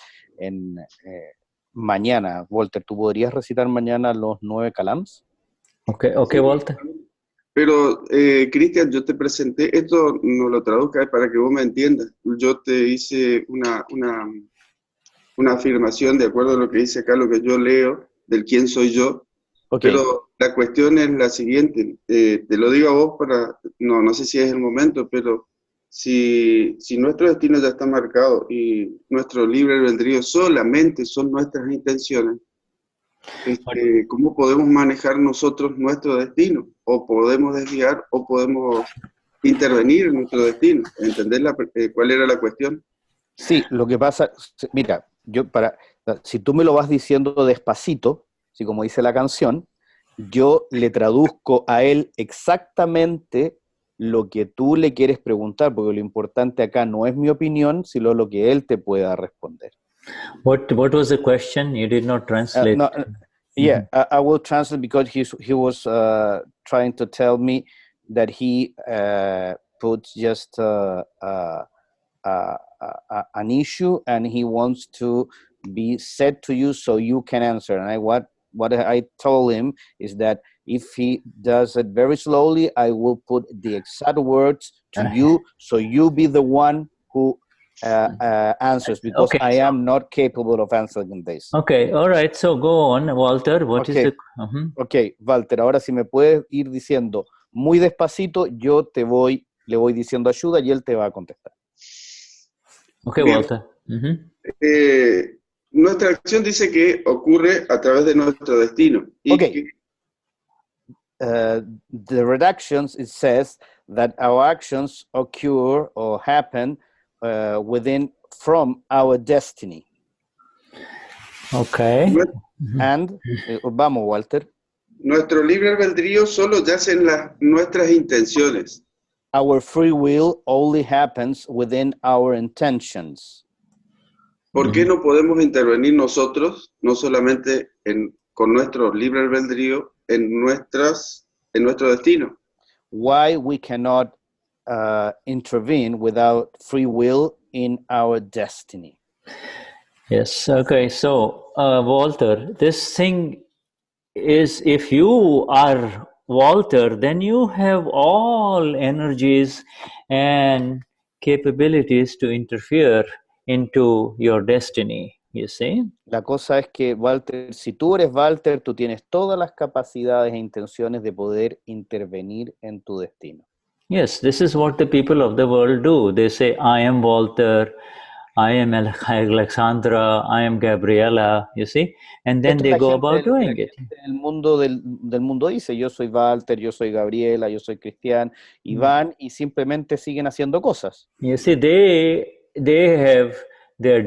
Mañana, Walter, ¿tú podrías recitar mañana los 9 kalams? Okay, Walter. Pero, Cristian, yo te presenté, esto no lo traduzca para que vos me entiendas. Yo te hice una afirmación de acuerdo a lo que dice acá, lo que yo leo, del quién soy yo. Okay. Pero la cuestión es la siguiente, te lo digo a vos no sé si es el momento, pero si nuestro destino ya está marcado y nuestro libre albedrío solamente son nuestras intenciones, ¿cómo podemos manejar nosotros nuestro destino? ¿O podemos desviar o podemos intervenir en nuestro destino? ¿Entendés cuál era la cuestión? Sí, lo que pasa, mira, si tú me lo vas diciendo despacito, así como dice la canción, yo le traduzco a él exactamente lo que tú le quieres preguntar, porque lo importante acá no es mi opinión, sino lo que él te pueda responder. What was the question? You did not translate. Yeah, I will translate because he was trying to tell me that he put just an issue, and he wants to be said to you so you can answer. And what I told him is that if he does it very slowly, I will put the exact words to you, so you be the one who answers, because I am not capable of answering this. Okay, all right, so go on, Walter. What is the... Okay, Walter, ahora si me puedes ir diciendo muy despacito, yo le voy diciendo ayuda y él te va a contestar. Okay, Bien. Walter. Nuestra acción dice que ocurre a través de nuestro destino. Y okay. The redactions, it says that our actions occur or happen from our destiny. Okay. And, vamos, Walter. Nuestro libre albedrío solo yace en nuestras intenciones. Our free will only happens within our intentions. ¿Por qué no podemos intervenir nosotros, no solamente con nuestro libre albedrío, en nuestro destino? Why we cannot intervene without free will in our destiny? Yes, okay, so Walter, this thing is, if you are Walter, then you have all energies and capabilities to interfere into your destiny, you see? La cosa es que, Walter, si tú eres Walter, tú tienes todas las capacidades e intenciones de poder intervenir en tu destino. Yes, this is what the people of the world do. They say, I am Walter, I am Alexandra, I am Gabriela, you see? And then they go about doing it. El mundo del mundo dice, yo soy Walter, yo soy Gabriela, yo soy Cristian, y van y simplemente siguen haciendo cosas. You see, they're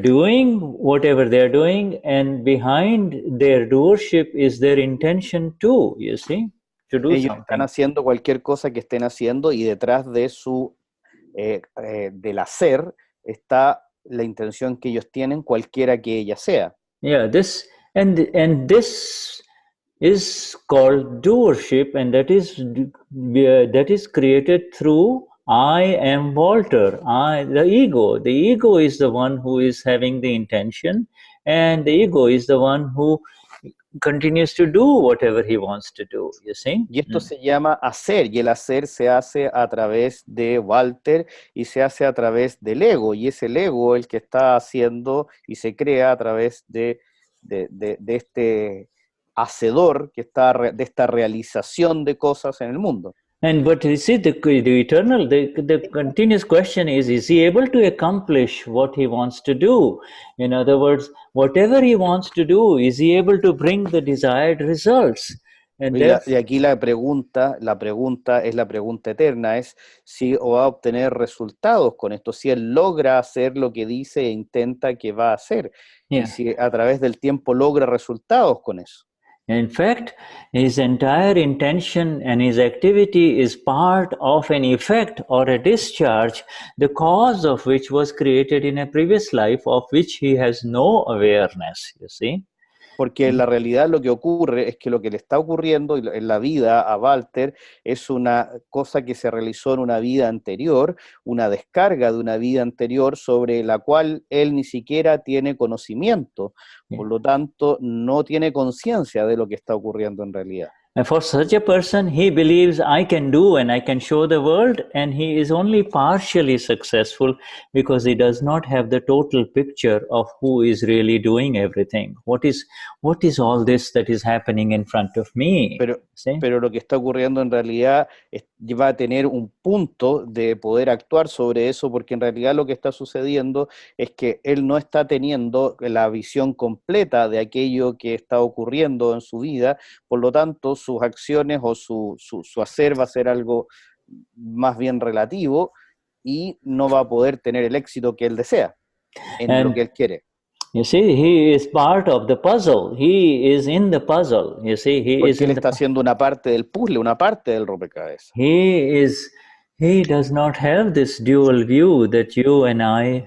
doing whatever they're doing, and behind their doership is their intention too, you see, to do Ellos something. Están haciendo cualquier cosa que estén haciendo, y detrás de su del hacer está la intención que ellos tienen, cualquiera que ella sea. Yeah, this is called doership, and that is created through I am Walter, the ego. The ego is the one who is having the intention, and the ego is the one who continues to do whatever he wants to do, you see? Y esto se llama hacer, y el hacer se hace a través de Walter y se hace a través del ego, y es el ego el que está haciendo y se crea a través de este hacedor que está de esta realización de cosas en el mundo. But you see, the eternal, the continuous question is he able to accomplish what he wants to do? In other words, whatever he wants to do, is he able to bring the desired results? And y aquí la pregunta es la pregunta eterna, es si va a obtener resultados con esto, si él logra hacer lo que dice e intenta que va a hacer, y si a través del tiempo logra resultados con eso. In fact, his entire intention and his activity is part of an effect or a discharge, the cause of which was created in a previous life, of which he has no awareness, you see? Porque en la realidad lo que ocurre es que lo que le está ocurriendo en la vida a Walter es una cosa que se realizó en una vida anterior, una descarga de una vida anterior sobre la cual él ni siquiera tiene conocimiento, por lo tanto no tiene conciencia de lo que está ocurriendo en realidad. And for such a person, he believes I can do and I can show the world, and he is only partially successful because he does not have the total picture of who is really doing everything. What is all this that is happening in front of me? Pero lo que está ocurriendo en realidad va a tener un punto de poder actuar sobre eso, porque en realidad lo que está sucediendo es que él no está teniendo la visión completa de aquello que está ocurriendo en su vida, por lo tanto sus acciones o su hacer va a ser algo más bien relativo y no va a poder tener el éxito que él desea en lo que él quiere. You see, he is part of the puzzle. He is in the puzzle. You see, Porque él está haciendo una parte del puzzle, una parte del rompecabezas. He does not have this dual view that you and I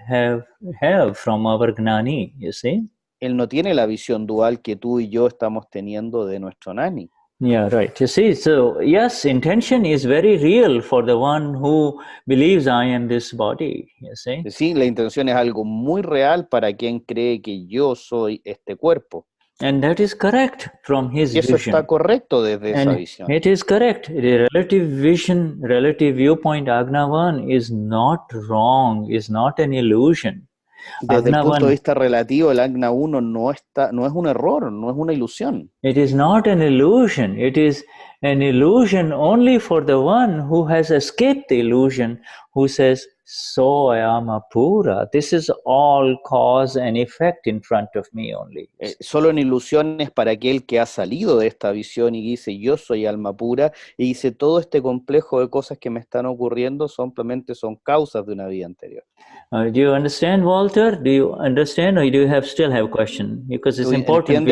have from our Gnani, you see? Él no tiene la visión dual que tú y yo estamos teniendo de nuestro Gnani. Yeah, right. You see, so yes, intention is very real for the one who believes I am this body, you see. Sí, la intención es algo muy real para quien cree que yo soy este cuerpo. And that is correct from his Y eso vision. está correcto desde esa And visión. it is correct. The relative vision, relative viewpoint, Agna 1 is not wrong, is not an illusion. Desde el Agna punto de 1, vista relativo, el Agna 1 no es un error, no es una ilusión. it is not an illusion. It is an illusion only for the one who has escaped the illusion, who says, so I am a pura. This is all cause and effect in front of me only. Solo en ilusiones para aquel que ha salido de esta visión y dice yo soy alma pura y dice todo este complejo de cosas que me están ocurriendo simplemente son causas de una vida anterior. Do you understand, Walter? Do you understand, or do you still have a question? Because it's important.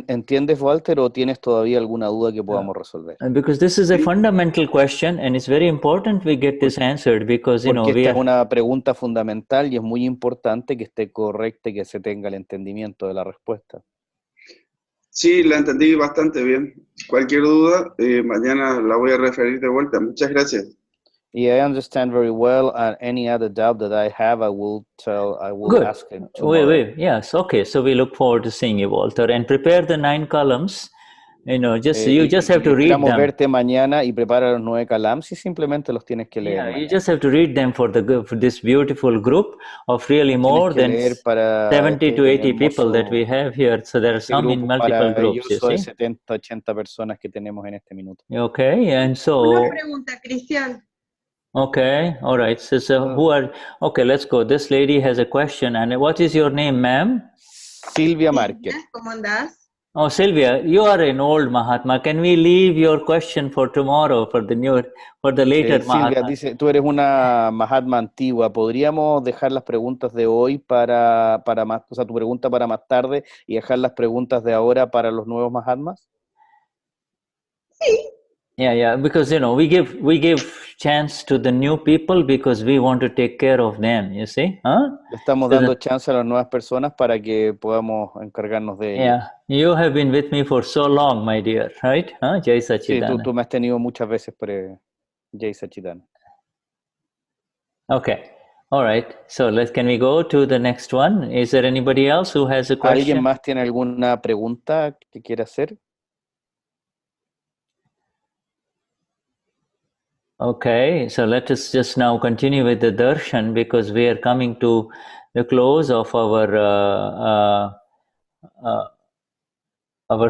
¿Entiendes, Walter, o tienes todavía alguna duda que podamos resolver? Because this is a fundamental question, and it's very important we get this answered because Porque esta es una pregunta fundamental y es muy importante que esté correcta y que se tenga el entendimiento de la respuesta. Sí, la entendí bastante bien. Cualquier duda, mañana la voy a referir de vuelta. Muchas gracias. Yeah, I understand very well. Any other doubt that I have, I will Good. ask him tomorrow. Wait. Yes, okay. So we look forward to seeing you, Walter, and prepare the 9 columns. You just have to read them. Esperamos verte mañana y prepara los 9 columns y simplemente los tienes que leer. Yeah, you just have to read them for this beautiful group of really more than 70 to 80 people that we have here. So there are some in multiple groups. You see? 70-80 personas que tenemos en este minuto. Okay, and so. Una pregunta, Cristian. Okay, all right. Okay, let's go. This lady has a question. And what is your name, ma'am? Silvia Márquez. ¿Cómo andás? Oh, Sylvia, you are an old Mahatma. Can we leave your question for tomorrow, for the later Mahatma? Silvia dice, tú eres una Mahatma antigua. ¿Podríamos dejar las preguntas de hoy para más, o sea, tu pregunta para más tarde y dejar las preguntas de ahora para los nuevos Mahatmas? Sí. Yeah, because we give chance to the new people because we want to take care of them, you see? Huh? Estamos dando chance a las nuevas personas para que podamos encargarnos de ellos. Yeah, you have been with me for so long, my dear, right? Huh? Jai Sachidana. Sí, tú me has tenido muchas veces por Jai Sachidana. Okay. All right. So can we go to the next one? Is there anybody else who has a question? ¿Alguien más tiene alguna pregunta que quiera hacer? Okay, so let us just now continue with the darshan because we are coming to the close of our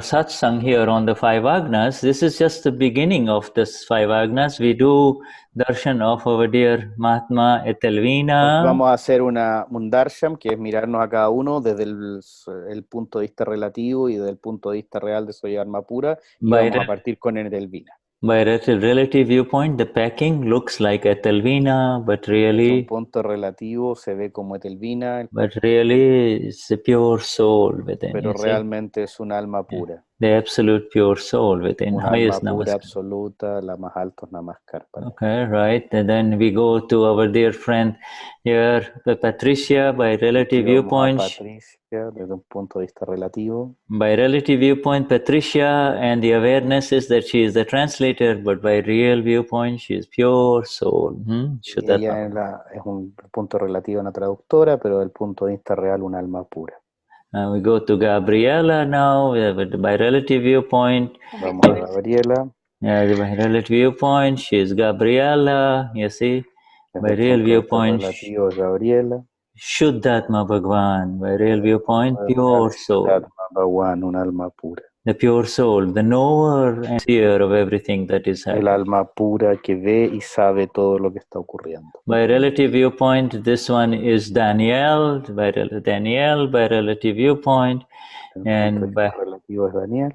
satsang here on the 5 Agnas. This is just the beginning of this 5 Agnas. We do darshan of our dear Mahatma Etelvina. Vamos a hacer un darshan que es mirarnos a cada uno desde el punto de vista relativo y desde el punto de vista real de Soy Alma Pura y vamos a partir con Etelvina. By relative viewpoint, the packing looks like Etelvina, but really... Desde un punto relativo se ve como Etelvina. But really it's a pure soul within. Pero realmente es un alma pura. The absolute pure soul within. Un alma pura absoluta, la más alta Namaskar. Okay, right. And then we go to our dear friend here, Patricia, by relative viewpoint. Patricia, desde un punto de vista relativo. By relative viewpoint, Patricia, and the awareness is that she is the translator, but by real viewpoint, she is pure soul. Ella es un punto relativo, una traductora, pero del punto de vista real, un alma pura. We go to Gabriela now, by relative viewpoint. Vamos a Gabriela. Yeah, by relative viewpoint, she is Gabriela, you see. By real viewpoint, Gabriela. Shuddhatma Bhagwan, by real viewpoint, pure soul. Shuddhatma Bhagwan, un alma pura. The pure soul, the knower and seer of everything that is happening. El alma pura que ve y sabe todo lo que está ocurriendo. By relative viewpoint, this one is Daniel, by relative viewpoint, and by relativo es Daniel.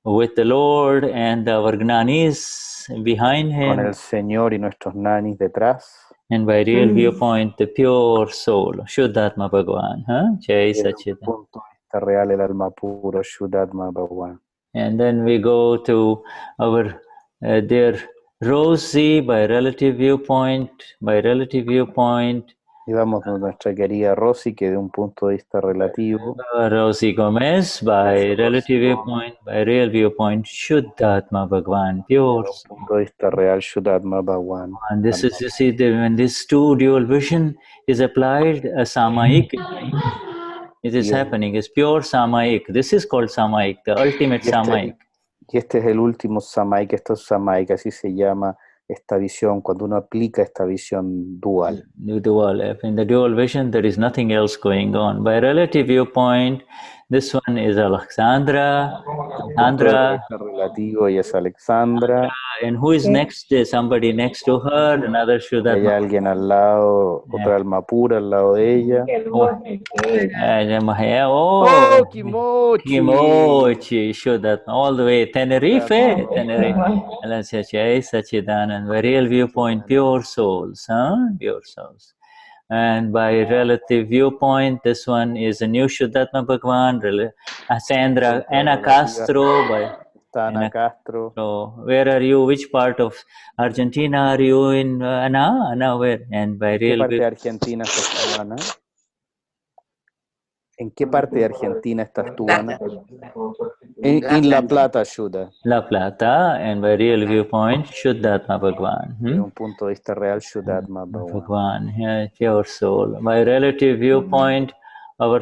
With the Lord and our Gnanis behind him. Con el Señor y nuestros Gnanis detrás. And by real viewpoint, the pure soul, Shuddhatma Bhagwan, huh? Jai Sachidana. Real, el alma puro, Shuddhatma Bhagwan. And then we go to our dear Rosie by relative viewpoint, Y vamos con nuestra querida Rosy, que de un punto de vista relativo. Rosy Gomez, by relative viewpoint, by real viewpoint, Shuddhatma Bhagwan, pure. De un punto de vista real, Shuddhatma Bhagwan. And this is, you see, when this two dual vision is applied, a Samayik, it is happening, it's pure Samayik. This is called Samayik, the ultimate Samayik. Y este es el último Samayik, esto es Samayik, así se llama esta visión, cuando uno aplica esta visión dual. Dual. In the dual vision, there is nothing else going on. By relative viewpoint, this one is Alexandra. Relativo y es Alexandra. And who is next? There's somebody next to her, another Shuddhatma. Hay alguien al lado, otra alma pura al lado de ella. Oh, Kimochi, Shuddhatma, all the way, Tenerife. Jai Sachidanand, by real viewpoint, pure souls, pure souls. And by relative viewpoint, this one is a new Shuddhatma Bhagwan, Sandra, Ana Castro. Ana Castro. So, where are you? Which part of Argentina are you in? Ana, where? And by real parte de Argentina estás tú, Ana? ¿En qué parte de Argentina estás tú, Ana? En La Plata, Shuddha. La Plata, and by real viewpoint, Shuddhatma Bhagwan. De un punto de vista real, Shuddhatma Bhagwan, pure soul. By relative viewpoint, our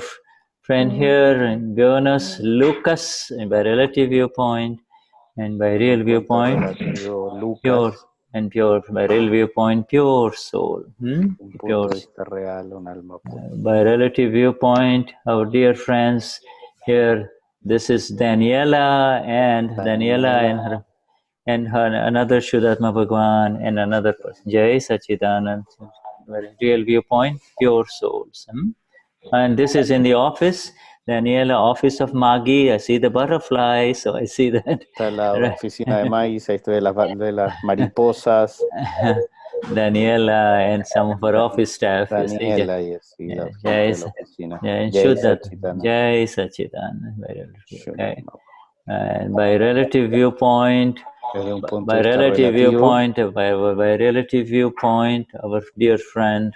friend here in Buenos, Lucas, and by relative viewpoint, and by real viewpoint, pure and pure. By real viewpoint, pure soul. Pure. By relative viewpoint, our dear friends here, this is Daniela and her another Shuddhatma Bhagwan and another person. Jai Sachidanand. By real viewpoint, pure souls. And this is in the office. Daniela, office of Maggie, I see the butterfly, so I see that. Está la oficina de Maggie, esto de las mariposas. Daniela and some of her office staff. Daniela, yes. Jai Shuddhatma. Jai Sachidanand. And by relative viewpoint, by relative viewpoint, our dear friend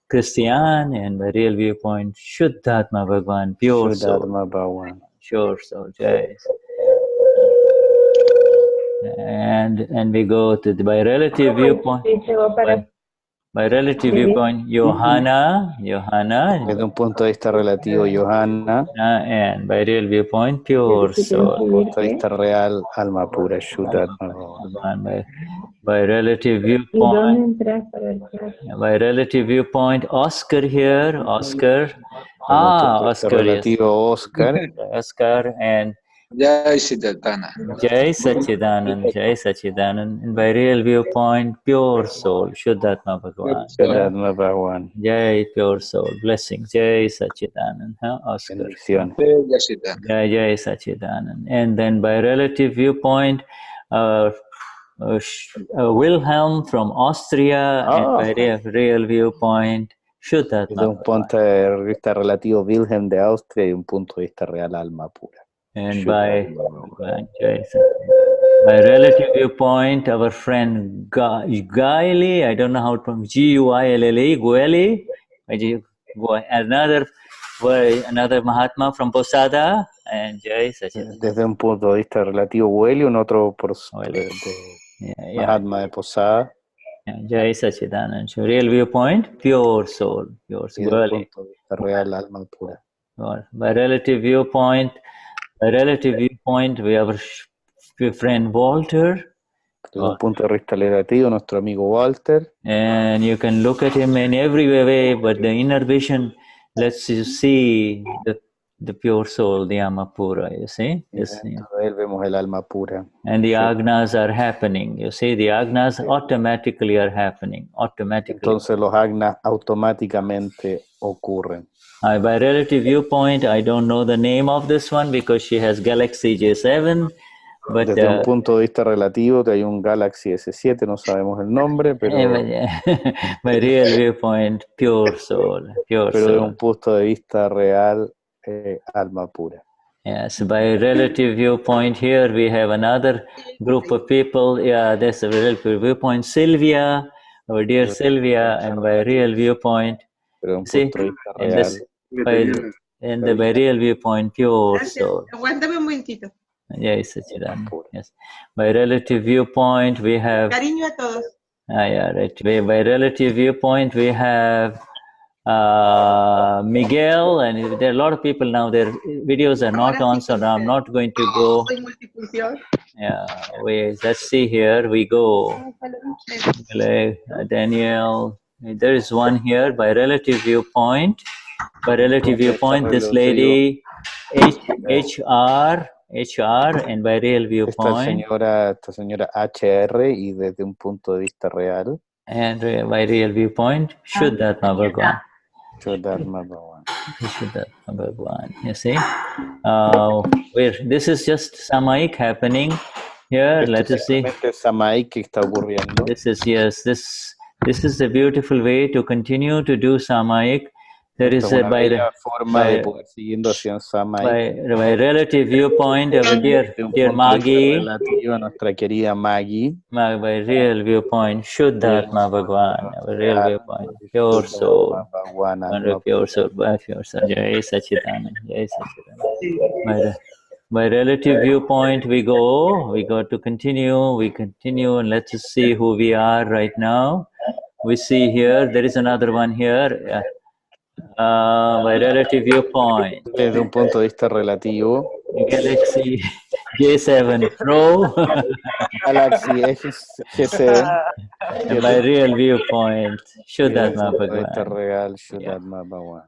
Cristian, and by real viewpoint, Shuddhatma Bhagwan, pure soul. Sure soul, Jai. And we go to the by relative viewpoint. By relative viewpoint, Johanna. Desde un punto de vista relativo, Johanna. And by real viewpoint, pure soul. Desde un punto de vista real, alma pura, Shuddhatma. By relative viewpoint, Oscar here, Oscar. Oscar, relativo, Oscar. Oscar and Jai Siddharthana. Jai Sachidanand. And by real viewpoint, pure soul, Shuddhatma Bhagwan. Shuddhatma Bhagwan. Jai, pure soul, blessings. Jai Sachidanand. Oscar. Jai Sachidanand. And then by relative viewpoint, Wilhelm from Austria, and by real viewpoint, Shuddhatma. Desde un punto de vista relativo, Wilhelm de Austria, y un punto de vista real, alma pura. And by relative viewpoint, our friend Gaili, I don't know how to pronounce, Guille, Gueli, another Mahatma from Posada, and Jai Sachidanand. Desde un punto de vista relativo, Gueli, un otro Mahatma de Posada. Jai Sachidanand. So real viewpoint, pure soul, pure soul. Desde un punto de vista real, alma pura. By relative viewpoint, we have our friend Walter. Desde un punto de vista relativo, nuestro amigo Walter. And you can look at him in every way, but the inner vision lets you see the pure soul, the alma pura, you see? Vemos el alma pura. And the agnas are happening, you see? The agnas automatically are happening, automatically. Entonces los agnas automáticamente ocurren. By relative viewpoint, I don't know the name of this one because she has Galaxy J7. But, desde un punto de vista relativo, que hay un Galaxy S7, no sabemos el nombre, pero... By real viewpoint, pure soul. Pero de un punto de vista real, alma pura. Yes, by relative viewpoint here, we have another group of people. Yeah, there's a relative viewpoint, Sylvia, our dear Sylvia, and by real viewpoint, pero un See, punto de vista in real. this, in the by real viewpoint, pure Gracias. soul. Aguántame un momentito. Yes, Sachidananda. Yes. By relative viewpoint, we have. Cariño a todos. Yeah, right. By relative viewpoint, we have Miguel, and there are a lot of people now. Their videos are not on, so now I'm not going to go. Soy multifunción. Yeah, let's see here. We go. Daniel, there is one here by relative viewpoint. By relative viewpoint, this lady, HR, and by real viewpoint. Esta señora HR y desde un punto de vista real. And by real viewpoint, Shuddhatma Bhagwan. Shuddhatma Bhagwan. Vishuddhatma Bhagwan. You see, this is just Samaik happening here. Let us see. Samaik que está ocurriendo. This is this is a beautiful way to continue to do Samaik. There is a by relative viewpoint of dear Maggie. Relativo a nuestra querida Maggie. By real viewpoint, Shuddhatma Bhagwan. Real viewpoint, pure soul. Pure soul, by pure soul. Jai Sachidananda. Jai Sachidananda. By relative viewpoint, we got to continue. We continue, and let's just see who we are right now. We see here, there is another one here. By relative viewpoint. Desde un punto de vista relativo. Galaxy J7 Pro. Galaxy G7. By real viewpoint, Shuddhatma Bhagwan. Real, Shuddhatma Bhagwan.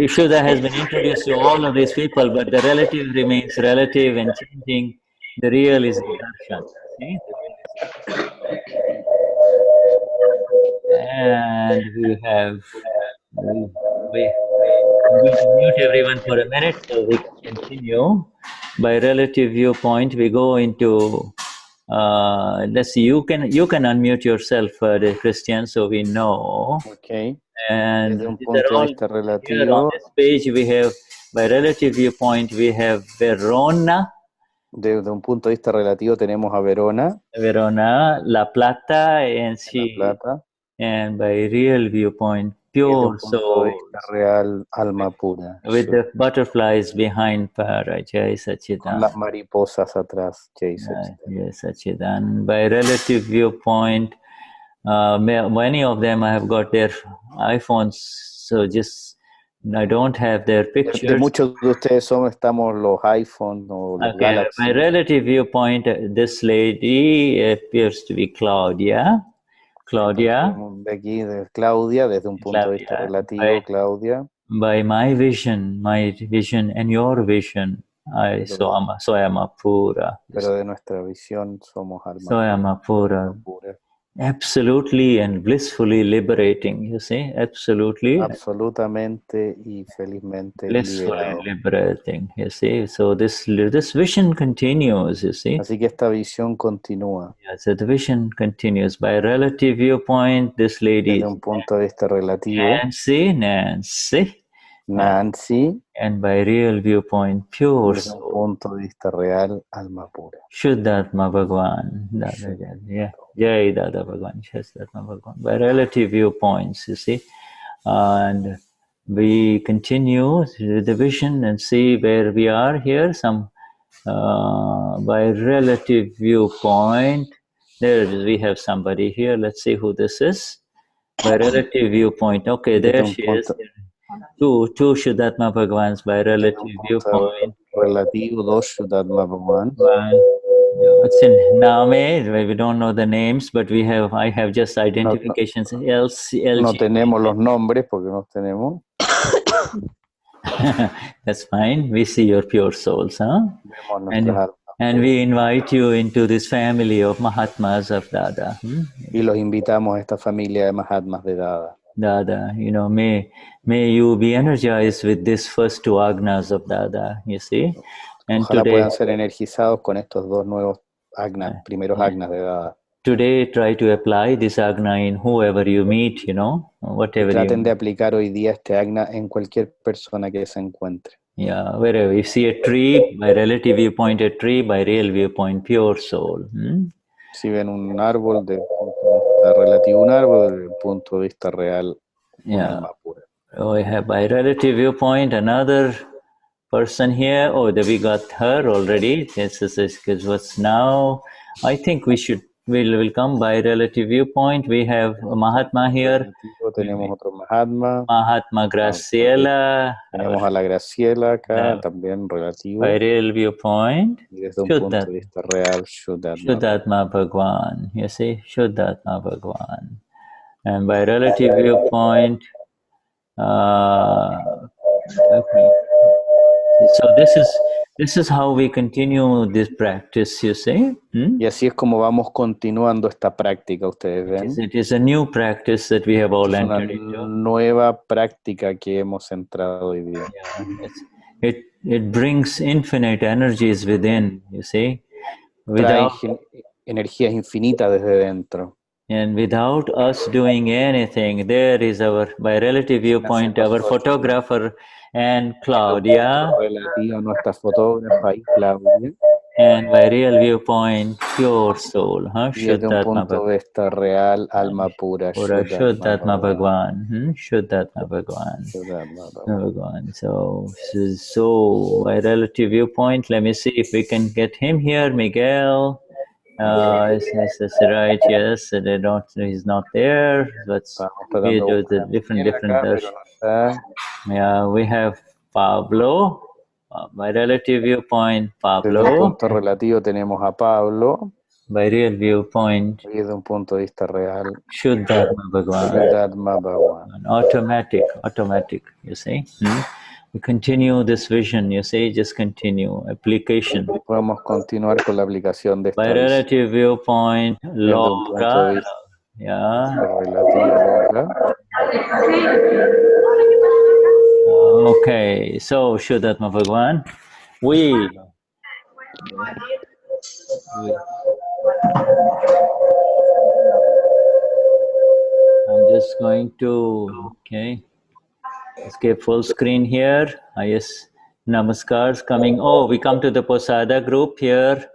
Shuddha has been introduced to all of these people, but the relative remains relative and changing. The real is darshan. See? And we have, I'm going to mute everyone for a minute so we can continue. By relative viewpoint, we go into, let's see, you can unmute yourself, Cristian, so we know. Okay. And here on this page we have, by relative viewpoint, we have Verona. Desde un punto de vista relativo tenemos a Verona. Verona, La Plata, and Plata. And by real viewpoint, pure soul. Real, alma pura. With the butterflies behind Para, Jai Sachidananda. Con las mariposas atrás, Jai Sachidananda. Jai Sachidananda. By relative viewpoint, many of them I have got their iPhones, so I don't have their pictures. De muchos de ustedes estamos los iPhones o los Galaxy. By relative viewpoint, this lady appears to be Claudia. De aquí, de Claudia, desde un punto de vista relativo, Claudia. By my vision and your vision, Soyama Pura. Pero de nuestra visión somos alma Soyama Pura. Absolutely and blissfully liberating, you see, absolutely. Absolutamente y felizmente blissfully liberating, you see. So this vision continues, you see. Así que esta visión continúa. Yeah, so the vision continues. By relative viewpoint, this lady. Desde un punto de vista relativo. Nancy. And by real viewpoint, pure desde un punto de vista real, alma pura. Shuddhatma Bhagwan. Yeah. Jai Dada Bhagwan. Shuddhatma Bhagwan. By relative viewpoints, you see. And we continue the vision and see where we are here. Some by relative viewpoint. There it is. We have somebody here. Let's see who this is. By relative viewpoint. Okay, there she is. Two Shuddhatma Bhagwans by relative viewpoint. Relativo, dos Shuddhatma Bhagwan. What's in Name? We don't know the names, but I have just identifications. No tenemos los nombres porque no tenemos. That's fine. We see your pure souls, huh? And we invite you into this family of Mahatmas of Dada. Y los invitamos a esta familia de Mahatmas de Dada. Dada, may you be energized with these first two Agnas of Dada, you see. And ojalá today, puedan ser energizados con estos dos nuevos Agnas, primeros Agnas de Dada. Today, try to apply this Agna in whoever you meet, whatever. Traten de aplicar hoy día este Agna en cualquier persona que se encuentre. Yeah, wherever you see a tree, by relative viewpoint a tree, by real viewpoint pure soul. Si ven un árbol de vista relativo un árbol, desde el punto de vista real un alma pura. We have by relative viewpoint another person here. Oh, we got her already. This is what's now. I think we'll come by relative viewpoint. We have Mahatma here. Tenemos otro Mahatma. Mahatma Graciela. Tenemos a la Graciela acá, también relativo. By real viewpoint. Y desde un punto de vista real, Shuddhatma Bhagwan. You see, Shuddhatma Bhagwan. And by relative viewpoint, okay. So this is how we continue this practice, you see. Y así es como vamos continuando esta práctica, ustedes ven. It is a new practice that we have all entered into. Una nueva práctica que hemos entrado hoy día. It brings infinite energies within, you see. Trae energías infinitas desde dentro. And without us doing anything, there is our, by relative viewpoint, our photographer and Claudia. Relativa nuestra fotógrafa y Claudia. And by real viewpoint, pure soul. Desde un punto de vista real, alma pura. Shuddhatma Bhagwan. Shuddhatma Bhagwan. So by relative viewpoint, let me see if we can get him here, Miguel. Yes, right. Yes, they don't. He's not there. Let's we do the different. Yeah, we have Pablo. By relative viewpoint, Pablo. Desde un punto relativo tenemos a Pablo. By real viewpoint. Y desde un punto de vista real. Shuddhatma Bhagwan. Shuddhatma Bhagwan. Automatic. You see. We continue this vision, you see, just continue. Application. Podemos continuar con la aplicación de esta by relative viewpoint, Laura. Okay, so Vishuddhatma Bhagwan, I'm just going to, escape full screen here. Yes, namaskars coming. Oh, we come to the Posada group here.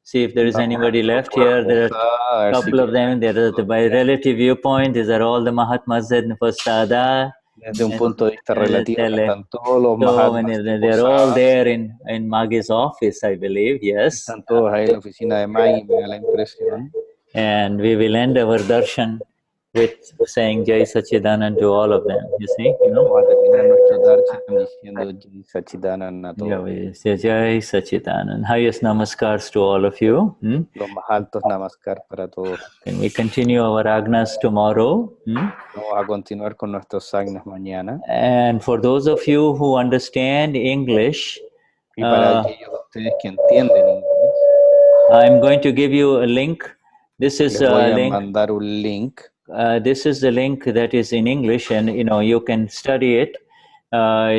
See if there is anybody left here. There are a couple of them. There are by relative viewpoint. These are all the Mahatmas in Posada. Desde un punto de vista relativo, están todos los Mahatmas. They're all there in Maggie's office, I believe. Yes. Están todos ahí en la oficina de Maggie, me da la impresión. And we will end our darshan with saying Jai Sachidanand to all of them, you see, Vamos a terminar nuestro darshan diciendo Jai Sachidanand a todos. Jai Sachidanand. Highest namaskars to all of you. Los más altos namaskar para todos. Can we continue our Agnas tomorrow? Vamos a continuar con nuestros Agnas mañana. And for those of you who understand English, y para aquellos de ustedes que entienden inglés, I'm going to give you a link. This is les voy a a link. mandar un link. This is the link that is in English, and you can study it.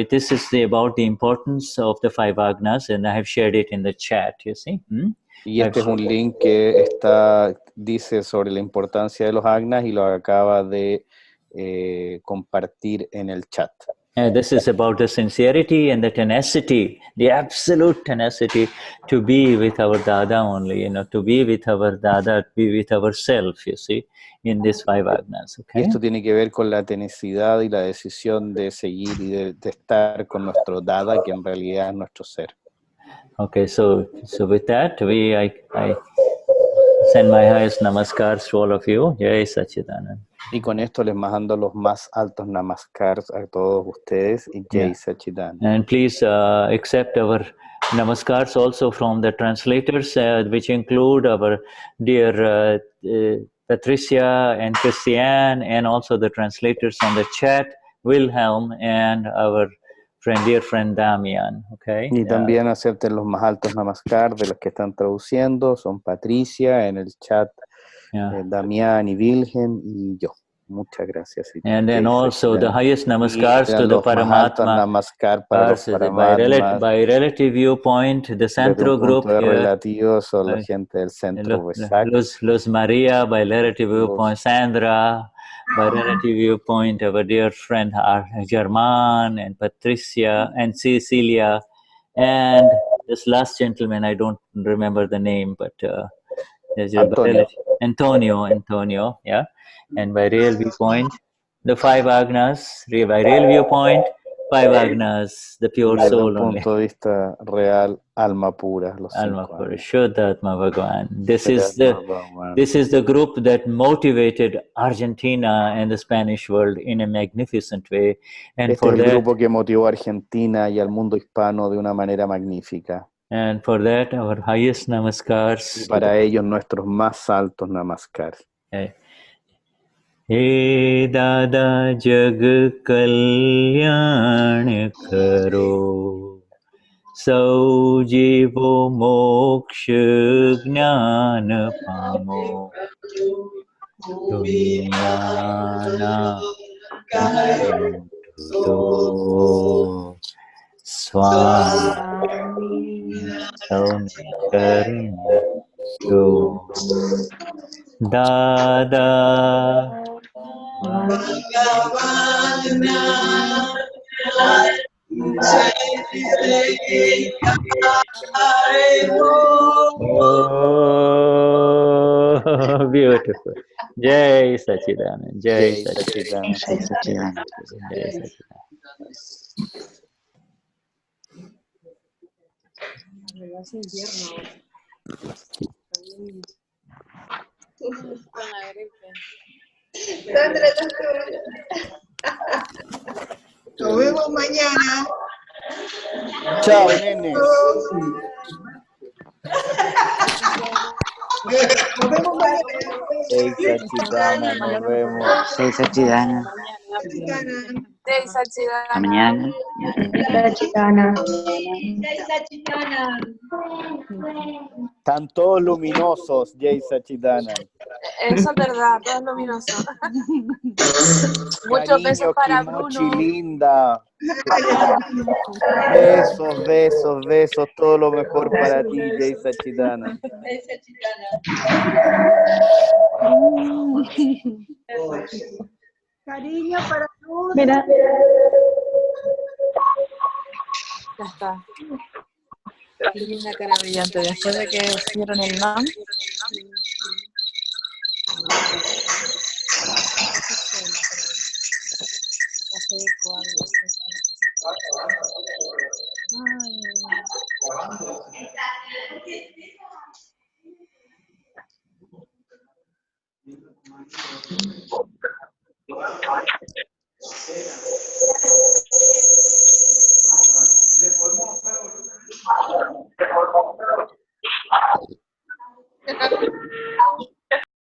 This is about the importance of the 5 Agnas, and I have shared it in the chat, you see. Y este es un link que dice sobre la importancia de los Agnas y lo acaba de compartir en el chat. This is about the sincerity and the tenacity, the absolute tenacity to be with our Dada only, to be with our Dada, to be with ourselves, you see, in these 5 Agnas. Okay? Y esto tiene que ver con la tenacidad y la decisión de seguir y de estar con nuestro Dada, que en realidad es nuestro ser. Okay, so with that, I send my highest namaskars to all of you. Jai Sachidanand. Y con esto les mando los más altos namaskars a todos ustedes y Jai Sachidanand. And please accept our namaskars also from the translators, which include our dear Patricia and Cristian, and also the translators on the chat, Wilhelm, and our dear friend Damien. Okay. Y también acepten los más altos namaskar de los que están traduciendo, son Patricia en el chat, Damien y Wilhelm y yo. Muchas gracias. And then also the highest namaskars to the Paramatma. Namaskar para los Paramatmas. By relative viewpoint, the Centro group here. Relativo son la gente del Centro. Luz Maria, by relative viewpoint, Sandra. By relative viewpoint, our dear friend German and Patricia and Cecilia, and this last gentleman, I don't remember the name, but There's your Antonio, yeah. And by real viewpoint, the 5 Agnas, by real viewpoint, 5 Agnas, the pure Desde soul un only. punto de vista real, alma pura, los Alma 5 Pura, Agnas. Shuddhatma Bhagavan. This Shuddhatma is the group that motivated Argentina and the Spanish world in a magnificent way. And Este for es el that, grupo que motivó a Argentina y al mundo hispano de una manera magnífica. and for that, our highest Y namaskars. para ellos nuestros más altos namaskar. He Dada Jag Kalyan Karo Saujivo Moksha Gnana Pamo Dunyana Tuto Swami Karuna Tu Dada Oh, beautiful. Jai Sachidanand, Jai Sachidanand, Jai Sachidanand. Jai Sachidanand. Hace invierno. Con la gripe. Nos vemos mañana. Chao, nenes. Nos vemos mañana. Jai Sachidanand, nos vemos. Jai Sachidanand. Jai Sachidanand. Hasta mañana. Están todos luminosos, Jai Sachidanand. Eso es verdad, todo es luminoso. Muchos besos para Kimochi Bruno. linda. Besos, besos, besos. Todo lo mejor para ti, Jai Sachidanand. Cariño para todos. Mira. Ya está. Tiene una cara brillante después de que hicieron el NAM. Ay.